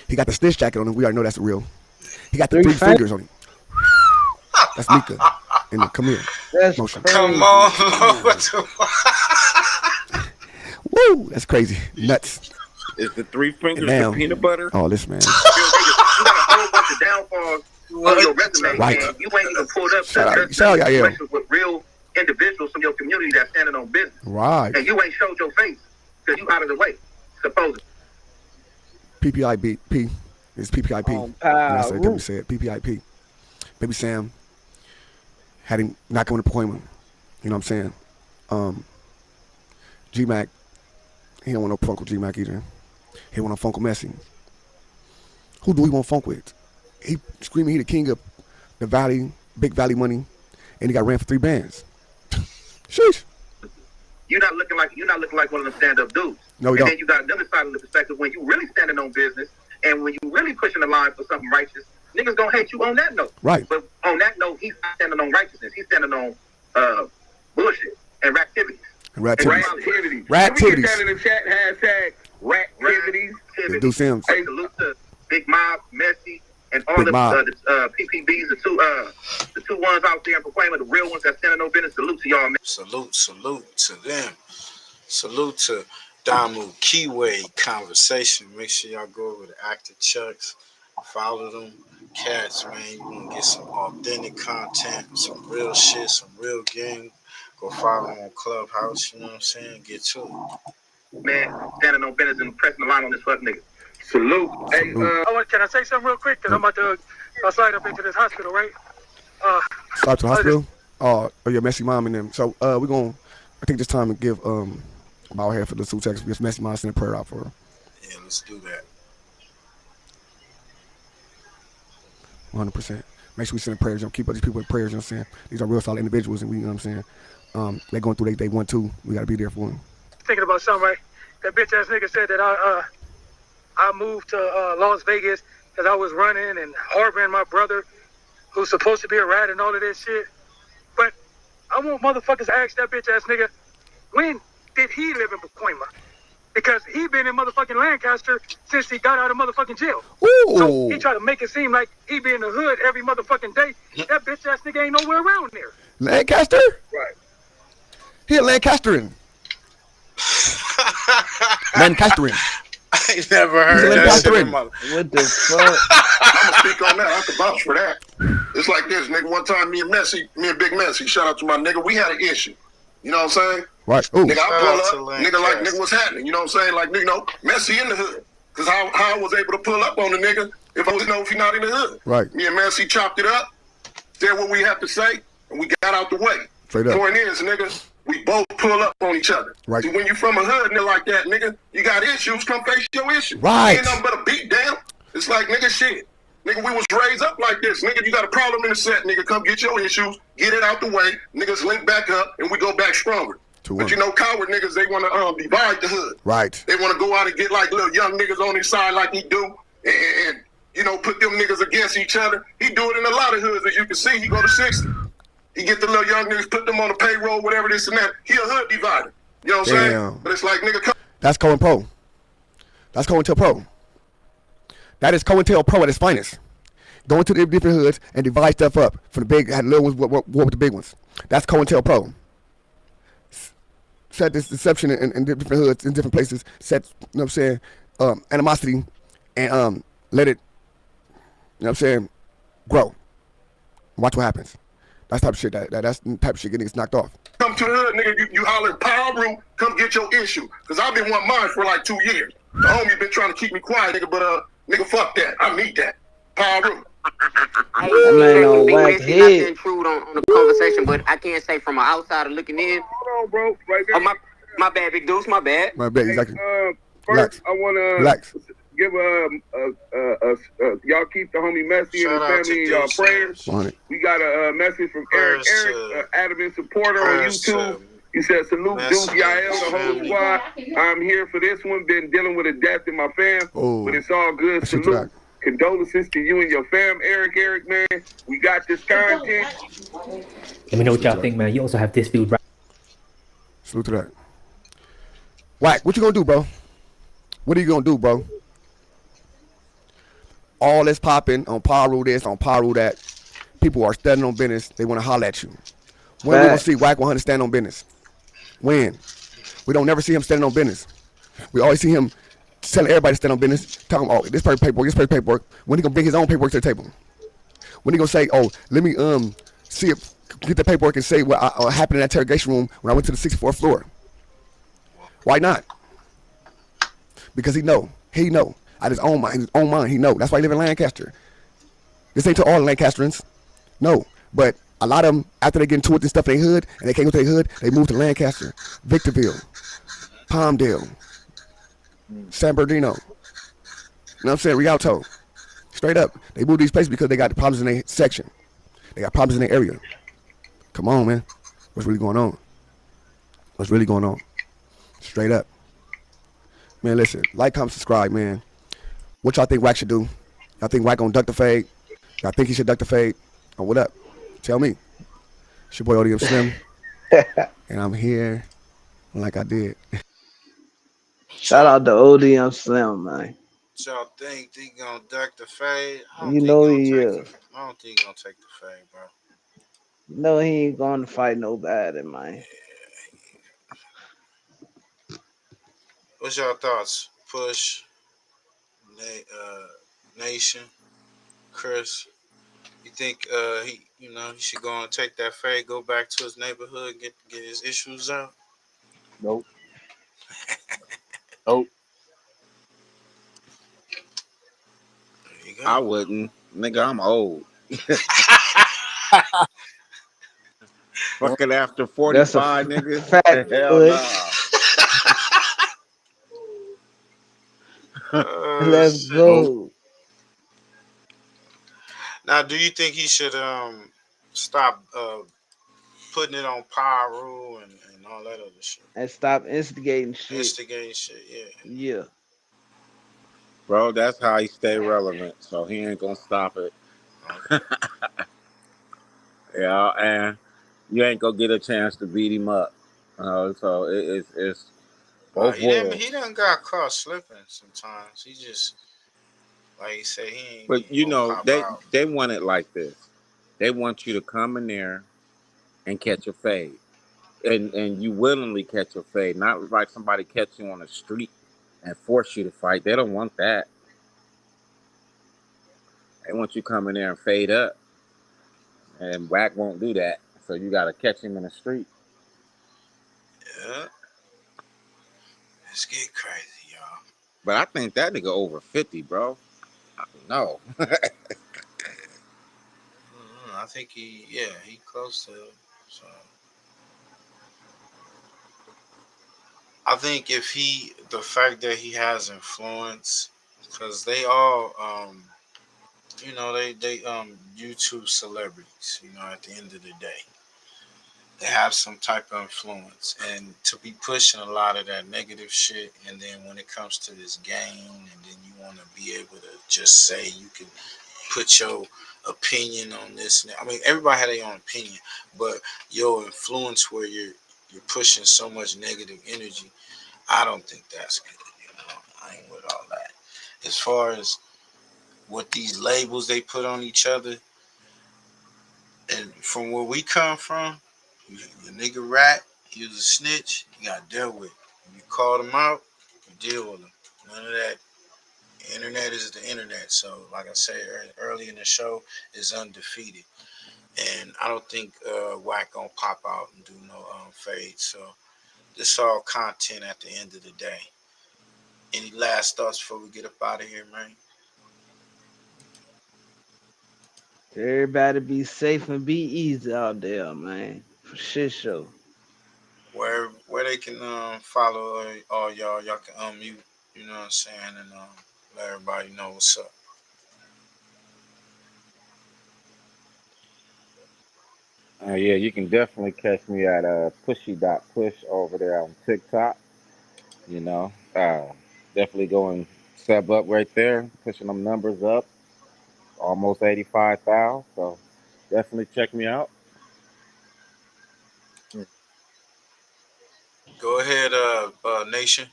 He got the snitch jacket on him. We already know that's the real. He got the 3 fingers on him. That's Mika. And the come here. That's motion. Come on. Woo! That's crazy. Nuts. Is the 3 fingers the peanut butter? Oh, this man. You got a whole bunch of downfalls on your resume, right. Man. You ain't even pulled up situations with real individuals from your community that's standing on business. Right. And you ain't showed your face because you out of the way, supposedly. PPIP. It's PPIP. I said W said PPIP. Baby Sam had him not going to PAKOIMA. You know what I'm saying? G-Mac, he don't want no funk with G-Mac either. He want no funk with Messi. Who do we want funk with? He screaming he the king of the Valley, Big Valley money, and he got ran for 3 bands. Sheesh. You're not looking like one of them stand-up dudes. No, we and don't. then you got another side of the perspective when you really standing on business and when you really pushing the line for something righteous, niggas gonna hate you on that note. Right. But on that note, he's not standing on righteousness. He's standing on bullshit and activities. Ractivities. Can we get that in the chat? #ractivities. Do Sims. Hey, salute to Big Mob, Messi, and all the PPBs, the two ones out there in PAKOIMA, the real ones that standing on business. Salute to y'all, man. Salute to them. Salute to Damu Keyway Conversation. Make sure y'all go over to Active Chucks. Follow them cats, man. You want to get some authentic content, some real shit, some real game. Go follow them on Clubhouse, you know what I'm saying? Get to it. Man, standing on business and pressing the line on this fuck nigga. Salute. Hey, can I say something real quick? Because I'm about to slide up into this hospital, right? Slide to the hospital? Oh, your Messi mom and them. So we're going to, I think this time to give about half of the two texts because Messi mom sent a prayer out for her. Yeah, let's do that. 100%. Make sure we send prayers. Keep these people in prayers, you know what I'm saying? These are real solid individuals, and we, you know what I'm saying? They're going through day 1, 2. We got to be there for them. Thinking about something, right? That bitch ass nigga said that I moved to Las Vegas because I was running and harboring my brother who's supposed to be a rat and all of that shit. But I want motherfuckers to ask that bitch ass nigga, when did he live in PAKOIMA? Because he been in motherfucking Lancaster since he got out of motherfucking jail. Ooh. So he tried to make it seem like he be in the hood every motherfucking day. That bitch ass nigga ain't nowhere around there. Lancaster? Right. He a Lancasterin. Lancasterin. I ain't never heard that shit. What the fuck? I'm gonna speak on that. I can vouch for that. It's like this, nigga. One time, me and Big Messi, shout out to my nigga, we had an issue. You know what I'm saying? Right. Ooh. Nigga, I pull up. Nigga, what's happening? You know what I'm saying? Like, nigga, no, Messi in the hood. Because how I was able to pull up on the nigga if he not in the hood. Right. Me and Messi chopped it up, said what we have to say, and we got out the way. Straight up. Point is, nigga, we both pull up on each other. Right. See, when you from a hood nigga like that, nigga, you got issues, come face your issue. Right. Ain't nothing but a beat down. It's like, nigga, shit. Nigga, we was raised up like this. Nigga, you got a problem in the set, nigga, come get your issues, get it out the way, niggas link back up, and we go back stronger. But you know, coward niggas, they want to divide the hood. Right. They want to go out and get like little young niggas on his side like he do, and you know, put them niggas against each other. He do it in a lot of hoods, as you can see. He go to 60. He get the little young niggas, put them on the payroll, whatever this and that. He a hood divider. You know what I'm saying? But it's like, nigga, that's COINTELPRO. That's COINTELPRO. That is COINTELPRO at its finest. Go into the different hoods and divide stuff up. From the big, had little ones, war with the big ones. That's COINTELPRO. Set this deception in different hoods, in different places. Set, you know what I'm saying, animosity, and let it, you know what I'm saying, grow. Watch what happens. That's the type of shit that's the type of shit getting niggas knocked off. come to the hood, nigga, you holler, PIRU, come get your issue. Because I've been wanting mine for like 2 years. The homie been trying to keep me quiet, nigga, but nigga, fuck that. I need that. PIRU. Hey, Man, Big whack Messi, not to head. intrude on the conversation, but I can't say from an outsider looking in. Hold on, bro. Right there. Oh, my bad, Big Deuce, my bad. My bad, exactly. First, I want to Relax. give y'all keep the homie Messi and his family in y'all prayers. We got a message from Eric, adamant supporter on YouTube. He said, salute Deuce, Yael, the whole squad. I'm here for this one. Been dealing with a death in my fam, but it's all good. Salute. Condolences to you and your fam, Eric, man. We got this content. Let me know what y'all think, man. You also have this dude right. Salute to that. Whack, what you gonna do, bro? What are you gonna do, bro? All this popping on PIRU this, on PIRU that. People are standing on business. They want to holler at you. When we gonna see Whack 100 stand on business? When? We don't never see him standing on business. We always see him telling everybody to stand on business. Talking about, oh, this person paperwork. When he gonna bring his own paperwork to the table? When he gonna say, oh, let me see if get the paperwork and say what happened in that interrogation room when I went to the 64th floor? Why not? Because he know. Out his own mind, he know. That's why he live in Lancaster. This ain't to all Lancastrians. No. But a lot of them, after they get into it and stuff in their hood, and they can't go to their hood, they move to Lancaster, Victorville, Palmdale, San Bernardino. You know what I'm saying? Rialto. Straight up. They move these places because they got the problems in their section. They got problems in their area. Come on, man. What's really going on? What's really going on? Straight up. Man, listen. Like, comment, subscribe, man. What y'all think Wack should do? Y'all think Wack gonna duck the fade? Y'all think he should duck the fade? Or what up? Tell me. It's your boy Odmslim. And I'm here like I did. Shout out to Odmslim, man. Y'all think he gonna duck the fade? You know he is. I don't think he gonna take the fade, bro. You know he ain't gonna fight nobody, man. What's y'all thoughts? Push, Nation, Chris. You think he should go and take that fade, go back to his neighborhood, get his issues out? Nope. Nope. I wouldn't. Nigga, I'm old. Fucking after 45, nigga. Hell no. Let's go. Now, do you think he should stop putting it on PIRU and all that other shit? And stop instigating shit. Yeah. Bro, that's how he stay relevant. So he ain't gonna stop it. Yeah, and you ain't gonna get a chance to beat him up. So it's both worlds. He done got caught slipping sometimes. He just, like you say, he ain't. But you know, they want it like this. They want you to come in there and catch a fade. And you willingly catch a fade, not like somebody catch you on the street and force you to fight. They don't want that. They want you to come in there and fade up. And Wack won't do that. So you got to catch him in the street. Yeah. Let's get crazy, y'all. But I think that nigga over 50, bro. No. I think he close to it. So. I think if the fact that he has influence, because they all, they YouTube celebrities. At the end of the day, they have some type of influence, and to be pushing a lot of that negative shit, and then when it comes to this game, and then you want to be able to just say you can put your opinion on this. And I mean, everybody had their own opinion, but your influence where you're pushing so much negative energy, I don't think that's good. I ain't with all that. As far as what these labels they put on each other, and from where we come from, the nigga rat, he was a snitch, he got dealt with. You called him out, you deal with him. None of that. The internet is the internet. So, like I said early in the show, is undefeated. And I don't think Wack gonna pop out and do no fade. So, this all content at the end of the day. Any last thoughts before we get up out of here, man? Everybody be safe and be easy out there, man. For shit show. Where they can follow all y'all can unmute, you know what I'm saying, and let everybody know what's up. Yeah, you can definitely catch me at pushy.push over there on TikTok. Definitely going sub up right there, pushing them numbers up, almost 85,000. So definitely check me out. Go ahead, Nation.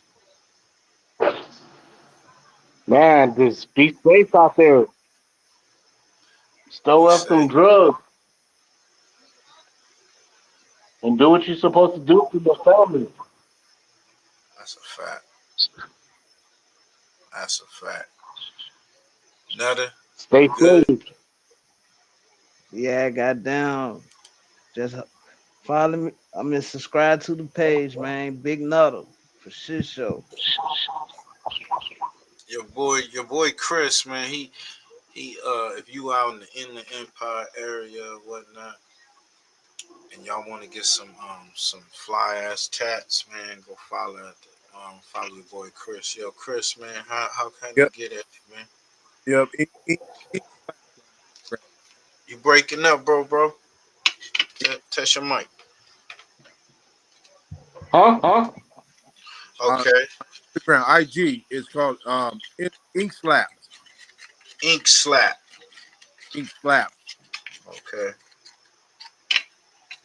Man, just be safe out there. Stow up some drugs. And do what you're supposed to do for your family. That's a fact. That's a fact. Nutter. Stay good. safe. Yeah, goddamn. Just follow me. I mean, subscribe to the page, man. Big Nutter for shit show. Your boy Chris, man. He if you out in the Inland Empire area or whatnot, and y'all want to get some fly ass tats, man, go follow your boy Chris. Yo, Chris, man, how can you get at you, man? Yep. You breaking up, bro. Test your mic. Huh? Okay. Instagram IG is called Ink Slap. Ink Slap. Okay.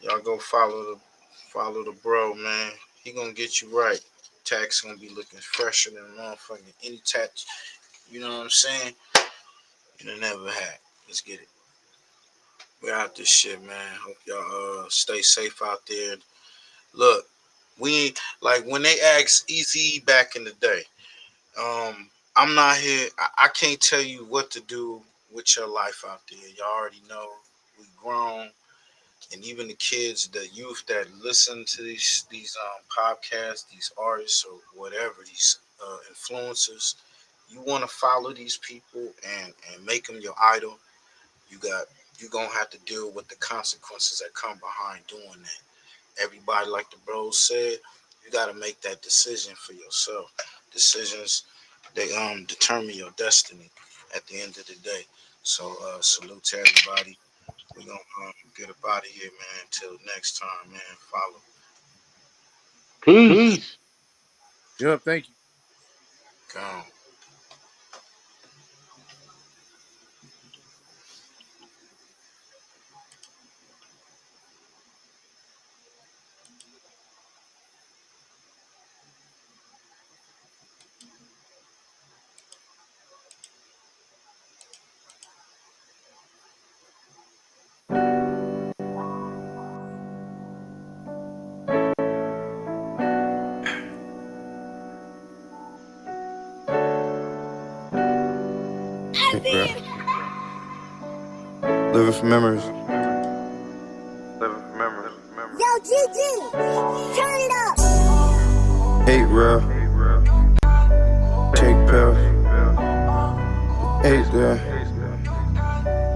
Y'all go follow the bro, man. He gonna get you right. Tax gonna be looking fresher than motherfucking any tax. You know what I'm saying? You never had. Let's get it. We're out this shit, man. Hope y'all stay safe out there. Look, we like when they asked Easy back in the day. I'm not here. I can't tell you what to do with your life out there. Y'all already know we grown, and even the kids, the youth that listen to these podcasts, these artists or whatever, these influencers. You want to follow these people and make them your idol. You're gonna have to deal with the consequences that come behind doing that. Everybody, like the bros said, you got to make that decision for yourself. Decisions, they determine your destiny at the end of the day. So salute to everybody. We're gonna get up out of here, man. Until next time, man. Follow. Peace. Yep, thank you. Gone. Living for memories. Yo, GG, turn it up. Hate real. Take pills. Hate there.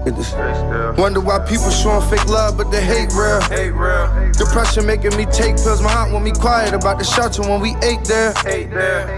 Wonder why people showing fake love, but they hate real. Depression making me take pills. My aunt want me quiet about the shelter when we ate there.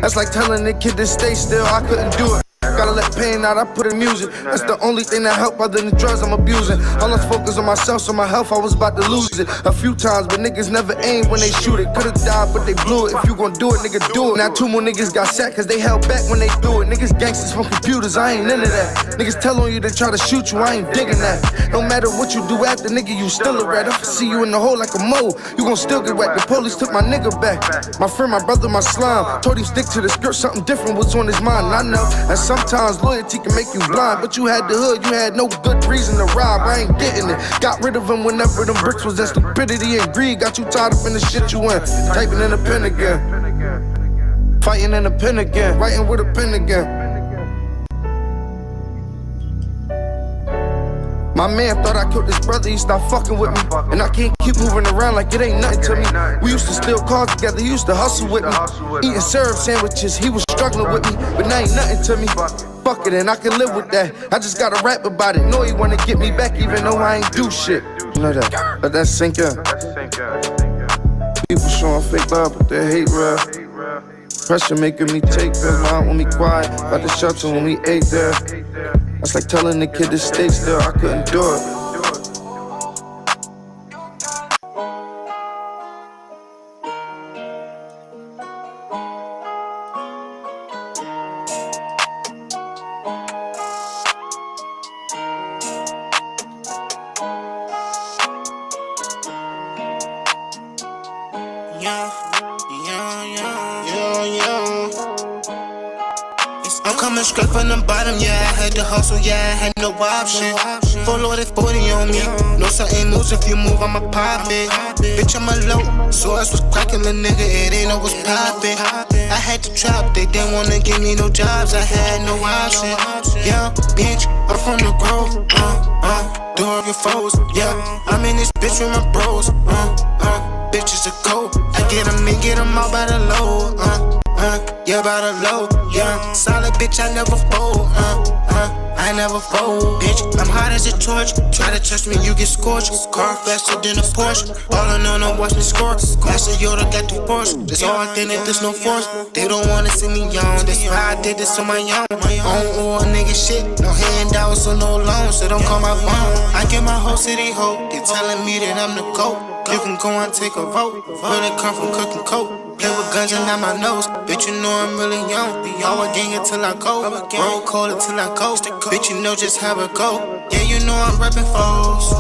That's like telling the kid to stay still. I couldn't do it. Gotta let pain out, I put in music. That's the only thing that help other than drugs I'm abusing. I lost focus on myself, so my health, I was about to lose it a few times, but niggas never aim when they shoot it. Could've died, but they blew it. If you gon' do it, nigga, do it. Now 2 more niggas got sacked, cause they held back when they threw it. Niggas gangsters from computers, I ain't into that. Niggas tell on you to try to shoot you, I ain't digging that. No matter what you do after, nigga, you still a rat. If I see you in the hole like a mole, you gon' still get wet. The police took my nigga back. My friend, my brother, my slime. Told him stick to the skirt, something different was on his mind. And I know, and sometimes loyalty can make you blind, but you had the hood, you had no good reason to rob. I ain't getting it. Got rid of them whenever them bricks was in. Stupidity and greed got you tied up in the shit you in. Typing in a pen again, fighting in a pen again, writing with a pen again. My man thought I killed his brother, he stopped fucking with me. And I can't keep moving around like it ain't nothing to me. We used to steal cars together, he used to hustle with me. Eating syrup sandwiches, he was struggling with me. But now ain't nothing to me. Fuck it, and I can live with that. I just gotta rap about it. Know he wanna get me back even though I ain't do shit. You know that, let that sink in. People showing fake love, but they hate real. Pressure making me take pills, my aunt want me quiet. About the shelter when we ate there. That's like telling the kid to stay still, I couldn't do it. I'm coming straight from the bottom, yeah, I had to hustle, yeah, I had no option. Full loaded 40 on me, no certain moves, if you move, I'ma pop it. Bitch, I'm a low, so I was cracking, the nigga, it ain't no was poppin'. I had to trap, they didn't wanna give me no jobs, I had no option. Yeah, bitch, I'm from the grove, door of your foes, yeah. I'm in this bitch with my bros, bitches a go. I get them and get them all by the low, yeah, by the low, yeah. Solid bitch, I never fold, I never fold, bitch. I'm hot as a torch. Try to touch me, you get scorched. Car faster than a Porsche. All I know, watch me score. Master Yoda got the Porsche. There's all I think that there's no force. They don't wanna see me young. That's why I did this on my own. Own or nigga shit. No handouts or no loans, so don't call my phone. I get my whole city hope. They telling me that I'm the GOAT. You can go and take a vote. Where they come from cooking coke. Play with guns and out my nose. Bitch, you know I'm really young. Be all gang until I go. Roll cold until I go. Bitch, you know just how it go. Yeah, you know I'm reppin' foes.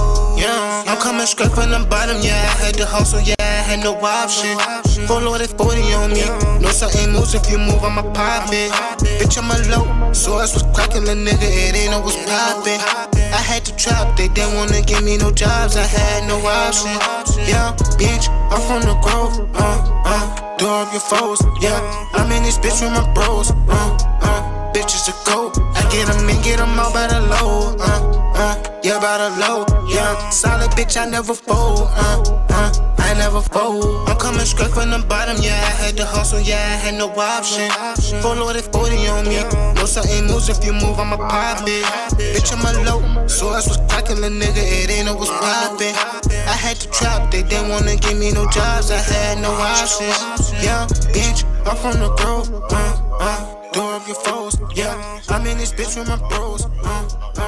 Yeah, I'm coming straight from the bottom. Yeah, I had to hustle. Yeah, I had no option. Full loaded 40 on me. No certain moves, if you move, I'ma pop it. Bitch, I'm a low, so I was cracking, the nigga, it ain't no was poppin'. I had to trap, they didn't wanna give me no jobs, I had no option. Yeah, bitch, I'm from the grove, door of your foes, yeah. I'm in this bitch with my bros, bitches a go. I get them and get them all by the low, yeah, by the low, yeah. Solid bitch, I never fold, I never fold. I'm coming straight from the bottom, yeah, I had to hustle, yeah, I had no option. Full loaded 40 on me, no certain moves, if you move, I'ma pop it. Bitch, I'm a low, so I was cracking, the nigga, it ain't no was poppin'. I had to trap, they didn't wanna give me no jobs, I had no options. Yeah, bitch, I'm from the grove, door of your foes, yeah. I'm in this bitch with my bros,